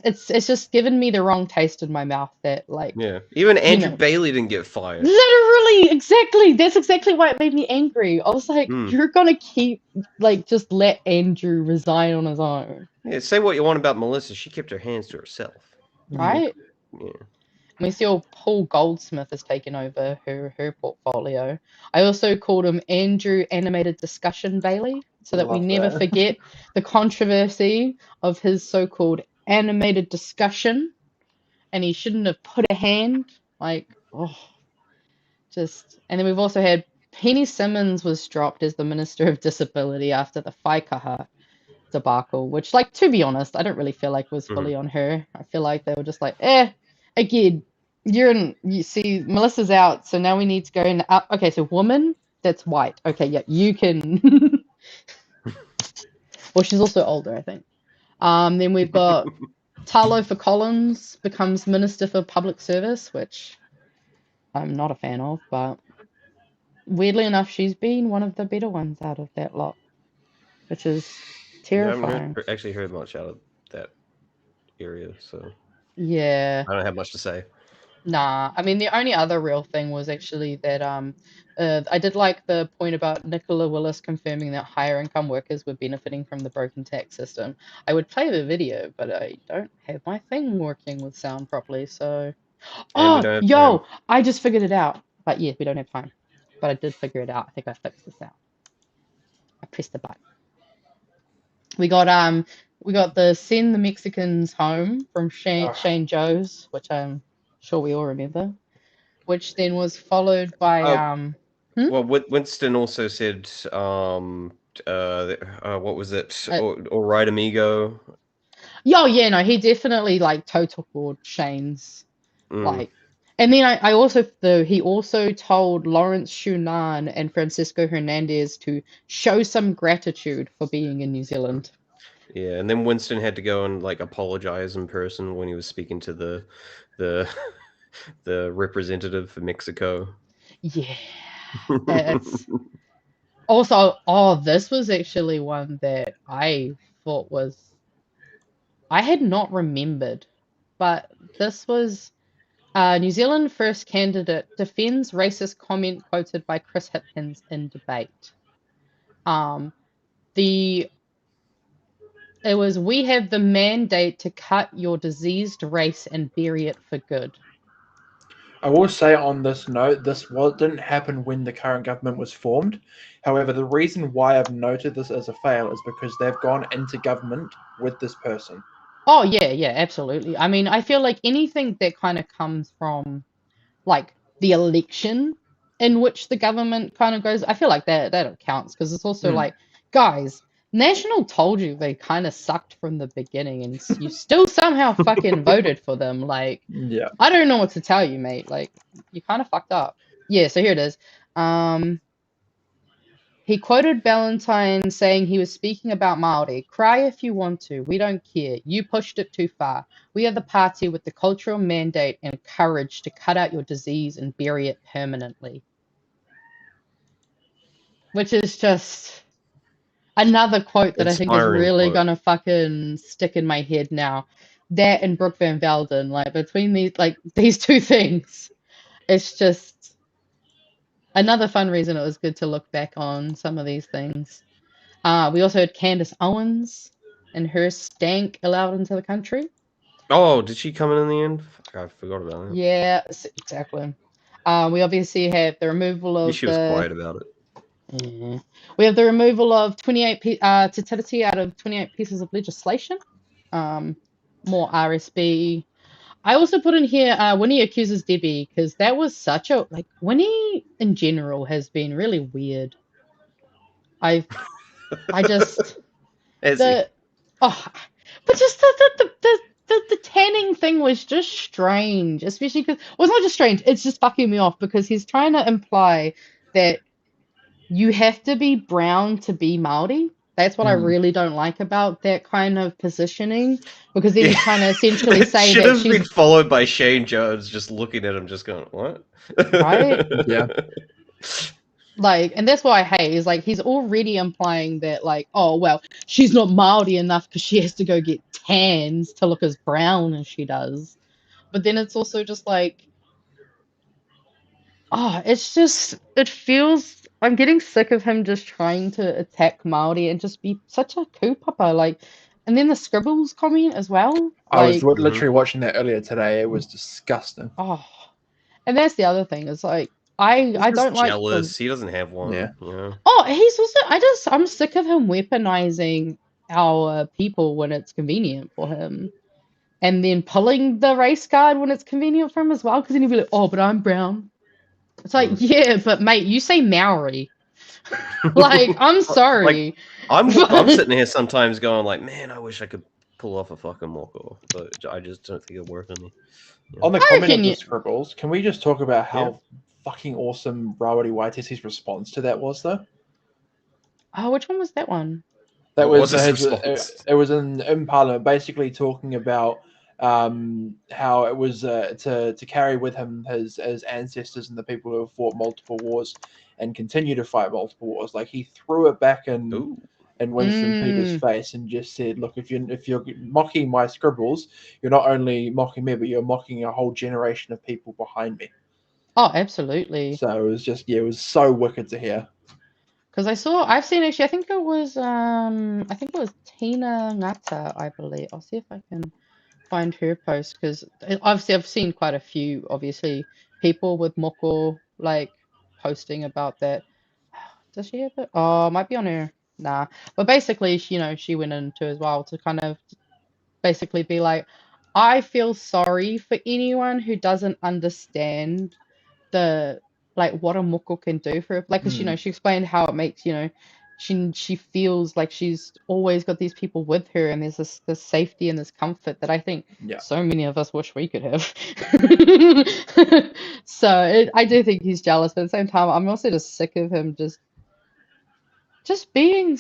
it's just given me the wrong taste in my mouth that, like, Yeah. Even Andrew Bailey didn't get fired. literally, exactly. That's exactly why it made me angry. I was like, you're gonna keep, like, just let Andrew resign on his own. Yeah, say what you want about Melissa. She kept her hands to herself. Right? Yeah. We see Paul Goldsmith has taken over her portfolio. I also called him Andrew Animated Discussion Bailey, so that we never forget the controversy of his so-called animated discussion, and he shouldn't have put a hand. Like, and then we've also had Penny Simmons was dropped as the Minister of Disability after the Whaikaha debacle, which, like, to be honest, I don't really feel like was fully on her. I feel like they were just like, again, you see, Melissa's out, so now we need to go in. Okay, so woman that's white. Okay, yeah, you can. Well, she's also older, I think. Then we've got Talofa Collins becomes Minister for Public Service, which I'm not a fan of, but weirdly enough, she's been one of the better ones out of that lot, which is terrifying. I haven't actually heard much out of that area, so yeah, I don't have much to say. Nah, I mean, the only other real thing was actually that I did like the point about Nicola Willis confirming that higher income workers were benefiting from the broken tax system. I would play the video, but I don't have my thing working with sound properly, so... And we don't have time. I just figured it out. But yeah, we don't have time. But I did figure it out. I think I fixed this out. I pressed the button. We got the Send the Mexicans Home from Shane Joes, which I'm sure we all remember. Which then was followed by Well, Winston also said what was it? All right, amigo. Yeah, no, he definitely like totaled Shane's like. And then he also told Lawrence Shunan and Francisco Hernandez to show some gratitude for being in New Zealand. Yeah, and then Winston had to go and like apologize in person when he was speaking to the representative for Mexico. Yeah. It's also, this was actually one that I thought I had not remembered, but this was New Zealand first candidate defends racist comment quoted by Chris Hipkins in debate. It was, we have the mandate to cut your diseased race and bury it for good. I will say on this note, didn't happen when the current government was formed. However, the reason why I've noted this as a fail is because they've gone into government with this person. Oh, yeah, absolutely. I mean, I feel like anything that kind of comes from, like, the election in which the government kind of goes, I feel like that counts, because it's also like, guys, National told you they kind of sucked from the beginning, and you still somehow fucking voted for them. Like, yeah. I don't know what to tell you, mate. Like, you kind of fucked up. Yeah, so here it is. He quoted Ballantyne saying he was speaking about Māori. Cry if you want to. We don't care. You pushed it too far. We are the party with the cultural mandate and courage to cut out your disease and bury it permanently. Which is just another quote that I think is really going to fucking stick in my head now. that and Brooke Van Velden, like between these two things, it's just another fun reason it was good to look back on some of these things. We also had Candace Owens and her stank allowed into the country. Oh, did she come in the end? Fuck, I forgot about that. Yeah, exactly. We obviously have the removal of She was quiet about it. Yeah. We have the removal of 28 totality out of 28 pieces of legislation. More RSB. I also put in here Winnie accuses Debbie because that was such a Winnie in general has been really weird. I just Has he? the oh, but just the tanning thing was just strange, especially because well, it's not just strange. It's just fucking me off because he's trying to imply that you have to be brown to be Māori. That's what I really don't like about that kind of positioning, because then he's trying to essentially It say should that have she's been followed by Shane Jones just looking at him, just going, "What?" right. Yeah. And that's what I hate is he's already implying that oh well, she's not Māori enough because she has to go get tans to look as brown as she does. But then it's also just it feels I'm getting sick of him just trying to attack Māori and just be such a kaupapa, and then the scribbles comment as well. I was literally watching that earlier today. It was disgusting. Oh, and that's the other thing. Is I He's don't just like the jealous. He doesn't have one. Yeah. You know? Oh, he's also I'm sick of him weaponizing our people when it's convenient for him. And then pulling the race card when it's convenient for him as well, because then he'll be like, "Oh, but I'm brown." It's like, yeah, but mate, you say Maori. I'm sorry. I'm sitting here sometimes going man, I wish I could pull off a fucking moko, but I just don't think it'll work on me. Yeah. On the I comment of reckon the scribbles, can we just talk about how fucking awesome Rawiri Waititi's response to that was, though? Oh, which one was that one? That What was his his, response? it was in Parliament, basically talking about how it was to carry with him his ancestors and the people who have fought multiple wars and continue to fight multiple wars. Like, he threw it back in Winston Peters' face and just said, "Look, if you're mocking my scribbles, you're not only mocking me, but you're mocking a whole generation of people behind me." Oh, absolutely. So it was just it was so wicked to hear. Because I've seen actually, I think it was Tina Ngata, I believe. I'll see if I can find her post, because obviously I've seen quite a few, obviously, people with moko posting about that. Does she have it? Oh, it might be on her. Nah. But basically, she went into as well to kind of basically be like, I feel sorry for anyone who doesn't understand the what a moko can do for her. Because she explained how it makes she feels like she's always got these people with her, and there's this safety and this comfort that I think so many of us wish we could have. So I do think he's jealous, but at the same time, I'm also just sick of him just being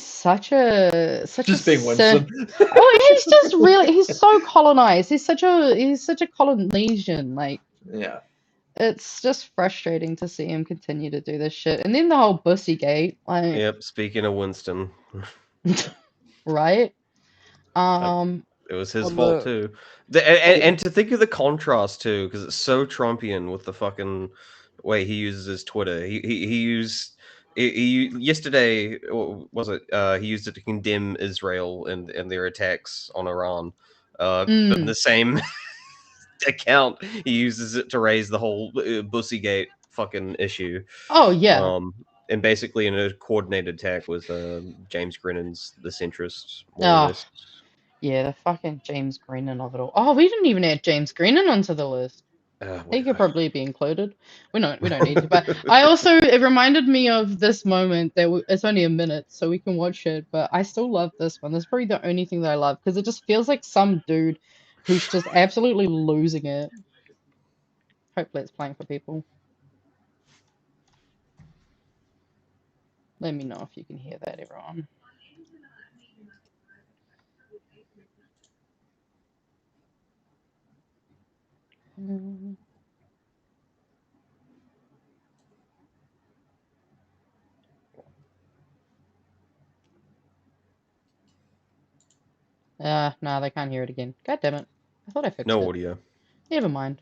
being Winston. Oh, he's just really he's so colonized. He's such a Polynesian. Yeah. It's just frustrating to see him continue to do this shit. And then the whole Bussy gate, Yep, speaking of Winston. Right? It was his fault too. And to think of the contrast too, because it's so Trumpian with the fucking way he uses his Twitter. He used yesterday, or was it? He used it to condemn Israel and their attacks on Iran. But in the same account, he uses it to raise the whole Bussygate fucking issue. Oh yeah. And basically in a coordinated attack with James Grennan's The Centrist, more or less. Yeah, the fucking James Grennan of it all. Oh, we didn't even add James Grennan onto the list. He could probably be included. We don't need to. But it reminded me of this moment that it's only a minute, so we can watch it. But I still love this one. This is probably the only thing that I love, because it just feels like some dude who's just absolutely losing it. Hopefully it's playing for people. Let me know if you can hear that, everyone. No, they can't hear it again. God damn it. I thought I fixed No it. audio. Never mind.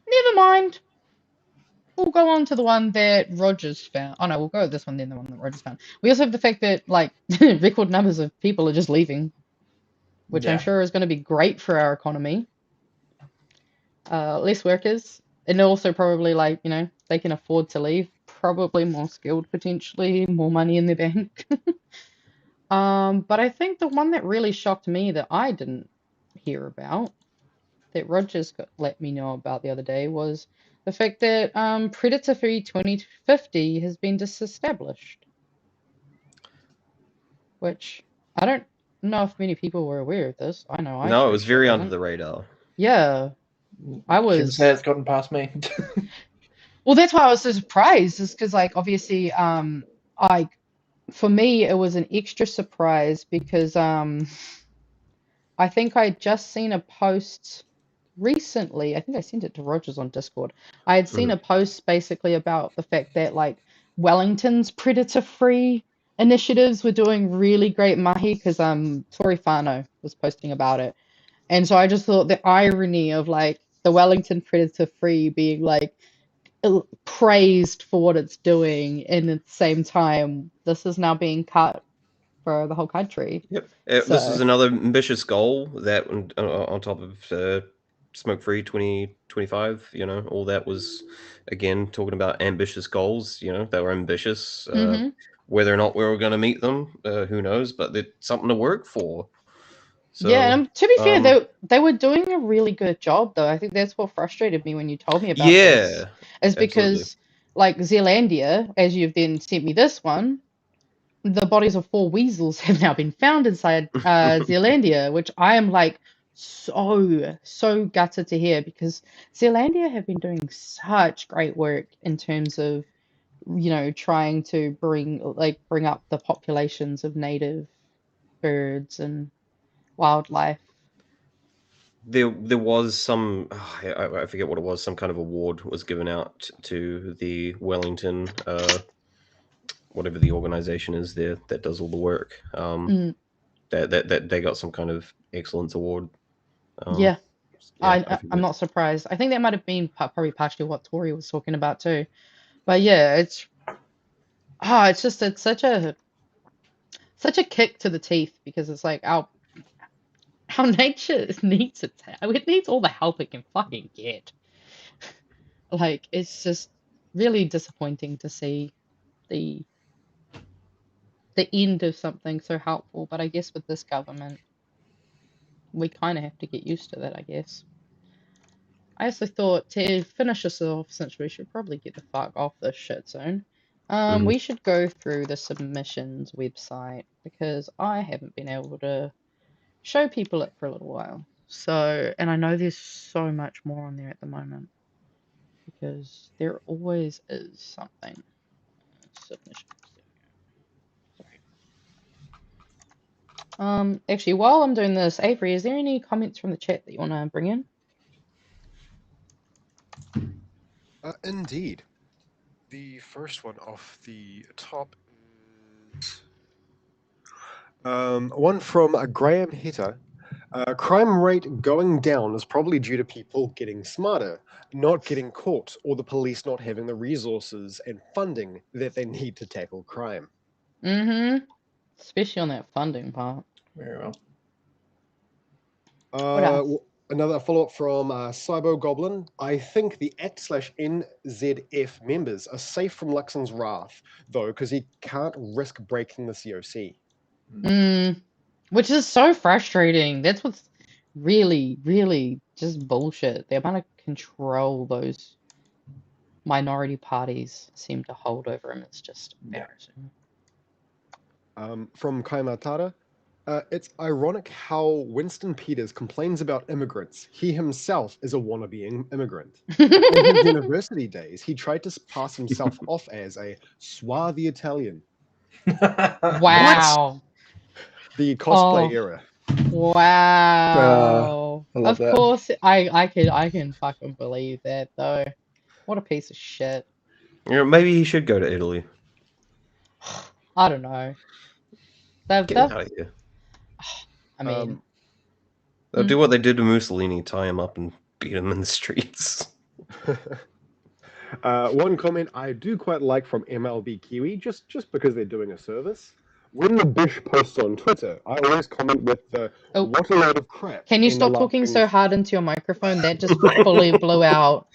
Never mind. We'll go on to the one that Rogers found. Oh no, we'll go with this one then, the one that Rogers found. We also have the fact that like record numbers of people are just leaving, which I'm sure is going to be great for our economy. Less workers, and also probably like, you know, they can afford to leave. Probably more skilled, potentially more money in their bank. But I think the one that really shocked me that I didn't hear about, that Rogers let me know about the other day, was the fact that Predator-free 2050 has been disestablished, which I don't know if many people were aware of this. I know I No, it sure was shit very under wasn't. the radar. Yeah, I Shouldn't was. say it's gotten past me. Well, that's why I was so surprised, is because like obviously I for me it was an extra surprise because I think I just seen a post recently. I think I sent it to Rogers on Discord. I had seen a post basically about the fact that like Wellington's predator-free initiatives were doing really great mahi because Tori Whānau was posting about it. And so I just thought the irony of like the Wellington predator-free being like praised for what it's doing, and at the same time this is now being cut for the whole country. Yep. This is So another ambitious goal that on top of Smokefree 2025, you know, all that was, again, talking about ambitious goals. You know, they were ambitious. Whether or not we were going to meet them, who knows, but it's something to work for. So, yeah, and to be fair, they were doing a really good job, though. I think that's what frustrated me when you told me about this, yeah, is absolutely. because like Zealandia, as you've then sent me this one, the bodies of 4 weasels have now been found inside Zealandia, which I am like so gutted to hear, because Zealandia have been doing such great work in terms of, you know, trying to bring up the populations of native birds and wildlife. There was some, I forget what it was, some kind of award was given out to the Wellington, whatever the organization is there that does all the work. That they got some kind of excellence award. Yeah, I I'm not surprised. I think that might have been probably partially what Tori was talking about too. But yeah, it's such a kick to the teeth, because it's like our nature needs it needs all the help it can fucking get. Like, it's just really disappointing to see the end of something so helpful. But I guess with this government, we kind of have to get used to that, I guess. I also thought, to finish us off, since we should probably get the fuck off this shit zone, we should go through the submissions website, because I haven't been able to show people it for a little while. So, and I know there's so much more on there at the moment, because there always is something. Submissions. Sorry. Actually, while I'm doing this, Avery, is there any comments from the chat that you want to bring in? Indeed. The first one off the top is one from Graham Hitter. Crime rate going down is probably due to people getting smarter, not getting caught, or the police not having the resources and funding that they need to tackle crime. Especially on that funding part. Very well. What else? Another follow-up from Cybo Goblin. I think the ACT/NZF members are safe from Luxon's wrath, though, because he can't risk breaking the COC. Which is so frustrating. That's what's really, really just bullshit. The amount of control those minority parties seem to hold over him is just embarrassing. From Kaimatara. It's ironic how Winston Peters complains about immigrants. He himself is a wannabe immigrant. In his university days, he tried to pass himself off as a swarthy Italian. Wow. The cosplay era. Wow. I love Of that. course, I can fucking believe that, though. What a piece of shit. You know, maybe he should go to Italy. I don't know. Get out of here. I mean, They'll do what they did to Mussolini, tie him up and beat him in the streets. One comment I do quite like from MLB Kiwi, just because they're doing a service. When the Bish posts on Twitter, I always comment with the "what a load of crap." Can you in the stop talking laughing- so hard into your microphone? That just fully blew out.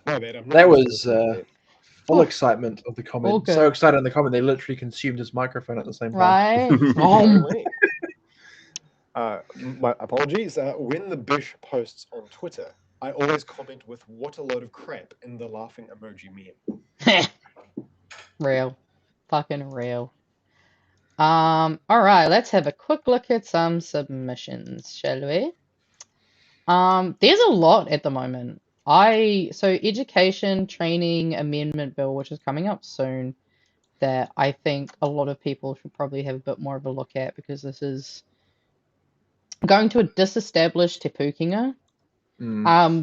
My bad, I'm not That used to was this like full Oh, excitement of the all comment. good. So excited in the comment, they literally consumed his microphone at the same time. Right? that. Oh, No way. My apologies. When the Bish posts on Twitter, I always comment with "what a load of crap" in the laughing emoji meme. real. Fucking real. All right, let's have a quick look at some submissions, shall we? There's a lot at the moment. So education training amendment bill, which is coming up soon, that I think a lot of people should probably have a bit more of a look at because this is going to disestablish Te Pūkenga,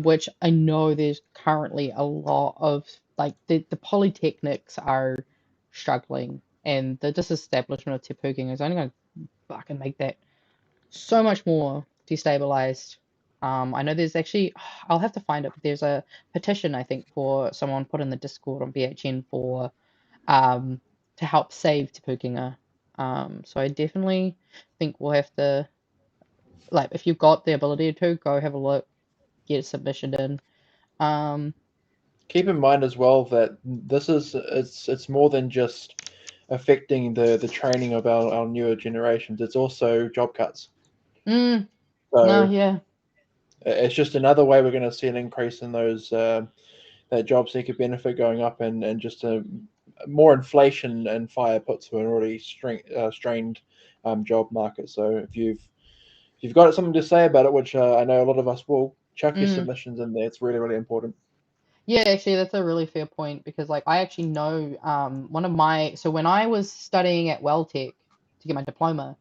which I know there's currently a lot of like the polytechnics are struggling, and the disestablishment of Te Pūkenga is only going to fucking make that so much more destabilized. I know there's actually, I'll have to find it, but there's a petition I think for someone put in the Discord on BHN for to help save Te Pūkenga. So I definitely think we'll have to, like, if you've got the ability to, go have a look, get a submission in. Keep in mind as well that this is it's more than just affecting the training of our newer generations. It's also job cuts. No, So yeah. it's just another way we're going to see an increase in those that job seeker benefit going up, and just a more inflation and fire put to an already strained job market. So if you've got something to say about it, which I know a lot of us will, chuck your submissions in there. It's really, really important. Yeah, actually, that's a really fair point because, like, I actually know so when I was studying at Welltech to get my diploma,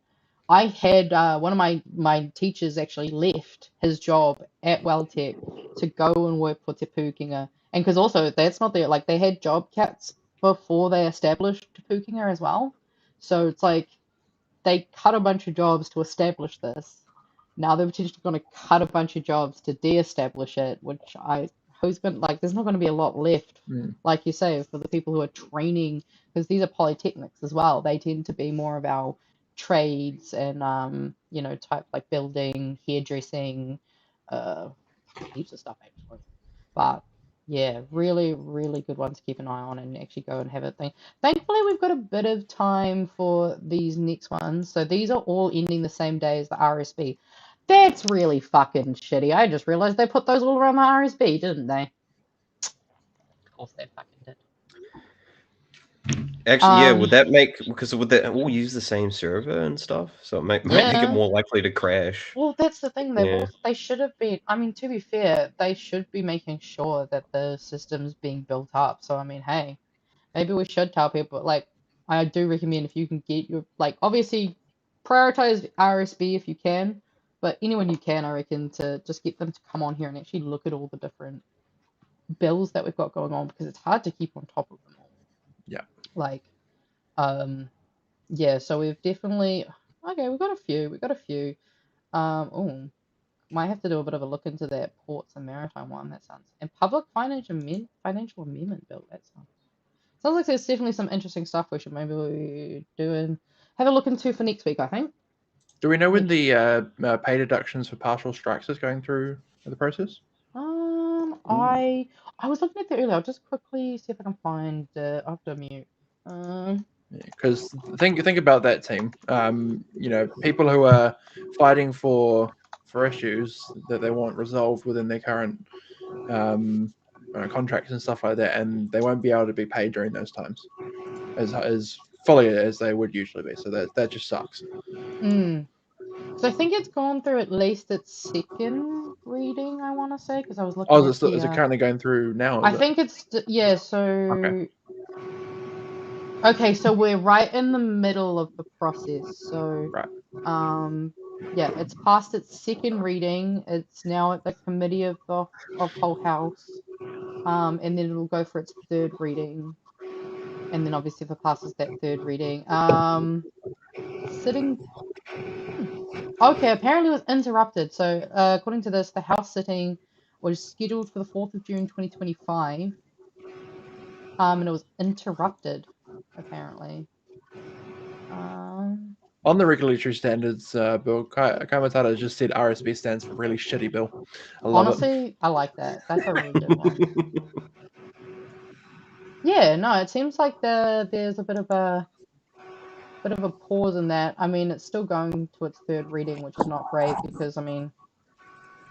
I had one of my teachers actually left his job at Welltech to go and work for Te Pūkenga, and because also that's not their like they had job cuts before they established Te Pūkenga as well, so it's like they cut a bunch of jobs to establish this. Now they're potentially going to cut a bunch of jobs to de-establish it, which who's going to, like, there's not going to be a lot left, like you say, for the people who are training, because these are polytechnics as well. They tend to be more of our trades and, type like building, hairdressing, heaps of stuff actually. But yeah, really, really good one to keep an eye on and actually go and have a thing. Thankfully, we've got a bit of time for these next ones. So these are all ending the same day as the RSB. That's really fucking shitty. I just realized they put those all around the RSB, didn't they? Of course they fucking did. Actually, yeah, would that make, because would that all use the same server and stuff? So it might make it more likely to crash. Well, that's the thing. They should have been. I mean, to be fair, they should be making sure that the system's being built up. So I mean, hey, maybe we should tell people. Like, I do recommend if you can get your obviously prioritize RSB if you can, but anyone you can, I reckon, to just get them to come on here and actually look at all the different bills that we've got going on because it's hard to keep on top of them all. Yeah. Like, yeah. So we've definitely we've got a few. Might have to do a bit of a look into that ports and maritime one. That sounds and public financial amendment bill. That sounds like there's definitely some interesting stuff we should maybe do and have a look into for next week. I think. Do we know when the pay deductions for partial strikes is going through the process? I was looking at that earlier. I'll just quickly see if I can find. I'll have to mute. Because think about that team. People who are fighting for issues that they want resolved within their current contracts and stuff like that, and they won't be able to be paid during those times as fully as they would usually be. So that just sucks. So I think it's gone through at least its second reading. I want to say because I was looking. Oh, is it currently going through now? I think it's yeah. So okay, so we're right in the middle of the process. So yeah, it's past its second reading. It's now at the committee of the whole house, and then it'll go for its third reading, and then obviously if it passes that third reading, sitting. Okay, apparently it was interrupted. So, according to this, the House sitting was scheduled for the 4th of June 2025, and it was interrupted, apparently. On the regulatory standards, Bill, Kaimatara just said RSB stands for really shitty bill. I love it. Honestly, I like that. That's a really good one. Yeah, no, it seems like there's a bit of a pause in that. I mean, it's still going to its third reading, which is not great because, I mean,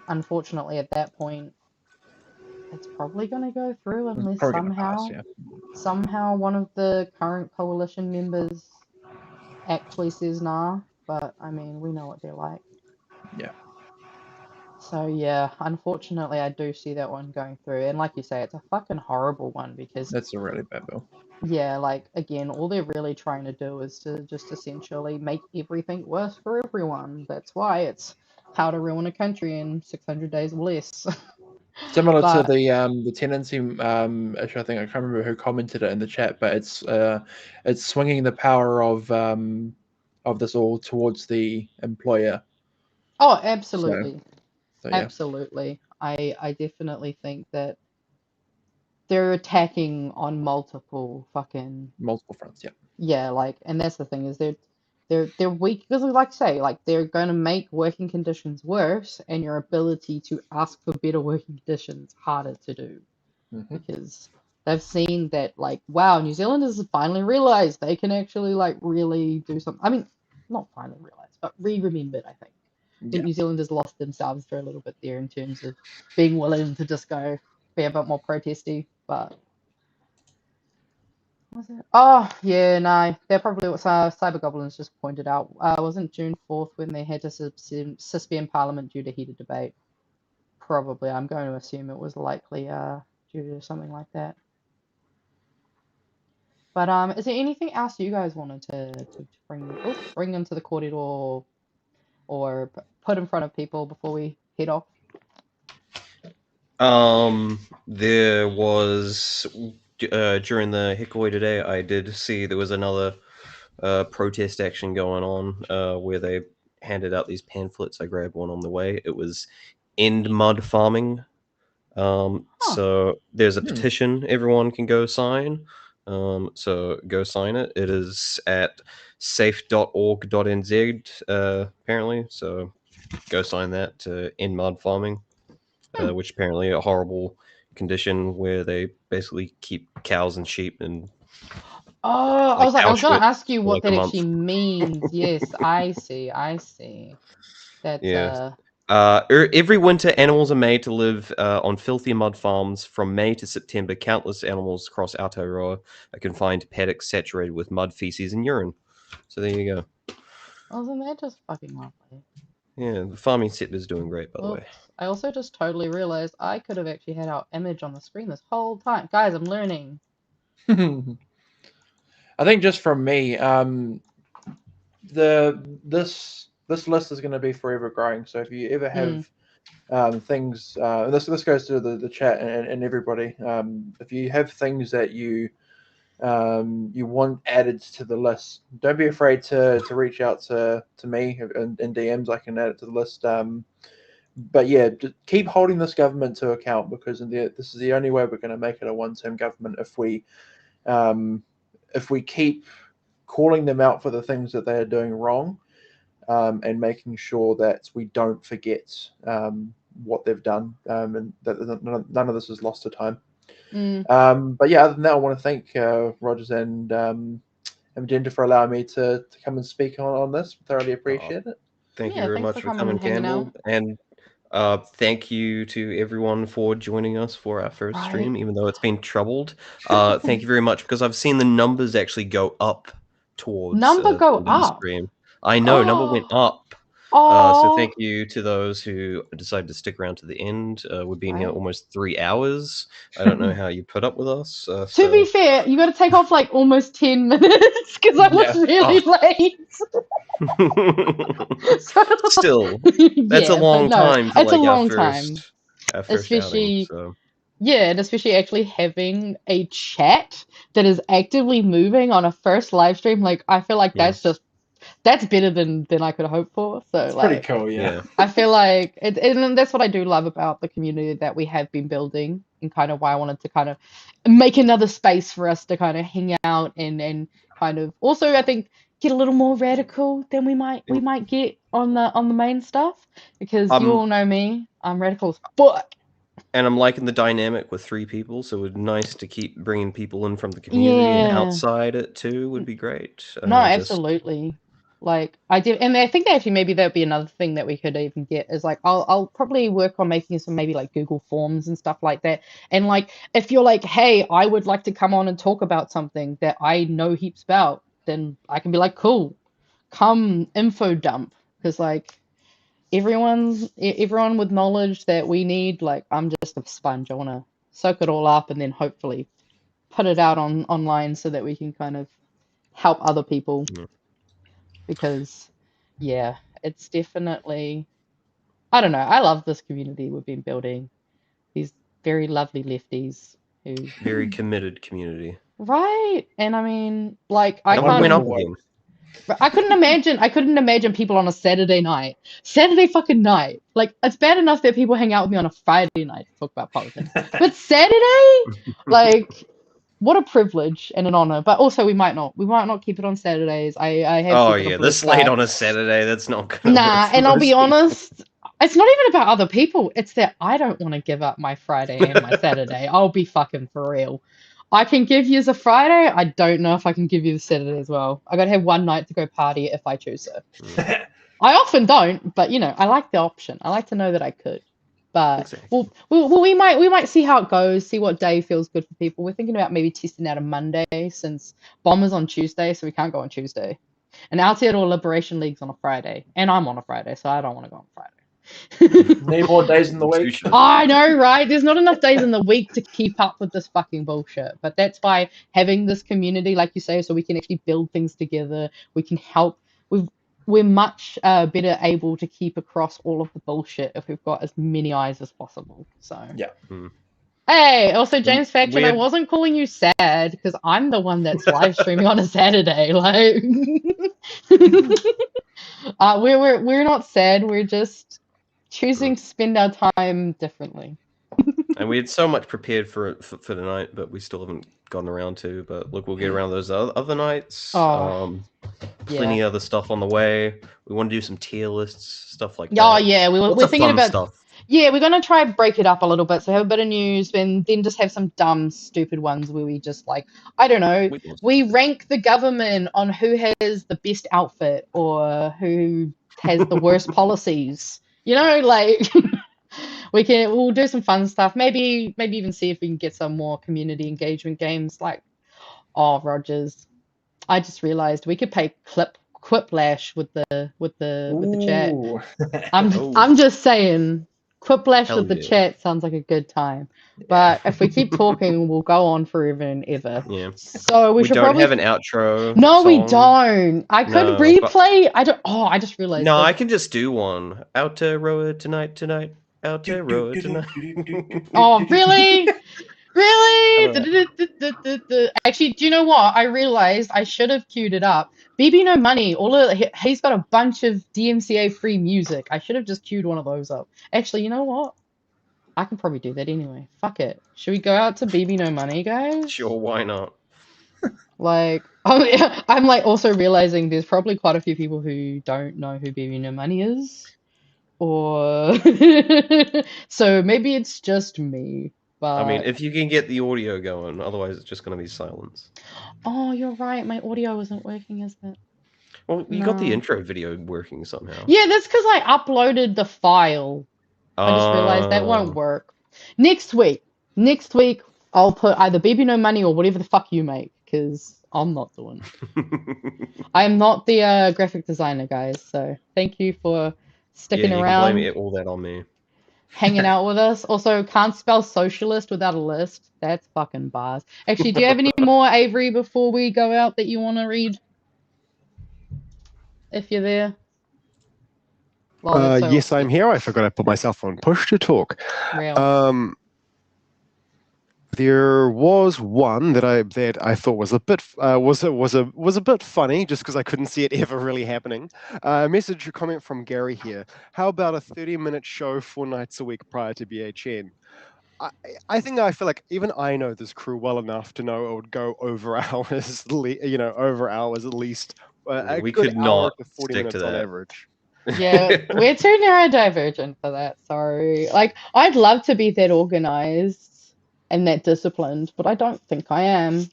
unfortunately, at that point, it's probably going to go through It's unless probably going to pass, yeah. somehow one of the current coalition members actually says nah. But I mean, we know what they're like. Yeah. So yeah, unfortunately, I do see that one going through. And like you say, it's a fucking horrible one because That's a really bad bill. yeah, like again, all they're really trying to do is to just essentially make everything worse for everyone. That's why it's how to ruin a country in 600 days or less. Similar to But the tenancy issue, I think I can't remember who commented it in the chat, but it's swinging the power of this all towards the employer. oh, absolutely. So yeah. Absolutely. I definitely think that they're attacking on multiple fronts, yeah. yeah, like, and that's the thing is they're weak because like I say, like they're going to make working conditions worse and your ability to ask for better working conditions harder to do because they've seen that like wow, New Zealanders have finally realized they can actually like really do something. I mean, not finally realized, but remembered, I think. I think New Zealanders lost themselves for a little bit there in terms of being willing to just go be a bit more protesty, but was it? Oh, yeah, no. They're probably what Cyber Goblins just pointed out. Wasn't June 4th when they had to suspend Parliament due to heated debate? Probably. I'm going to assume it was likely due to something like that. But is there anything else you guys wanted to bring into the corridor or put in front of people before we head off? There was during the Hīkoi today, I did see there was another protest action going on where they handed out these pamphlets. I grabbed one on the way. It was End Mud Farming. So there's a petition everyone can go sign. So go sign it. It is at safe.org.nz apparently. So go sign that to end mud farming, which apparently a horrible condition where they basically keep cows and sheep and Oh, I was going to ask you what like that actually means. Yes, I see. That's every winter, animals are made to live on filthy mud farms. From May to September, countless animals across Aotearoa are confined to paddocks saturated with mud, feces, and urine. So there you go. Wasn't that just fucking lovely? Yeah, the farming sector is doing great, by the way. I also just totally realized I could have actually had our image on the screen this whole time. Guys, I'm learning. I think just from me, this list is going to be forever growing. So if you ever have things, and this goes to the chat and everybody, if you have things that you want added to the list, don't be afraid to reach out to me in DMs. I can add it to the list. But yeah, just keep holding this government to account because this is the only way we're going to make it a one-term government if we keep calling them out for the things that they are doing wrong, and making sure that we don't forget what they've done, and that none of this is lost to time. But yeah, other than that, I want to thank Rogers and Magenta for allowing me to come and speak on this. Thoroughly appreciate it. Thank you very much for coming, Campbell. And thank you to everyone for joining us for our first stream, even though it's been troubled. Thank you very much because I've seen the numbers actually go up towards the stream. I know, number went up. So thank you to those who decided to stick around to the end. We've been here almost 3 hours. I don't know how you put up with us. To be fair, you got to take off like almost 10 minutes because I was really late. Still, that's a long time for like our first especially outing, so. Yeah, and especially actually having a chat that is actively moving on a first live stream. Like I feel like that's just that's better than I could hope for. So It's like, pretty cool, yeah. I feel like and that's what I do love about the community that we have been building, and kind of why I wanted to kind of make another space for us to kind of hang out and kind of also I think get a little more radical than we might get on the main stuff, because you all know me, I'm radical as fuck. And I'm liking the dynamic with 3 people, so it's nice to keep bringing people in from the community and outside it too would be great. No, absolutely. Like I did, and I think that actually maybe that'd be another thing that we could even get is like I'll probably work on making some maybe like Google Forms and stuff like that. And like if you're like, hey, I would like to come on and talk about something that I know heaps about, then I can be like, cool, come info dump, because like everyone with knowledge that we need, like I'm just a sponge. I want to soak it all up and then hopefully put it out online so that we can kind of help other people. Because yeah, it's definitely, I don't know, I love this community we've been building, these very lovely lefties who very committed community, right? And I mean, like I couldn't imagine people on a Saturday fucking night. Like it's bad enough that people hang out with me on a Friday night to talk about politics, but Saturday, like what a privilege and an honor. But also we might not keep it on Saturdays. I have this late on a Saturday, that's not gonna work for and I'll be most honest, it's not even about other people, it's that I don't want to give up my Friday and my Saturday. I'll be fucking for real. I can give you the Friday, I don't know if I can give you the Saturday as well. I gotta have one night to go party if I choose to. I often don't, but you know, I like the option. I like to know that I could. But Exactly. we might see how it goes, see what day feels good for people. We're thinking about maybe testing out a Monday, since Bomber's on Tuesday, so we can't go on Tuesday. And Aotearoa Liberation League's on a Friday, and I'm on a Friday, so I don't want to go on Friday. Need more days in the week. I know, right? There's not enough days in the week to keep up with this fucking bullshit. But that's by having this community, like you say, so we can actually build things together. We can help. We're much better able to keep across all of the bullshit if we've got as many eyes as possible. So yeah. Hey, also James Faction, I wasn't calling you sad because I'm the one that's live streaming on a Saturday. Like, we're not sad. We're just choosing to spend our time differently. And we had so much prepared for tonight, but we still haven't gotten around to. But look, we'll get around those other nights. Plenty of other stuff on the way. We want to do some tier lists, stuff like that. Oh yeah, we're thinking about stuff. Yeah, we're gonna try and break it up a little bit. So have a bit of news, and then just have some dumb, stupid ones where we just like, I don't know, we rank the government on who has the best outfit or who has the worst policies. You know, like we'll do some fun stuff. Maybe even see if we can get some more community engagement games. Like, oh Rogers, I just realized we could pay Quiplash with the chat. I'm just saying. Quiplash with the chat sounds like a good time. But if we keep talking, we'll go on forever and ever. Yeah. So we should probably have an outro. No, we don't. I could replay. I don't. Oh, I just realized. No, I can just do one. Aotearoa tonight. Aotearoa tonight. Oh, really? Really? Actually, do you know what? I realized I should have queued it up. BB No Money, he's got a bunch of DMCA free music. I should have just queued one of those up. Actually, you know what? I can probably do that anyway. Fuck it. Should we go out to BB No Money, guys? Sure, why not? Like, I'm like also realizing there's probably quite a few people who don't know who BB No Money is. Or so maybe it's just me. But I mean, if you can get the audio going, otherwise it's just going to be silence. Oh, you're right. My audio wasn't working, is it? Well, you got the intro video working somehow. Yeah, that's because I uploaded the file. I just realized that won't work. Next week, I'll put either BB No Money or whatever the fuck you make, because I'm not doing it. I'm not the graphic designer, guys. So thank you for sticking around. You can blame all that on me. Hanging out with us. Also, can't spell socialist without a list. That's fucking bars. Actually, do you have any more, Avery, before we go out that you want to read? If you're there. Yes, I'm here. I forgot I put myself on push to talk. Real. There was one that I thought was a bit was a bit funny, just because I couldn't see it ever really happening. A message or comment from Gary here. How about a 30-minute show 4 nights a week prior to BHN? I, I feel like even I know this crew well enough to know it would go over hours, over hours at least. A We good could hour not to 40 stick to minutes on that. average. Yeah, we're too neurodivergent for that. Sorry. Like, I'd love to be that organized and that disciplined, but I don't think I am.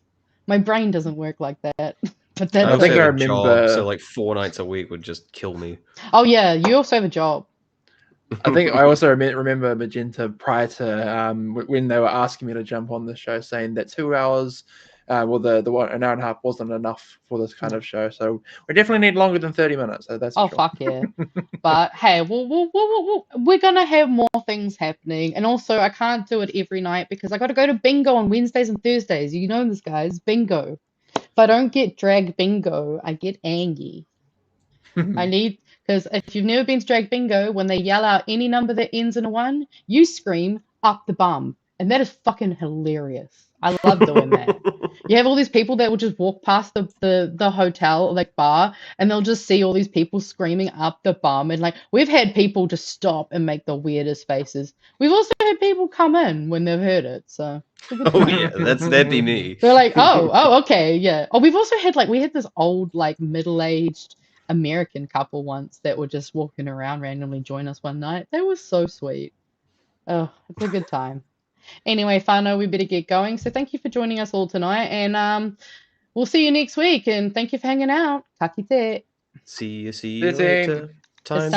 My brain doesn't work like that. But I that's also think I have a job, remember- so like 4 nights a week would just kill me. Oh yeah, you also have a job. I think I also remember Magenta prior to when they were asking me to jump on the show, saying that 2 hours, well, the one an hour and a half wasn't enough for this kind of show. So we definitely need longer than 30 minutes. So that's for Oh sure. fuck yeah. But hey, we're gonna have more things happening, and also I can't do it every night because I got to go to bingo on Wednesdays and Thursdays. You know this, guys, bingo. If I don't get drag bingo, I get angry. I need, because if you've never been to drag bingo, when they yell out any number that ends in a 1, you scream up the bum, and that is fucking hilarious. I love doing that. You have all these people that will just walk past the hotel, like bar, and they'll just see all these people screaming up the bum, and like we've had people just stop and make the weirdest faces. We've also had people come in when they've heard it, so it's a good Oh time. yeah, that'd be me. They're like, oh, okay, yeah. Oh, we've also had we had this old like middle-aged American couple once that were just walking around randomly join us one night. They were so sweet. Oh, it's a good time. Anyway, Whānau, we better get going. So thank you for joining us all tonight, and we'll see you next week. And thank you for hanging out. Ka kite. See you See you. later. Time